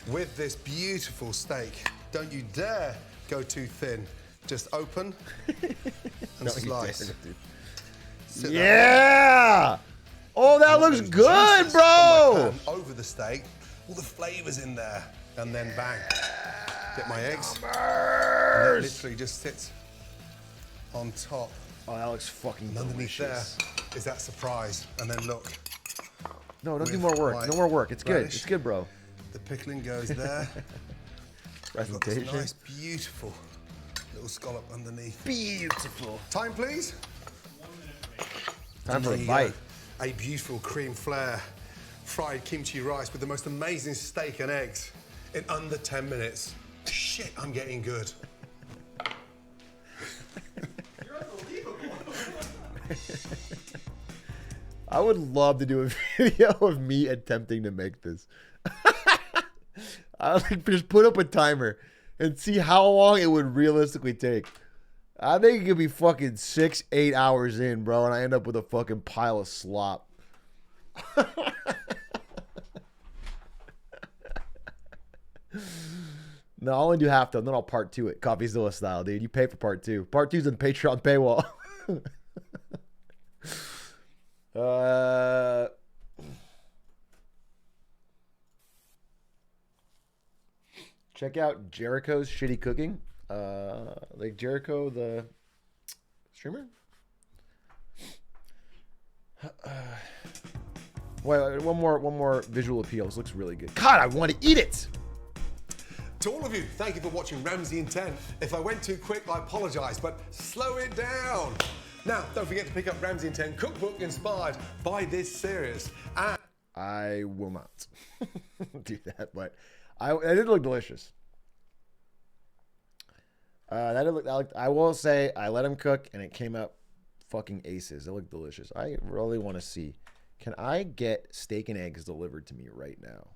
with this beautiful steak, don't you dare go too thin. Just open and Don't you slice. dare, dude. Sit Yeah! Oh, that looks good, juices bro! from my pan over the steak, all the flavors in there, and then bang, get my eggs, and it literally just sits on top. Oh, that looks fucking and underneath delicious. there is that surprise, and then look. No, don't do with more work. my No more work. It's good. relish. It's good, bro. The pickling goes there. Got this Presentation. nice, beautiful little scallop underneath. Beautiful. Time, please. Time for a There you bite. go. A beautiful cream flare fried kimchi rice with the most amazing steak and eggs in under 10 minutes. Shit, I'm getting good. I would love to do a video of me attempting to make this. I would just put up a timer and see how long it would realistically take. I think it could be fucking 6-8 hours in, bro, and I end up with a fucking pile of slop. No, I'll only do half though, and then I'll part 2 it, CoffeeZilla style, dude. You pay for part 2. Part 2's in Patreon paywall. Check out Jericho's Shitty Cooking. Like Jericho, the streamer. Wait, one more visual appeal. This looks really good. God, I want to eat it. To all of you, thank you for watching Ramsey in 10. If I went too quick, I apologize, but slow it down. Now, don't forget to pick up Ramsey in 10 cookbook inspired by this series. And I will not do that, but it did look delicious. I will say I let him cook and it came out fucking aces. It looked delicious. I really want to see. Can I get steak and eggs delivered to me right now?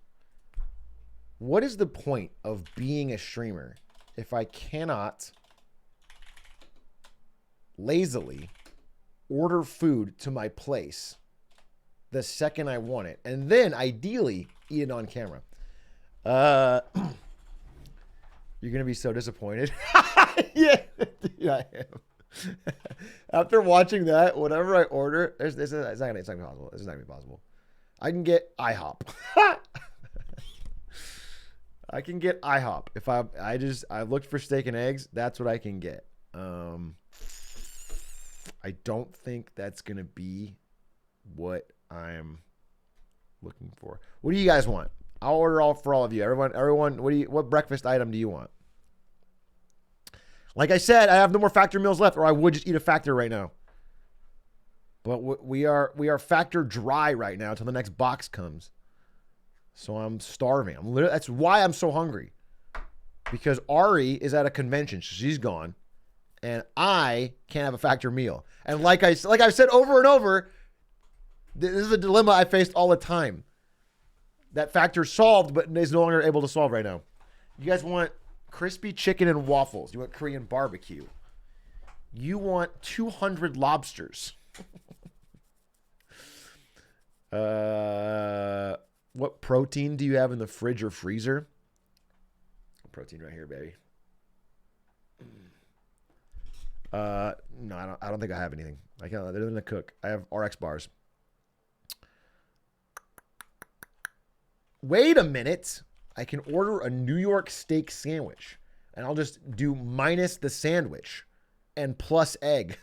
What is the point of being a streamer if I cannot lazily order food to my place the second I want it, and then ideally eat it on camera? You're gonna be so disappointed. Yeah, dude, I am. After watching that, whatever I order, it's not gonna be possible. It's not gonna be possible. I can get IHOP. I can get IHOP if I looked for steak and eggs. That's what I can get. I don't think that's gonna be what I'm looking for. What do you guys want? I'll order for all of you. Everyone, what breakfast item do you want? Like I said, I have no more factor meals left, or I would just eat a factor right now. But we are factor dry right now till the next box comes. So I'm starving. That's why I'm so hungry. Because Ari is at a convention, so she's gone, and I can't have a factor meal. And like I've said over and over, this is a dilemma I faced all the time. That factor solved, but is no longer able to solve right now. You guys want crispy chicken and waffles. You want Korean barbecue. You want 200 lobsters. What protein do you have in the fridge or freezer? Protein right here, baby. No, I don't think I have anything. I can't. Other than a cook, I have RX bars. Wait a minute. I can order a New York steak sandwich, and I'll just do minus the sandwich and plus egg.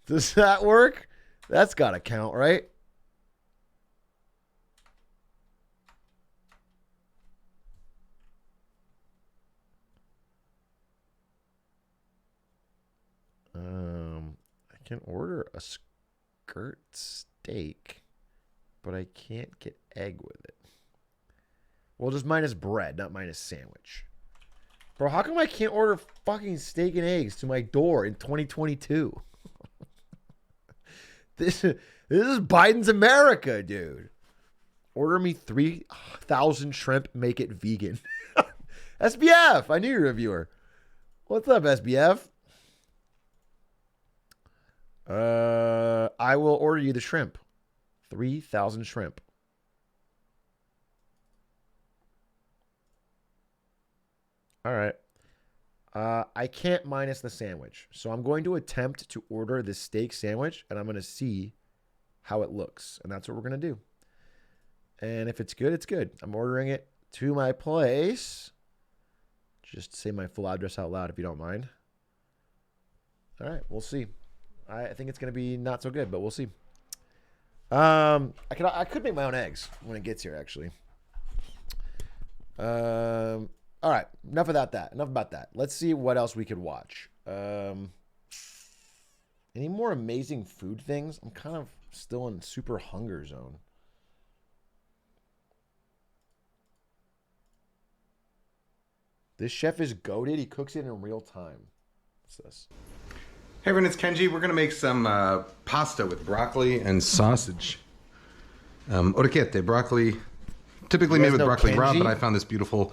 Does that work? That's got to count, right? can order a skirt steak, but I can't get egg with it. Well, just minus bread, not minus sandwich. Bro, how come I can't order fucking steak and eggs to my door in 2022? This is Biden's America, dude. Order me 3,000 shrimp, make it vegan. SBF, I knew you were a viewer. What's up, SBF? I will order you the shrimp. 3,000 shrimp. All right. I can't minus the sandwich. So I'm going to attempt to order the steak sandwich, and I'm going to see how it looks. And that's what we're going to do. And if it's good, it's good. I'm ordering it to my place. Just say my full address out loud if you don't mind. All right, we'll see. I think it's going to be not so good, but we'll see. I could make my own eggs when it gets here, actually. All right, enough about that. Let's see what else we could watch. Any more amazing food things? I'm kind of still in super hunger zone. This chef is goated. He cooks it in real time. What's this? Hey everyone, it's Kenji. We're going to make some pasta with broccoli and sausage. Orecchiette, broccoli, typically made with broccoli Kenji? raw, but I found this beautiful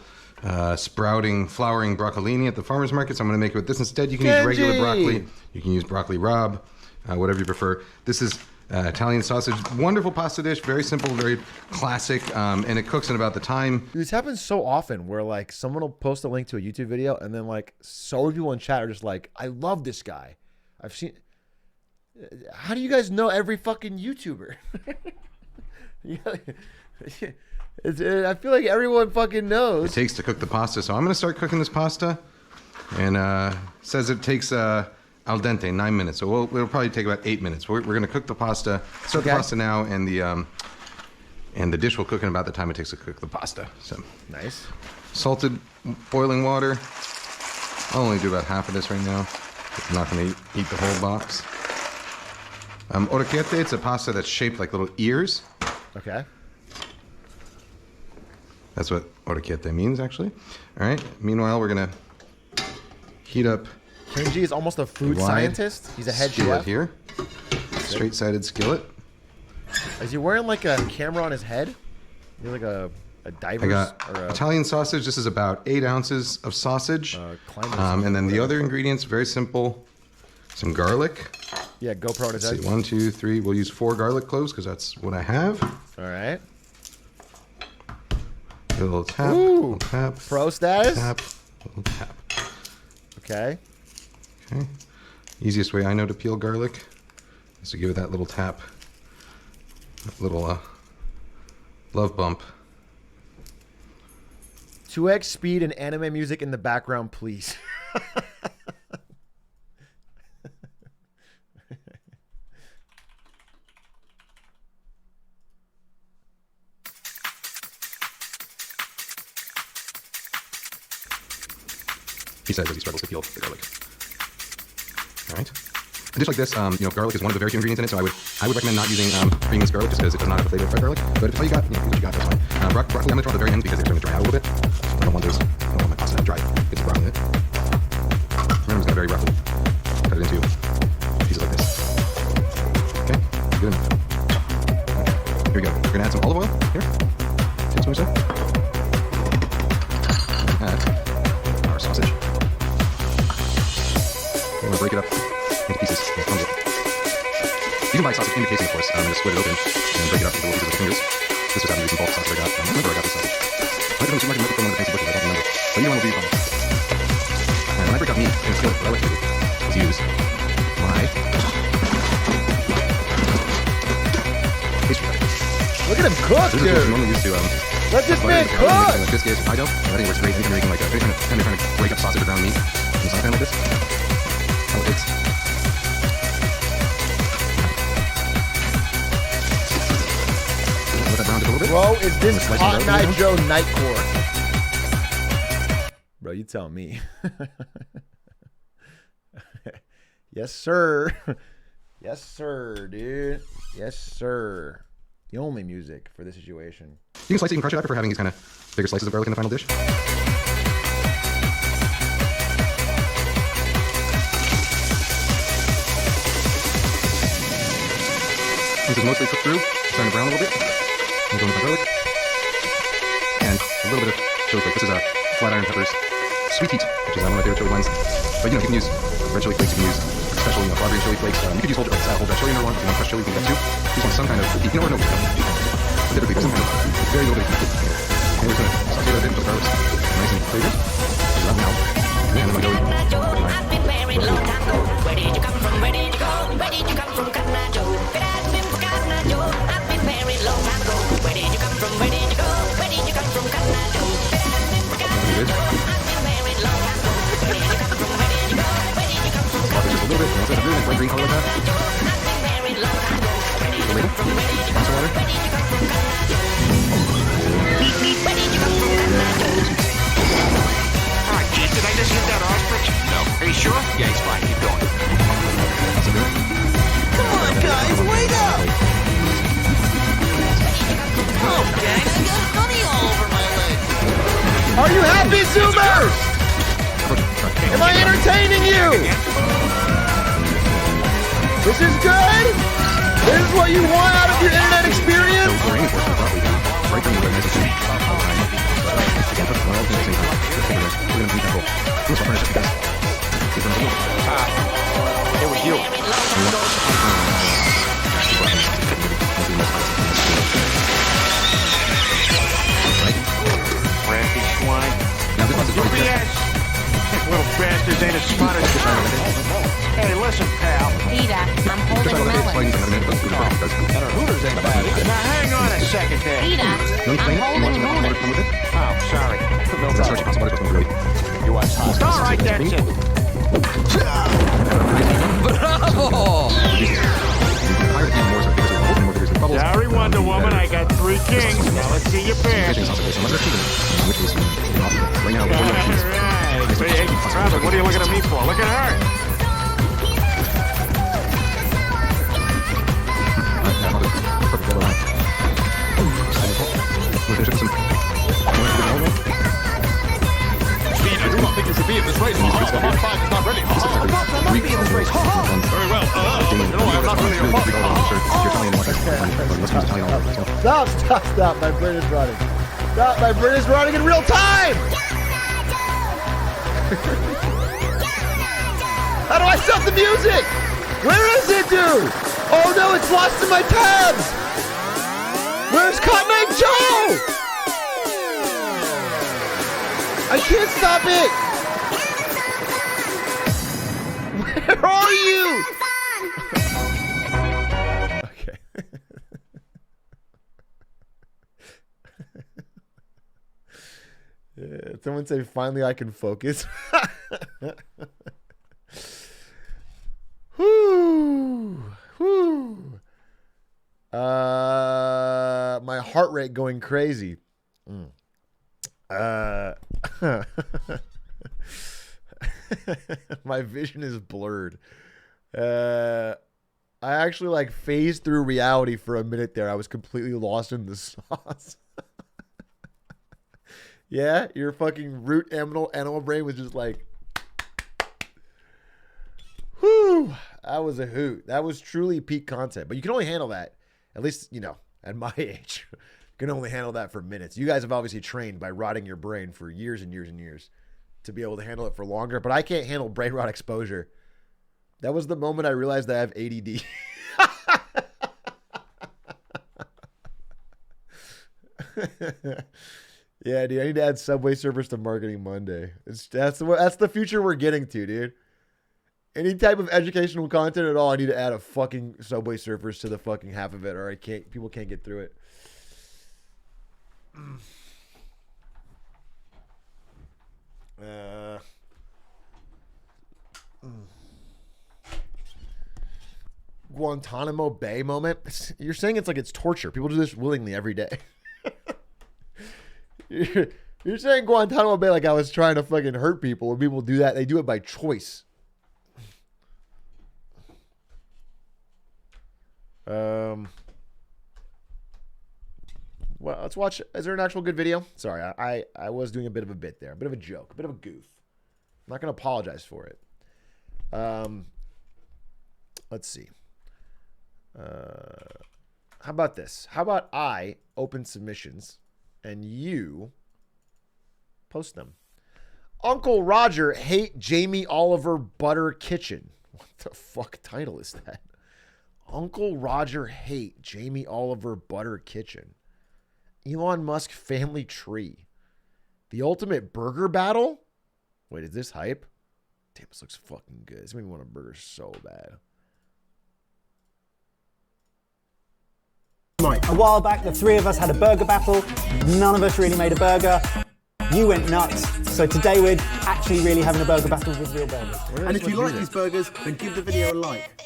sprouting, flowering broccolini at the farmer's market, so I'm going to make it with this instead. You can use regular broccoli. You can use broccoli raw, whatever you prefer. This is Italian sausage. Wonderful pasta dish. Very simple, very classic, and it cooks in about the time. Dude, this happens so often where like someone will post a link to a YouTube video and then like so many people in chat are just like, I love this guy. I've seen. How do you guys know every fucking YouTuber? I feel like everyone fucking knows. It takes to cook the pasta, so I'm going to start cooking this pasta, and it says it takes al dente 9 minutes, so it'll probably take about 8 minutes. We're going to cook the pasta. Start the pasta now, and the dish will cook in about the time it takes to cook the pasta. So nice. Salted boiling water. I'll only do about half of this right now. I'm not going to eat the whole box. Orecchiette, it's a pasta that's shaped like little ears. Okay. That's what orecchiette means, actually. All right. Meanwhile, we're going to heat up. Kenji is almost a food scientist. He's a head skillet chef. here. Straight-sided skillet. Is he wearing like a camera on his head? You're like a diver's. I got or a, Italian sausage. This is about 8 ounces of sausage. And then the other ingredients, very simple. Some garlic. Yeah, GoPro on his head. 1, 2, 3. We'll use 4 garlic cloves because that's what I have. All right. A little tap. Ooh. Little tap. Pro status. Tap. Little tap. Okay. Okay. Easiest way I know to peel garlic is to give it that little tap. That little love bump. 2x speed and anime music in the background, please. He says as he struggles to peel the garlic. All right. A dish like this, garlic is one of the very few ingredients in it, so I would recommend not using creamless garlic just because it does not have a flavor of red garlic. But if it's all you got, use what you got, that's fine. Broccoli, I'm going to throw at the very end because it's going to dry out a little bit. I don't want my pasta to dry. Get some broccoli in it. Remember, it's got very roughly cut it into pieces like this. Okay, good enough. Here we go. We're going to add some olive oil here. Tablespoon or so. Add our sausage. I'm going to break it up into pieces. You can buy sausage in the casing, of course, and just split it open and break it up into little pieces with fingers. This just happened to be some bulk sausage I got. I don't remember where I got this sausage. I might have from one of the fancy butchers, I don't remember. But either one will be fine. And when I break up meat in a skillet, what I like to do is use my pastry cutter. Look at him cook, this dude. Is what normally used to, let this man cook. Like biscuits or pie dough. I think it works great. Anytime you're making like trying to break up sausage or ground meat in a sauce pan like this. How it takes. Let that brown just a little bit. Bro, is this Hot Nitro Nightcore? Bro, you tell me. Yes, sir. Yes, sir, dude. Yes, sir. The only music for this situation. You can slice it, you can crush it. I prefer having these kind of bigger slices of garlic in the final dish. This is mostly cooked through, starting to brown a little bit. I'm going with my garlic. And a little bit of chili flake. This is flat iron peppers. Sweet heat, which is one of my favorite chili blends. But you can use red chili flakes, you can use special broad green chili flakes. You could use whole dry chili in there one. If you want fresh chili, you can do that too. Just want some kind of heat. Or no heat. Typically, there's some kind of very little bit of heat. And we're just going to saute that in, put the garlic nice and flavored. Just now. And then I'm going to go with my Where did you come from? Where did you go? Where did you come from, Cotton Joe? I've been married long time ago. Where did you come from? Where did you go? Where did you come from, Cotton Joe? I've been married long time ago. Where did you come from? Where did you go? Where did you come from, Cotton Joe? just a little bit. Once I have really bright green color like that. I've been married long time ago. Where did you come from? Where did you go? Where did you come from, Cotton Joe? Where did you come from, Cotton Joe? All right, kid, did I just hit that ostrich? No. Are you sure? Yeah, he's fine. Keep going. Come on, guys, wait up! Oh, gang, I got honey all over my leg. Are you happy, Zoomers? Am I entertaining you? This is good? This is what you want out of your internet experience? It was you. Crafty swine. BS. Little bastards ain't as smart as you. Hey, listen, pal. Peter, I'm holding a melon. Hooters ain't bad either. Now, hang on a second there. Peter, I'm holding Hooters. Oh, sorry. You watch hot. All right, that's it. Bravo! Sorry, Wonder Woman, I got 3 kings. Now let's see your bear. Right. Hey, Travis, what are you looking at me for? Look at her. Speed, I do not think you should be in this race. Mach 5 is not ready. I must be in this race. Very well. You know, I'm not really a Stop. My brain is running. Stop, my brain is running in real time! How do I stop the music? Where is it, dude? Oh no, it's lost in my tabs! Where's Cotton Joe? I can't stop it! Where are you? Okay. Someone say, finally I can focus. Whoo. My heart rate going crazy. My vision is blurred. I actually like phased through reality for a minute there. I was completely lost in the sauce. Yeah, your fucking root animal brain was just like, whoo, that was a hoot. That was truly peak content. But you can only handle that, at least, you know, at my age. You can only handle that for minutes. You guys have obviously trained by rotting your brain for years and years and years to be able to handle it for longer. But I can't handle brain rot exposure. That was the moment I realized that I have ADD. Yeah, dude, I need to add Subway Surfers to Marketing Monday. That's the future we're getting to, dude. Any type of educational content at all, I need to add a fucking Subway Surfers to the fucking half of it, or people can't get through it. Guantanamo Bay moment. You're saying it's like it's torture. People do this willingly every day. You're saying Guantanamo Bay like I was trying to fucking hurt people. When people do that, they do it by choice. Well, let's watch. Is there an actual good video? Sorry, I was doing a bit of a bit there, a bit of a joke, a bit of a goof. I'm not going to apologize for it. Let's see. How about this? How about I open submissions and you post them? Uncle Roger hate Jamie Oliver Butter Kitchen. What the fuck title is that? Uncle Roger hate Jamie Oliver Butter Kitchen. Elon Musk family tree. The ultimate burger battle? Wait, is this hype? Damn, this looks fucking good. This made me want a burger so bad. A while back, the three of us had a burger battle. None of us really made a burger. You went nuts. So today we're actually really having a burger battle with real burgers. And if you like these burgers, then give the video a like.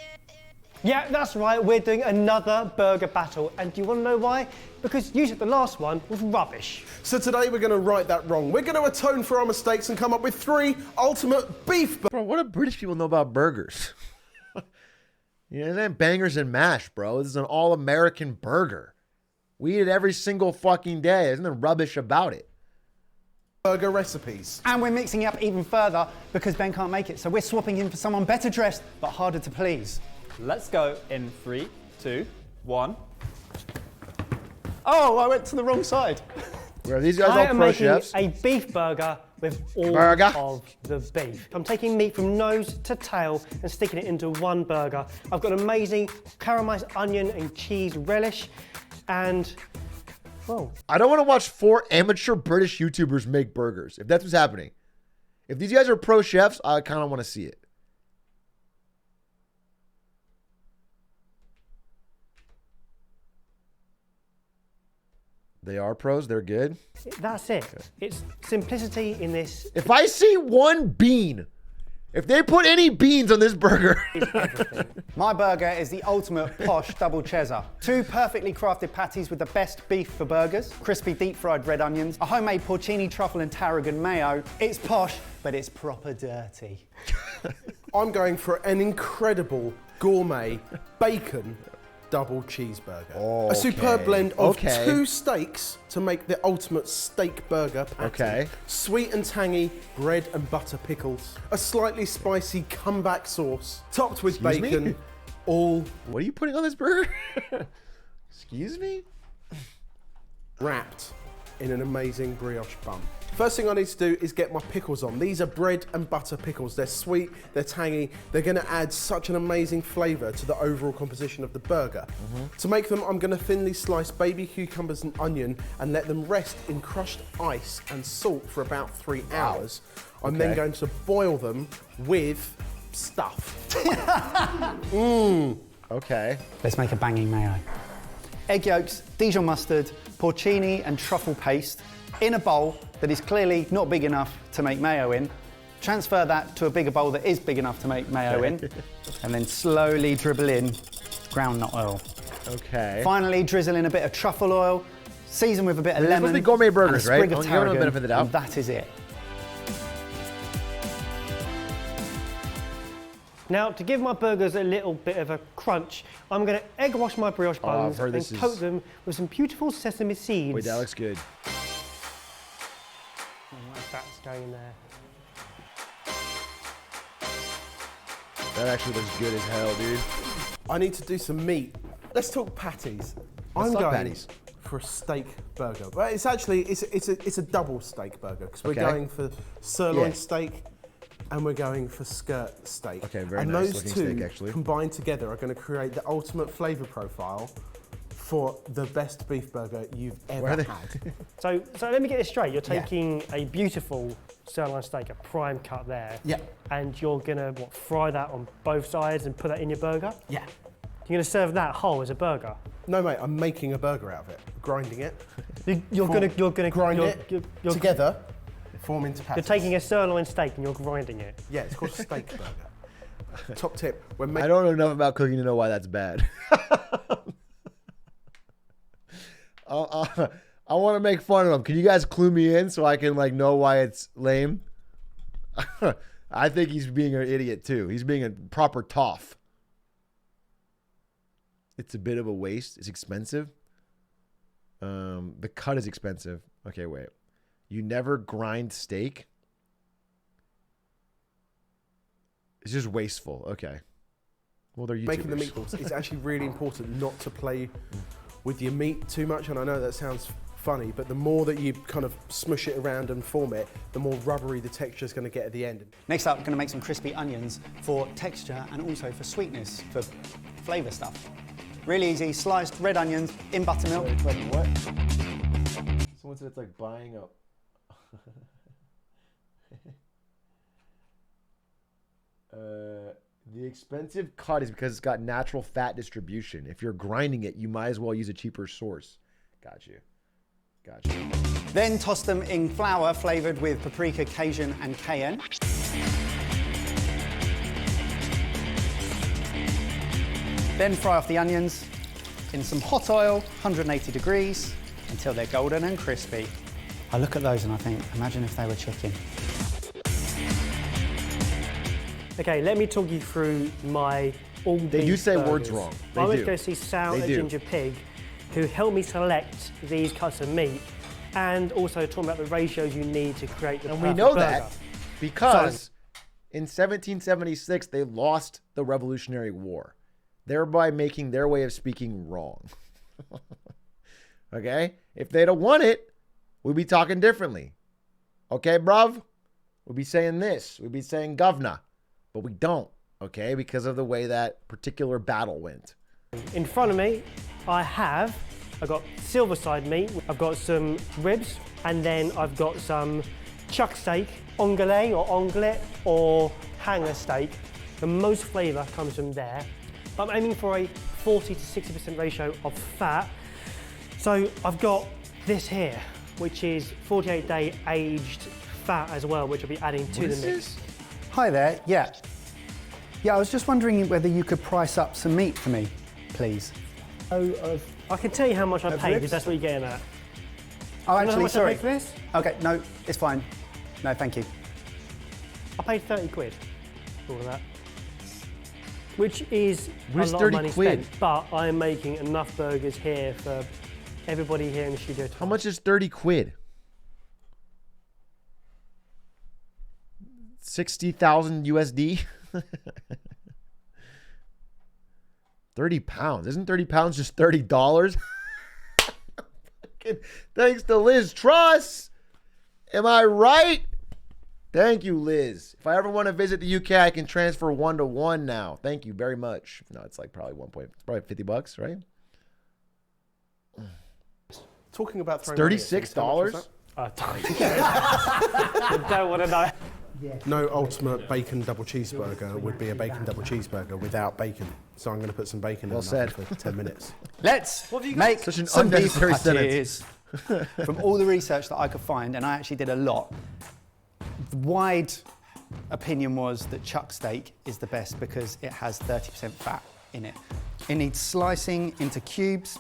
Yeah, that's right. We're doing another burger battle. And do you want to know why? Because you said the last one was rubbish. So today we're going to right that wrong. We're going to atone for our mistakes and come up with 3 ultimate beef burgers. Bro, what do British people know about burgers? You know, that bangers and mash, bro. This is an all-American burger. We eat it every single fucking day. There's nothing rubbish about it. Burger recipes. And we're mixing it up even further because Ben can't make it. So we're swapping him for someone better dressed but harder to please. Let's go in 3, 2, 1. Oh, I went to the wrong side. Where are these guys I all am pro making chefs? a beef burger with all of the beef. I'm taking meat from nose to tail and sticking it into one burger. I've got an amazing caramelized onion and cheese relish and, well. I don't want to watch 4 amateur British YouTubers make burgers, if that's what's happening. If these guys are pro chefs, I kind of want to see it. They are pros. They're good. That's it. Okay. It's simplicity in this. If I see one bean, if they put any beans on this burger. My burger is the ultimate posh double cheddar. 2 perfectly crafted patties with the best beef for burgers, crispy deep fried red onions, a homemade porcini, truffle and tarragon mayo. It's posh, but it's proper dirty. I'm going for an incredible gourmet bacon double cheeseburger. Oh, a superb blend of okay. 2 steaks to make the ultimate steak burger patty. Okay. Sweet and tangy bread and butter pickles. A slightly spicy comeback sauce. Topped with Excuse bacon. me? All. What are you putting on this burger? Excuse me? Wrapped in an amazing brioche bun. First thing I need to do is get my pickles on. These are bread and butter pickles. They're sweet, they're tangy. They're gonna add such an amazing flavor to the overall composition of the burger. To make them, I'm gonna thinly slice baby cucumbers and onion and let them rest in crushed ice and salt for about 3 hours. I'm then going to boil them with stuff. Okay. Let's make a banging mayo. Egg yolks, Dijon mustard, porcini and truffle paste in a bowl that is clearly not big enough to make mayo in. Transfer that to a bigger bowl that is big enough to make mayo in. And then slowly dribble in groundnut oil. Okay. Finally, drizzle in a bit of truffle oil, season with a bit of lemon. Supposed to be gourmet burgers, and a sprig right? of Give them the tarragon, benefit of the doubt. and that is it. Now, to give my burgers a little bit of a crunch, I'm going to egg wash my brioche buns and coat them with some beautiful sesame seeds. Wait, that looks good. That's going in there. That actually looks good as hell, dude. I need to do some meat. Let's talk patties. Let's I'm talk going patties. for a steak burger. But it's actually it's a double steak burger because we're Okay. going for sirloin Yeah. steak and we're going for skirt steak. Okay, very and nice those looking two steak, actually. combined together are going to create the ultimate flavor profile for the best beef burger you've ever had. So let me get this straight. You're taking a beautiful sirloin steak, a prime cut there. Yeah. And you're gonna fry that on both sides and put that in your burger? Yeah. You're gonna serve that whole as a burger? No, mate, I'm making a burger out of it, grinding it. You're gonna grind you're- it you're- together, form into patties. You're taking a sirloin steak and you're grinding it. Yeah, it's called a steak burger. Top tip: when I don't know enough about cooking to know why that's bad. I want to make fun of him. Can you guys clue me in so I can know why it's lame? I think he's being an idiot too. He's being a proper toff. It's a bit of a waste. It's expensive. The cut is expensive. Okay, wait. You never grind steak? It's just wasteful. Okay. Well, they're YouTubers. Making the meatballs, it's actually really important not to play with your meat too much. And I know that sounds funny, but the more that you kind of smush it around and form it, the more rubbery the texture is going to get at the end. Next up, we're going to make some crispy onions for texture and also for sweetness, for flavour stuff. Really easy, sliced red onions in buttermilk. What? Someone said it's like buying up. The expensive cut is because it's got natural fat distribution. If you're grinding it, you might as well use a cheaper source. Got you. Then toss them in flour flavoured with paprika, Cajun and cayenne. Then fry off the onions in some hot oil, 180 degrees, until they're golden and crispy. I look at those and I think, imagine if they were chicken. Okay, let me talk you through my all-beef They do say burgers. words wrong. They I went do. to go see Sal They at do. Ginger Pig, who helped me select these cuts of meat, and also talking about the ratios you need to create the And we perfect know burger. that because in 1776, they lost the Revolutionary War, thereby making their way of speaking wrong. Okay? If they'd have won it, we'd be talking differently. Okay, bruv? We'd be saying this. We'd be saying governor. But we don't, okay? Because of the way that particular battle went. In front of me, I've got silver side meat, I've got some ribs, and then I've got some chuck steak, onglet or hanger steak. The most flavour comes from there. I'm aiming for a 40 to 60% ratio of fat. So I've got this here, which is 48-day aged fat as well, which I'll be adding to the mix. Hi there, yeah, I was just wondering whether you could price up some meat for me, please. I can tell you how much I paid, if that's what you're getting at. Oh, Do you know how actually, much I sorry. paid for this? Okay, no, it's fine. No, thank you. I paid 30 quid for all of that. Which is What a is lot 30 of money quid? spent, but I'm making enough burgers here for everybody here in the studio. How much is 30 quid? 60,000 USD? 30 pounds. Isn't 30 pounds just $30? Thanks to Liz Truss. Am I right? Thank you, Liz. If I ever want to visit the UK, I can transfer 1 to 1 now. Thank you very much. No, it's like probably it's probably $50, right? Talking about It's throwing $36? I don't want to know. No ultimate bacon double cheeseburger would be a bacon double cheeseburger without bacon. So I'm going to put some bacon Well in said. for 10 minutes. Let's make Such an some beef unnecessary patties. sentence. From all the research that I could find, and I actually did a lot, the wide opinion was that chuck steak is the best because it has 30% fat in it. It needs slicing into cubes.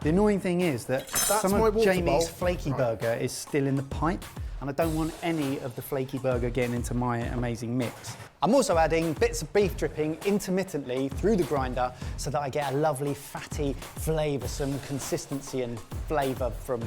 The annoying thing is that some my of water Jamie's bowl. flaky burger is still in the pipe, and I don't want any of the flaky burger getting into my amazing mix. I'm also adding bits of beef dripping intermittently through the grinder so that I get a lovely fatty, flavoursome consistency and flavour from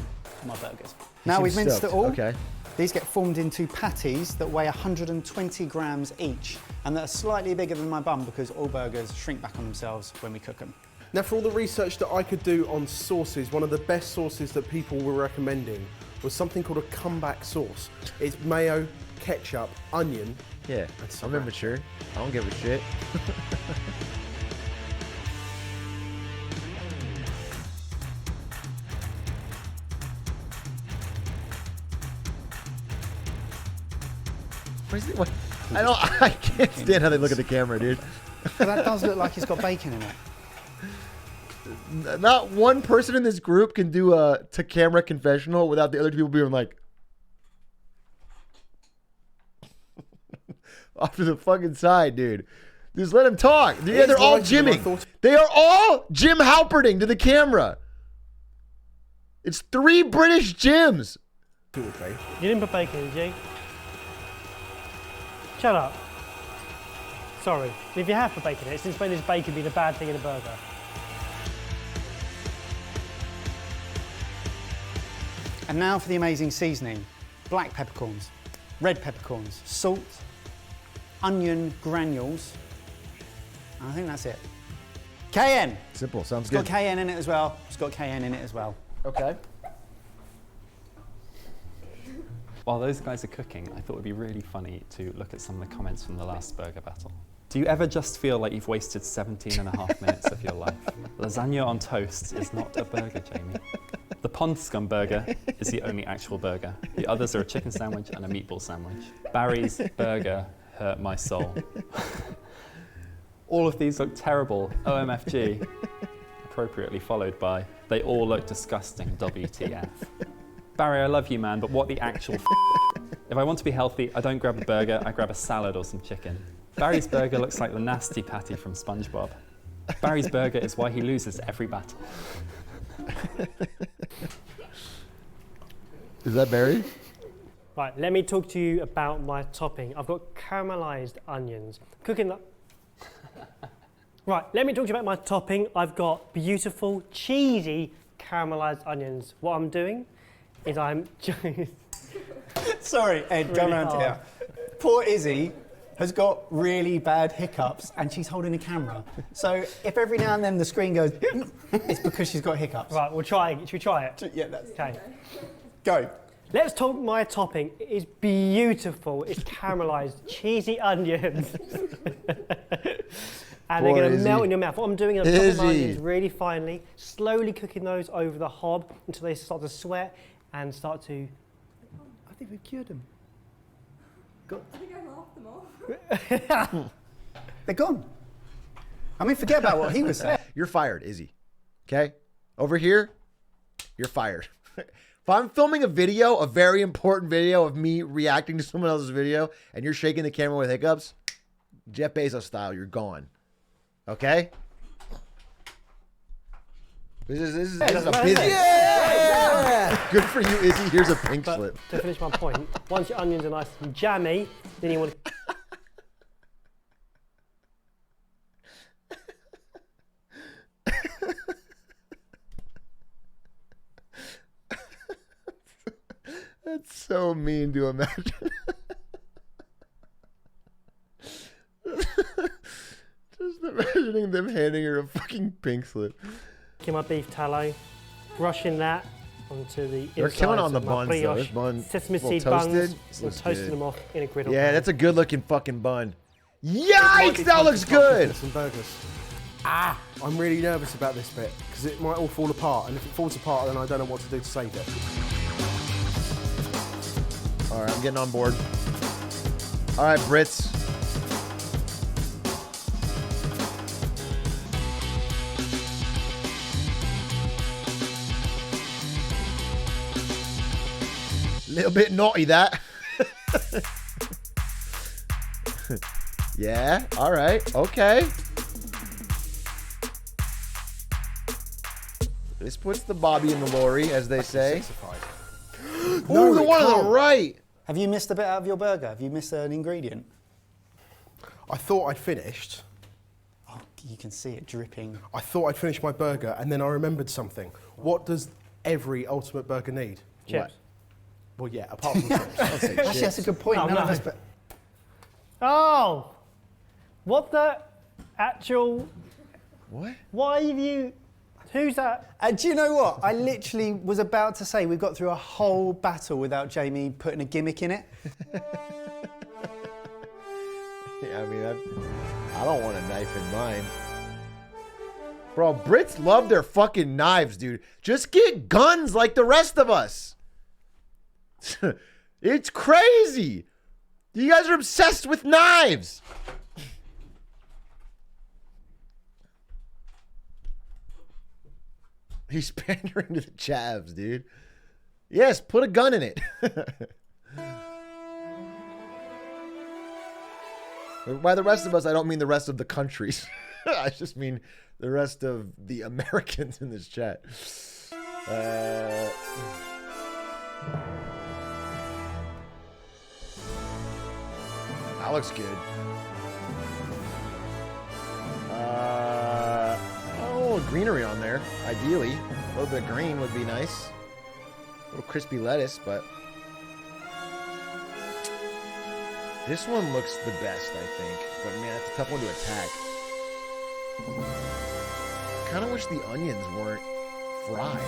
my burgers. Now we've minced it all. Okay. These get formed into patties that weigh 120 grams each and that are slightly bigger than my bum because all burgers shrink back on themselves when we cook them. Now, for all the research that I could do on sauces, one of the best sauces that people were recommending was something called a comeback sauce. It's mayo, ketchup, onion. Yeah, I'm immature. I don't give a shit. What? I can't stand how they look at the camera, dude. But that does look like it's got bacon in it. Not one person in this group can do a to-camera confessional without the other two people being like, off to the fucking side, dude. Just let him talk. Yeah, they're all gymming. They are all Jim Halperding to the camera. It's 3 British gyms. You didn't put bacon in, did you? Shut up. Sorry. If you have put bacon in it, since when does bacon be the bad thing in a burger? And now for the amazing seasoning. Black peppercorns, red peppercorns, salt, onion granules. I think that's it. Cayenne. Simple, sounds It's good. got cayenne in it as well. It's got cayenne in it as well. Okay. While those guys are cooking, I thought it would be really funny to look at some of the comments from the last burger battle. Do you ever just feel like you've wasted 17 and a half minutes of your life? Lasagna on toast is not a burger, Jamie. The Pond Scum burger is the only actual burger. The others are a chicken sandwich and a meatball sandwich. Barry's burger hurt my soul. All of these look terrible, OMFG. Appropriately followed by, they all look disgusting, WTF. Barry, I love you, man, but what the actual If I want to be healthy, I don't grab a burger, I grab a salad or some chicken. Barry's burger looks like the nasty patty from SpongeBob. Barry's burger is why he loses every battle. Is that Barry? Right, let me talk to you about my topping. I've got caramelized onions. Cooking that. Right, let me talk to you about my topping. I've got beautiful, cheesy caramelized onions. What I'm doing is I'm just... Sorry, Ed, go Really around hard. here. Poor Izzy has got really bad hiccups and she's holding a camera. So if every now and then the screen goes, it's because she's got hiccups. Right, we'll try it. Should we try it? Yeah, that's... Okay. Go. Let's talk my topping. It is beautiful. It's caramelized, cheesy onions. And they're going to melt in your mouth. What I'm doing is I'm chopping my onions really finely, slowly cooking those over the hob until they start to sweat and start to... I think we've cured them. I think I laughed them off. They're gone. I mean, forget about what he was saying. You're fired, Izzy. Okay? Over here, you're fired. If I'm filming a video, a very important video of me reacting to someone else's video, and you're shaking the camera with hiccups, Jeff Bezos style, you're gone. Okay? This is a business. Yeah! Good for you, Izzy. Here's a pink slip. To finish my point, once your onions are nice and jammy, then you want to... That's so mean to imagine. Just imagining them handing her a fucking pink slip. Get my beef tallow, brushing that onto the They're insides killing on the of my buns, though. brioche. This bun, Sesame well seed toasted. buns, and Looks toasting good. them off in a griddle Yeah, pan. that's a good looking fucking bun. It Yikes, might be that time looks to start cooking good. Some burgers. I'm really nervous about this bit because it might all fall apart, and if it falls apart, then I don't know what to do to save it. All right, I'm getting on board. All right, Brits. Little bit naughty, that. Yeah, all right, okay. This puts the Bobby in the lorry, as they say. No, Ooh, the one on the right. Have you missed a bit out of your burger? Have you missed an ingredient? I thought I'd finished. Oh, you can see it dripping. I thought I'd finished my burger, and then I remembered something. What does every ultimate burger need? Chips. Well, yeah, apart from chips. Actually, that's a good point. Oh, None no. of us, but Oh! What the actual... What? Why have you... Who's that? do you know what? I literally was about to say we've got through a whole battle without Jamie putting a gimmick in it. Yeah, I mean, I don't want a knife in mine. Bro, Brits love their fucking knives, dude. Just get guns like the rest of us. It's crazy. You guys are obsessed with knives. He's pandering to the chavs, dude. Yes, put a gun in it. By the rest of us, I don't mean the rest of the countries. I just mean the rest of the Americans in this chat. That looks good. A little greenery on there, ideally. A little bit of green would be nice. little crispy lettuce, but this one looks the best, I think. But man, it's a tough one to attack. Kind of wish the onions weren't fried.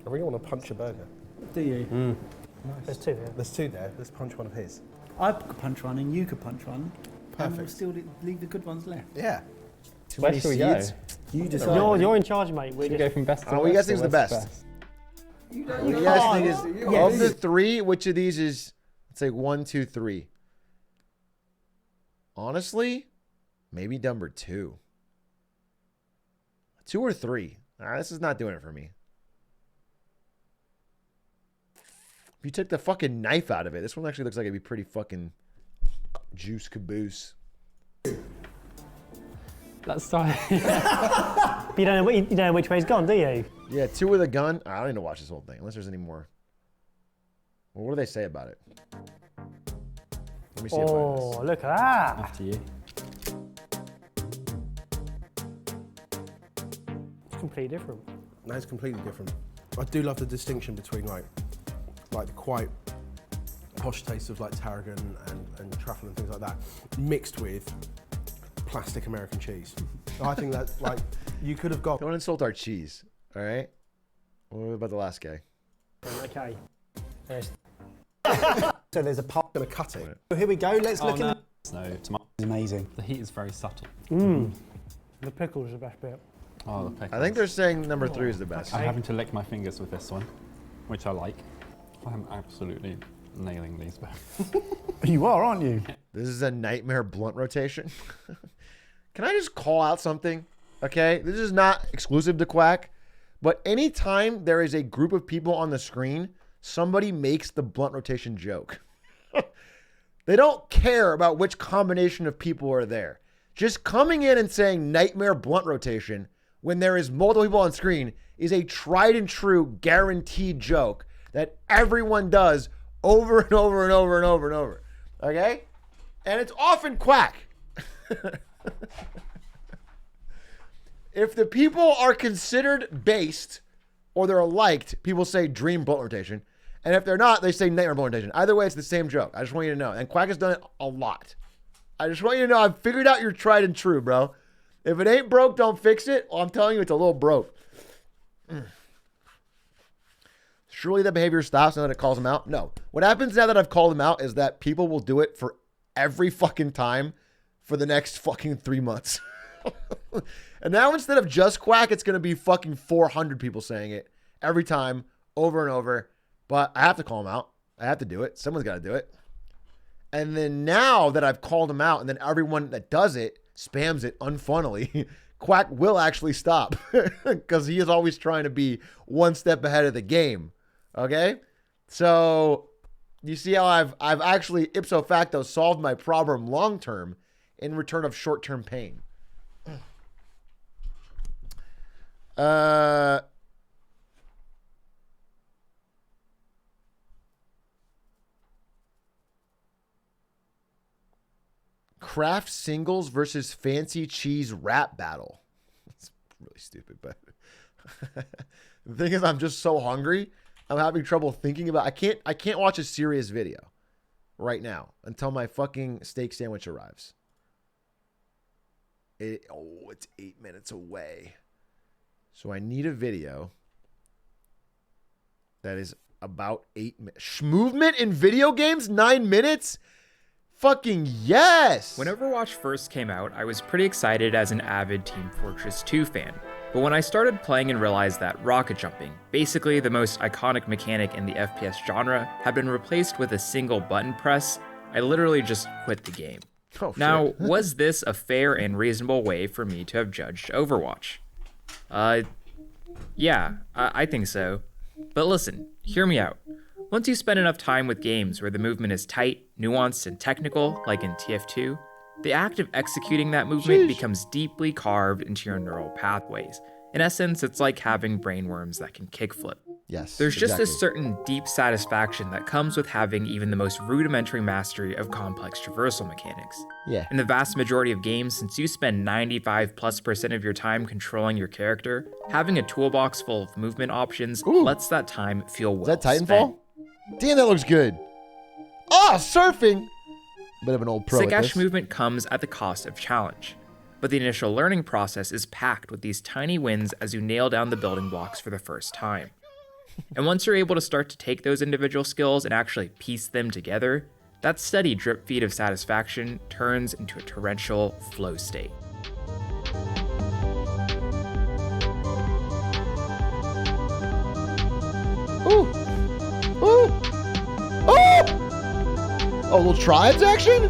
I really want to punch a burger. Do you? Nice. There's two there. There's two there. Let's punch one of his. I could punch one and you could punch one. And we'll Perfect. still leave the good ones left. Yeah. Too Where many should we go? seeds. You decide. You're in charge, mate. Should we go from best to Oh, worst? what do you guys or think is the worst to best? What do you guys think is of the three? Which of these is? Let's say 1, 2, 3. Honestly, maybe number 2. 2 or 3. This is not doing it for me. If you took the fucking knife out of it, this one actually looks like it'd be pretty fucking juice caboose. Let's start. But you don't know which way it's gone, do you? Yeah, 2 with a gun. I don't need to watch this whole thing unless there's any more. Well, what do they say about it? Let me see if I Oh, look at that. After you. It's completely different. No, it's completely different. I do love the distinction between like the quite posh taste of like tarragon and truffle and things like that, mixed with plastic American cheese. I think that like you could have got. Don't insult our cheese, all right? What about the last guy? Okay. So there's a part gonna cut it. So here we go. Let's look no. in. No, tomato. Amazing. The heat is very subtle. The pickles are the best bit. Oh, the pickles. I think they're saying number 3 is the best. I'm having to lick my fingers with this one, which I like. I'm absolutely nailing these. You are, aren't you? This is a nightmare blunt rotation. Can I just call out something? Okay, this is not exclusive to Quack, but anytime there is a group of people on the screen, somebody makes the blunt rotation joke. They don't care about which combination of people are there. Just coming in and saying nightmare blunt rotation when there is multiple people on screen is a tried and true guaranteed joke that everyone does over and over and over and over and over. Okay? And it's often Quack. If the people are considered based or they're liked, people say dream blunt rotation. And if they're not, they say nightmare blunt rotation. Either way, it's the same joke. I just want you to know. And Quack has done it a lot. I just want you to know I've figured out your tried and true, bro. If it ain't broke, don't fix it. Well, I'm telling you, it's a little broke. Surely that behavior stops now that it calls them out? No. What happens now that I've called them out is that people will do it for every fucking time for the next fucking 3 months. And now instead of just Quack, it's going to be fucking 400 people saying it every time, over and over. But I have to call them out. I have to do it. Someone's got to do it. And then now that I've called them out and then everyone that does it spams it unfunnily, Quack will actually stop because he is always trying to be one step ahead of the game. Okay? So you see how I've actually ipso facto solved my problem long term in return of short term pain. Kraft singles versus fancy cheese rap battle. It's really stupid, but the thing is, I'm just so hungry. I'm having trouble thinking about. I can't watch a serious video right now until my fucking steak sandwich arrives. It's 8 minutes away. So I need a video that is about 8 minutes. Movement in video games, 9 minutes? Fucking yes! When Overwatch first came out, I was pretty excited as an avid Team Fortress 2 fan. But when I started playing and realized that rocket jumping, basically the most iconic mechanic in the FPS genre, had been replaced with a single button press, I literally just quit the game. Oh, now, was this a fair and reasonable way for me to have judged Overwatch? Yeah, I think so. But listen, hear me out. Once you spend enough time with games where the movement is tight, nuanced, and technical, like in TF2, the act of executing that movement becomes deeply carved into your neural pathways. In essence, it's like having brainworms that can kickflip. Yes. There's just exactly. this certain deep satisfaction that comes with having even the most rudimentary mastery of complex traversal mechanics. Yeah. In the vast majority of games, since you spend 95+% of your time controlling your character, having a toolbox full of movement options lets that time feel well Is that Titanfall? Damn, that looks good. Oh, surfing! Bit of an old pro at Sick-ash this. movement comes at the cost of challenge, but the initial learning process is packed with these tiny wins as you nail down the building blocks for the first time. And once you're able to start to take those individual skills and actually piece them together, that steady drip feed of satisfaction turns into a torrential flow state. Ooh! Ooh! Oh! Oh, little tribes action?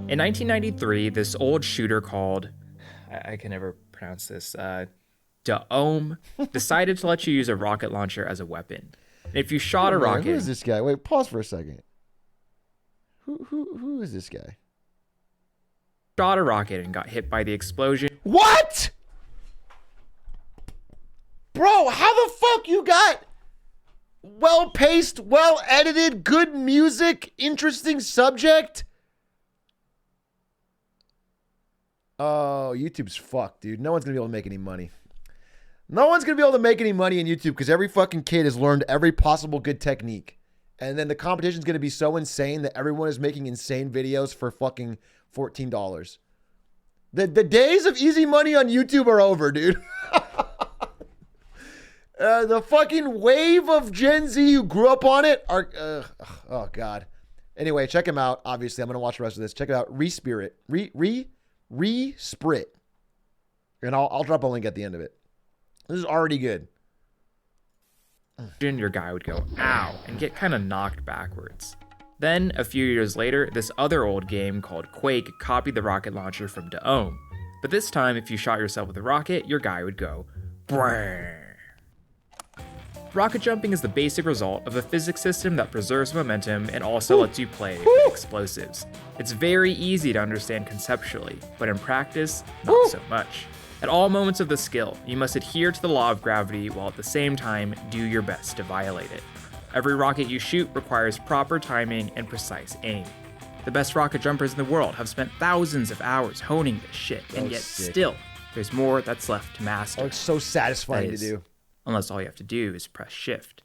In 1993, this old shooter called, I can never pronounce this, Daom, decided to let you use a rocket launcher as a weapon. And if you shot a rocket... Who is this guy? Wait, pause for a second. Who is this guy? Shot a rocket and got hit by the explosion. What? Bro, how the fuck you got well-paced, well-edited, good music, interesting subject? Oh, YouTube's fucked, dude. No one's going to be able to make any money. No one's going to be able to make any money in YouTube because every fucking kid has learned every possible good technique. And then the competition's going to be so insane that everyone is making insane videos for fucking $14. The days of easy money on YouTube are over, dude. The fucking wave of Gen Z who grew up on it are... oh, God. Anyway, check him out. Obviously, I'm going to watch the rest of this. Check it out. Resprit. Resprit. And I'll drop a link at the end of it. This is already good. Your guy would go, ow, and get kind of knocked backwards. Then, a few years later, this other old game called Quake copied the rocket launcher from Daom. But this time, if you shot yourself with a rocket, your guy would go, brrrr. Rocket jumping is the basic result of a physics system that preserves momentum and also lets you play with explosives. It's very easy to understand conceptually, but in practice, not so much. At all moments of the skill, you must adhere to the law of gravity while at the same time do your best to violate it. Every rocket you shoot requires proper timing and precise aim. The best rocket jumpers in the world have spent thousands of hours honing this shit, and yet still, there's more that's left to master. Oh, it's so satisfying to do. Unless all you have to do is press shift.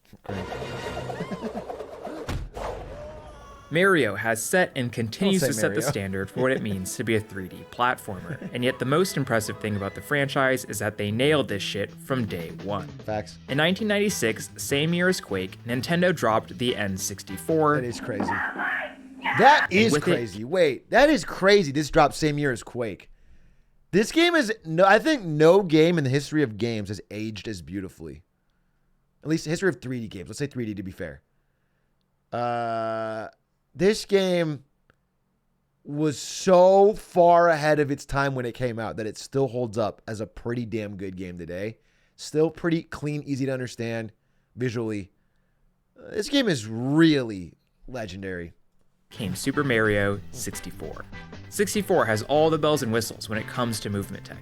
Mario has set and continues to set the standard for what it means to be a 3D platformer. And yet the most impressive thing about the franchise is that they nailed this shit from day one. Facts. In 1996, same year as Quake, Nintendo dropped the N64. That is crazy. That is crazy. Wait, that is crazy. This dropped same year as Quake. This game is, I think no game in the history of games has aged as beautifully. At least the history of 3D games. Let's say 3D to be fair. This game was so far ahead of its time when it came out that it still holds up as a pretty damn good game today. Still pretty clean, easy to understand visually. This game is really legendary. Came Super Mario 64. 64 has all the bells and whistles when it comes to movement tech.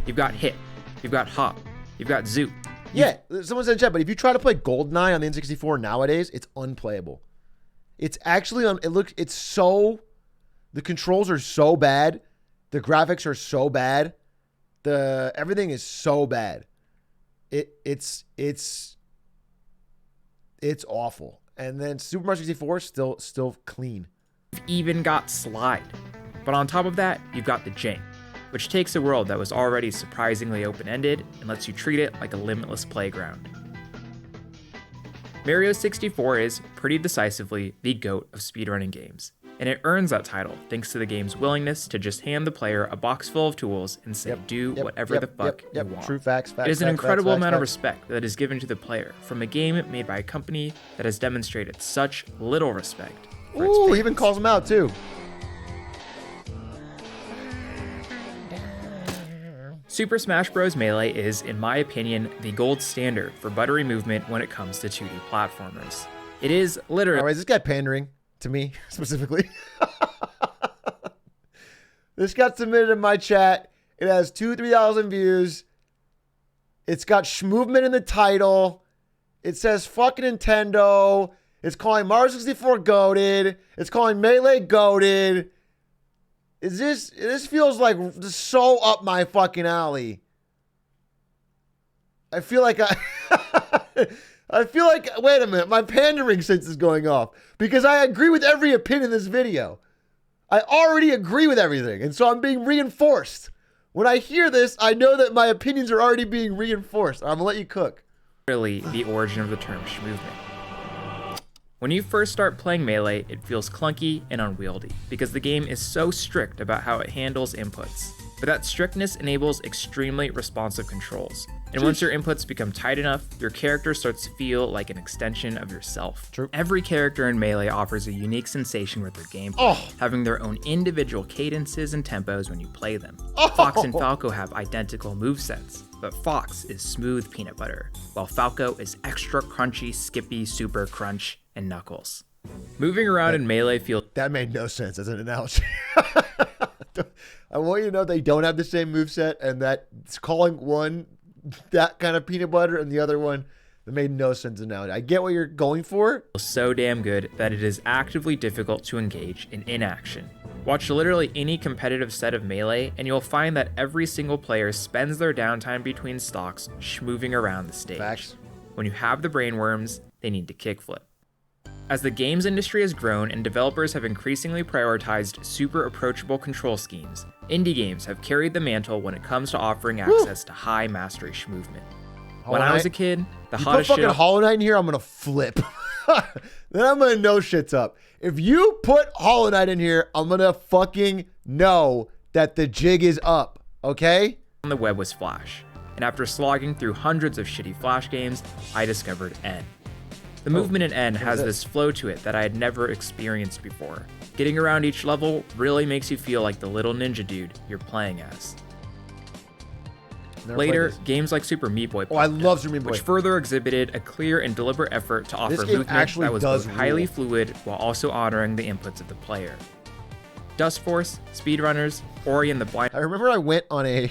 You've got hit, you've got hop, you've got zoop. Yeah, someone said in chat, but if you try to play GoldenEye on the N64 nowadays, it's unplayable. It's actually, it's so, the controls are so bad, the graphics are so bad, everything is so bad. It's awful. And then Super Mario 64 still clean. You've even got slide. But on top of that, you've got the jank, which takes a world that was already surprisingly open-ended and lets you treat it like a limitless playground. Mario 64 is, pretty decisively, the GOAT of speedrunning games, and it earns that title thanks to the game's willingness to just hand the player a box full of tools and say do whatever the fuck you want. True facts. It is an incredible amount of respect that is given to the player from a game made by a company that has demonstrated such little respect. Ooh, he even calls him out too. Super Smash Bros. Melee is, in my opinion, the gold standard for buttery movement when it comes to 2D platformers. It is literally... All right, is this guy pandering to me, specifically? This got submitted in my chat. It has 3,000 views. It's got Schmovement in the title. It says fuck Nintendo. It's calling Mario 64 goated. It's calling Melee goated. This feels like so up my fucking alley. I feel like wait a minute, my pandering sense is going off because I agree with every opinion in this video. I already agree with everything, and so I'm being reinforced. When I hear this, I know that my opinions are already being reinforced. I'm gonna let you cook. Really, the origin of the term Schmovement. When you first start playing Melee, it feels clunky and unwieldy because the game is so strict about how it handles inputs. But that strictness enables extremely responsive controls. And once your inputs become tight enough, your character starts to feel like an extension of yourself. True. Every character in Melee offers a unique sensation with their gameplay, having their own individual cadences and tempos when you play them. Fox and Falco have identical movesets, but Fox is smooth peanut butter, while Falco is extra crunchy, skippy, super crunch, and Knuckles. Moving around in Melee feels... That made no sense as an analogy. I want you to know they don't have the same moveset, and that it's calling one that kind of peanut butter and the other one that made no sense analogy. I get what you're going for. So damn good that it is actively difficult to engage in inaction. Watch literally any competitive set of Melee, and you'll find that every single player spends their downtime between stocks schmoving around the stage. Facts. When you have the brainworms, they need to kickflip. As the games industry has grown and developers have increasingly prioritized super approachable control schemes, indie games have carried the mantle when it comes to offering access to high mastery schmovement. When I was a kid, the hottest shit. shit... You put fucking Hollow Knight in here, I'm gonna flip. Then I'm gonna know shit's up. If you put Hollow Knight in here, I'm gonna fucking know that the jig is up, okay? On the web was Flash, and after slogging through hundreds of shitty Flash games, I discovered N. The movement in N has this flow to it that I had never experienced before. Getting around each level really makes you feel like the little ninja dude you're playing as. Later, games like Super Meat Boy I love Super Meat Boy, which further exhibited a clear and deliberate effort to offer movement that was both highly fluid while also honoring the inputs of the player. Dust Force, Speedrunners, Ori and the Blind... I remember I went on a...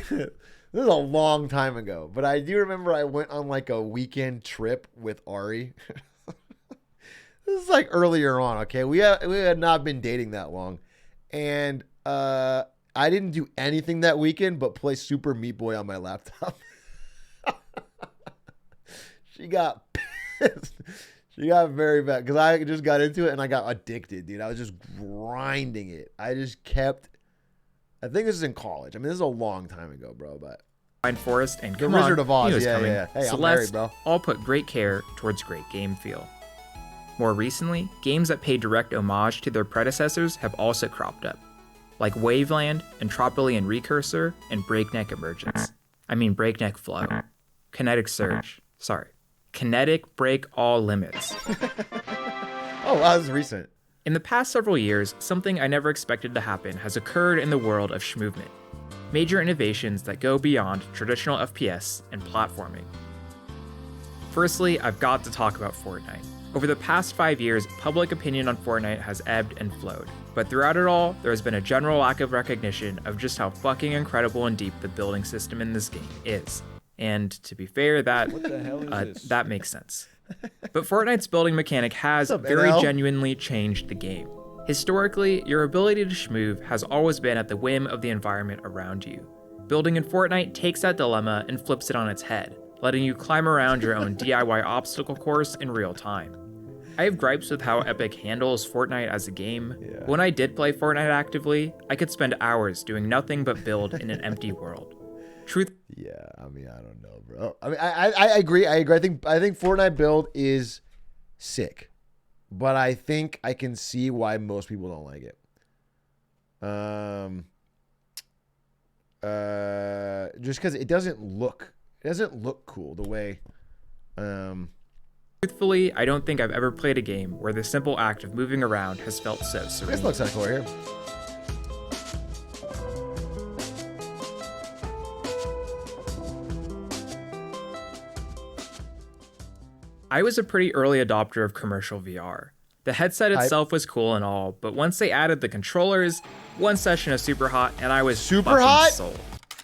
This is a long time ago, but I do remember I went on like a weekend trip with Ari. This is like earlier on, okay? We had not been dating that long. And I didn't do anything that weekend but play Super Meat Boy on my laptop. She got pissed. She got very bad because I just got into it and I got addicted, dude. I was just grinding it. I just kept... I think this is in college. I mean, this is a long time ago, bro, but... Blind Forest and The Wizard of Oz, yeah. Hey, Celeste I'm married, bro. all put great care towards great game feel. More recently, games that pay direct homage to their predecessors have also cropped up, like Waveland, Entropylian Recursor, and Breakneck Emergence. I mean Breakneck Flow. Kinetic Surge. Sorry. Kinetic Break All Limits. Oh, wow, this is recent. In the past several years, something I never expected to happen has occurred in the world of schmovement. Major innovations that go beyond traditional FPS and platforming. Firstly, I've got to talk about Fortnite. Over the past 5 years, public opinion on Fortnite has ebbed and flowed, but throughout it all, there has been a general lack of recognition of just how fucking incredible and deep the building system in this game is. And to be fair, that makes sense. But Fortnite's building mechanic has very genuinely changed the game. Historically, your ability to schmoove has always been at the whim of the environment around you. Building in Fortnite takes that dilemma and flips it on its head, letting you climb around your own DIY obstacle course in real time. I have gripes with how Epic handles Fortnite as a game. But when I did play Fortnite actively, I could spend hours doing nothing but build in an empty world. Yeah, I mean, I don't know, bro. I mean, I agree. I think Fortnite build is sick, but I think I can see why most people don't like it. Just because it doesn't look cool the way. Truthfully, I don't think I've ever played a game where the simple act of moving around has felt so serene. This looks like cool here. I was a pretty early adopter of commercial VR. The headset itself was cool and all, but once they added the controllers, One session of Super Hot, and I was Super fucking Hot? sold.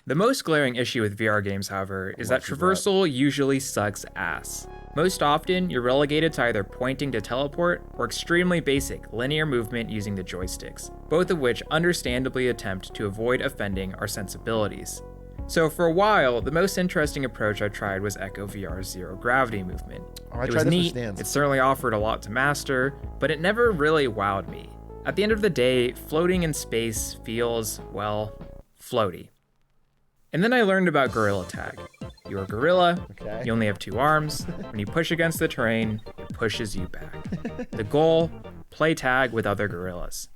The most glaring issue with VR games, however, is that traversal usually sucks ass. Most often, you're relegated to either pointing to teleport or extremely basic linear movement using the joysticks, both of which understandably attempt to avoid offending our sensibilities. So for a while, the most interesting approach I tried was Echo VR's zero gravity movement. Oh, I It tried was this with neat, Stans. it certainly offered a lot to master, but it never really wowed me. At the end of the day, floating in space feels, well, floaty. And then I learned about Gorilla Tag. You're a gorilla, you only have 2 arms. When you push against the terrain, it pushes you back. The goal, play tag with other gorillas.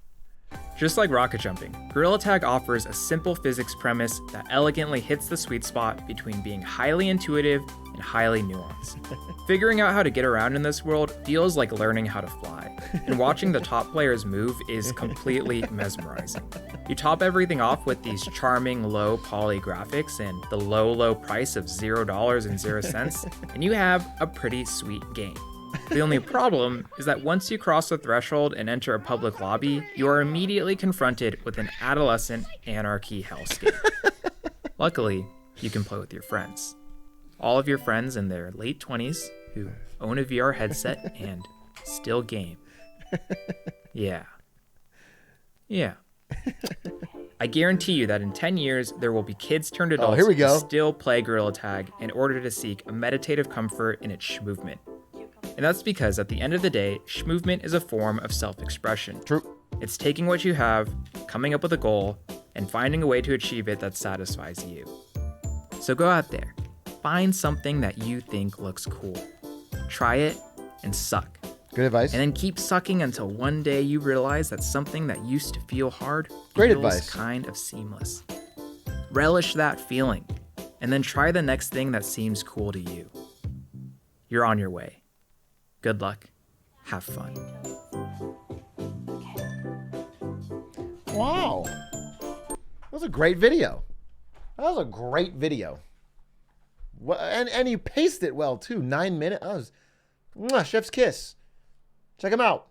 Just like rocket jumping, Gorilla Tag offers a simple physics premise that elegantly hits the sweet spot between being highly intuitive and highly nuanced. Figuring out how to get around in this world feels like learning how to fly, and watching the top players move is completely mesmerizing. You top everything off with these charming low poly graphics and the low price of $0.00, and you have a pretty sweet game. The only problem is that once you cross the threshold and enter a public lobby, you are immediately confronted with an adolescent anarchy hellscape. Luckily, you can play with your friends. All of your friends in their late 20s who own a VR headset and still game. Yeah. I guarantee you that in 10 years, there will be kids turned adults here we go. who still play Gorilla Tag in order to seek a meditative comfort in its movement. And that's because at the end of the day, movement is a form of self-expression. True. It's taking what you have, coming up with a goal, and finding a way to achieve it that satisfies you. So go out there, find something that you think looks cool. Try it and suck. Good advice. And then keep sucking until one day you realize that something that used to feel hard Great feels advice. kind of seamless. Relish that feeling, and then try the next thing that seems cool to you. You're on your way. Good luck. Have fun. Wow. That was a great video. That was a great video. And you paced it well, too. 9 minutes. That was chef's kiss. Check him out.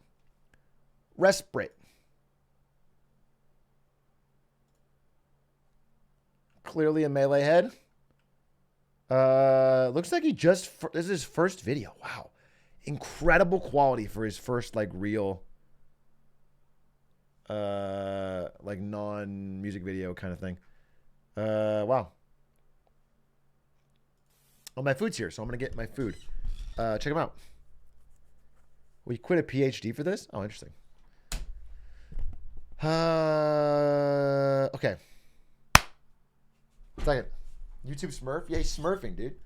Respite. Clearly a melee head. Looks like he this is his first video. Wow. Incredible quality for his first real non-music video kind of thing. Wow. Oh, my food's here, so I'm gonna get my food. Check him out. We quit a PhD for this? Oh, interesting. Okay. Second. YouTube Smurf? Yeah, he's smurfing, dude.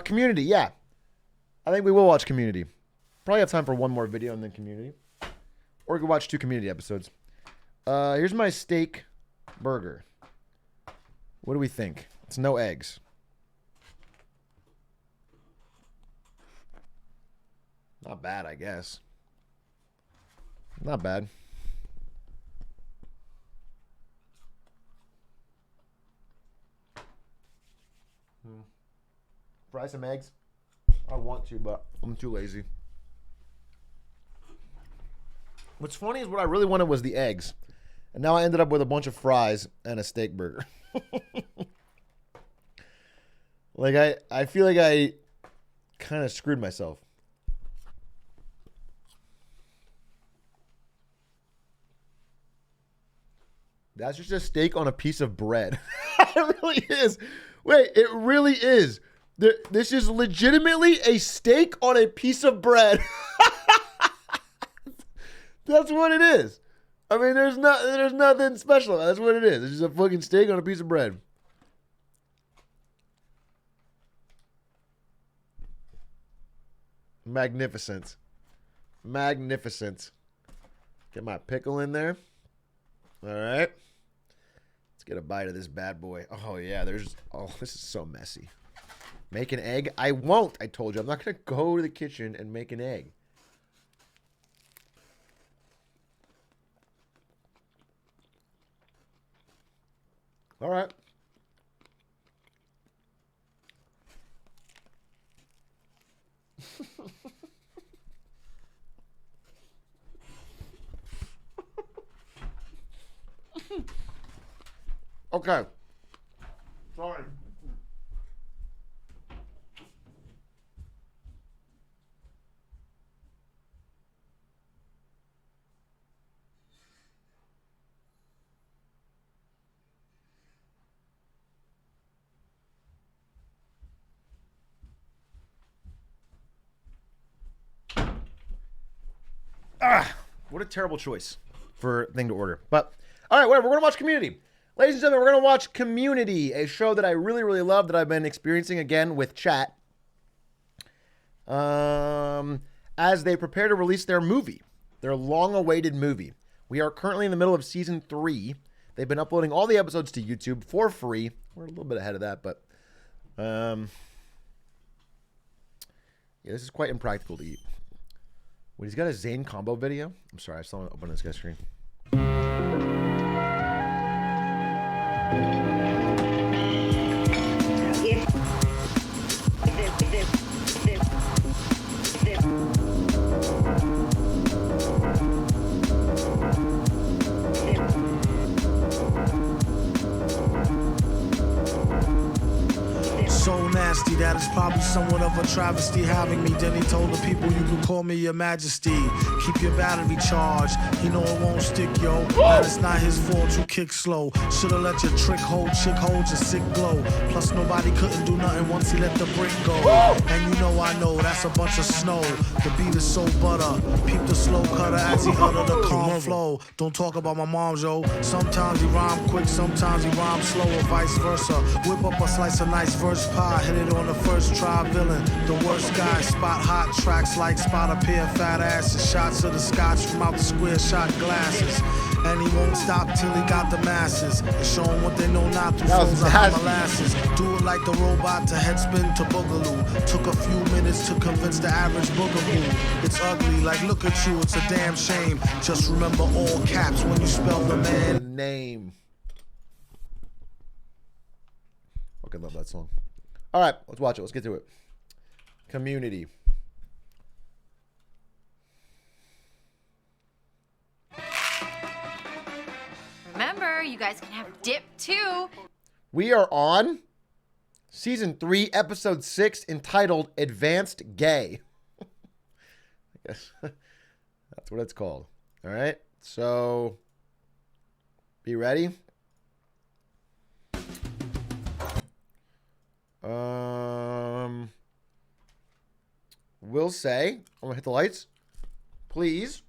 Community, yeah. I think we will watch Community. Probably have time for one more video and then Community. Or we could watch 2 Community episodes. Here's my steak burger. What do we think? It's no eggs. Not bad, I guess. Not bad. Fry some eggs. I want to, but I'm too lazy. What's funny is what I really wanted was the eggs. And now I ended up with a bunch of fries and a steak burger. I feel like I kind of screwed myself. That's just a steak on a piece of bread. It really is. Wait, it really is. This is legitimately a steak on a piece of bread. That's what it is. I mean, there's nothing special. That's what it is. It's just a fucking steak on a piece of bread. Magnificent. Magnificent. Get my pickle in there. All right. Let's get a bite of this bad boy. Oh, yeah. Oh, this is so messy. Make an egg? I won't. I told you. I'm not going to go to the kitchen and make an egg. All right. Okay. Sorry. What a terrible choice for thing to order. But, all right, whatever. We're going to watch Community. Ladies and gentlemen, we're going to watch Community, a show that I really, really love that I've been experiencing again with chat as they prepare to release their movie, their long-awaited movie. We are currently in the middle of Season 3. They've been uploading all the episodes to YouTube for free. We're a little bit ahead of that, but yeah, this is quite impractical to eat. Wait, he's got a Zane combo video? I'm sorry, I saw him open this guy's screen. So nasty that it's probably somewhat of a travesty having me. Then he told the people you can call me your majesty. Keep your battery charged. He know it won't stick, yo. That it's not his fault you kick slow. Shoulda let your chick hold your sick glow. Plus nobody couldn't do nothing once he let the brick go. And you know I know that's a bunch of snow. The beat is so butter. Peep the slow cutter as he utter the calm flow. Don't talk about my mom, yo. Sometimes he rhyme quick, sometimes he rhyme slow, or vice versa. Whip up a slice of nice verse pie, hit it on the first try, villain. The worst guy, spot hot tracks like spot a pair of fat asses. Shots of the scotch from out the square shot glasses. And he won't stop till he got the masses. And show them what they know not to. Fools are hot molasses. Do it like the robot to headspin to boogaloo. Took a few minutes to convince the average boogaboo. It's ugly, like look at you, it's a damn shame. Just remember all caps when you spell the man name. Fucking love that song. All right, let's watch it. Let's get to it. Community. Remember, you guys can have dip too. We are on Season 3, Episode 6, entitled Advanced Gay. I guess that's what it's called. All right, so be ready. We'll say, I'm gonna hit the lights. Please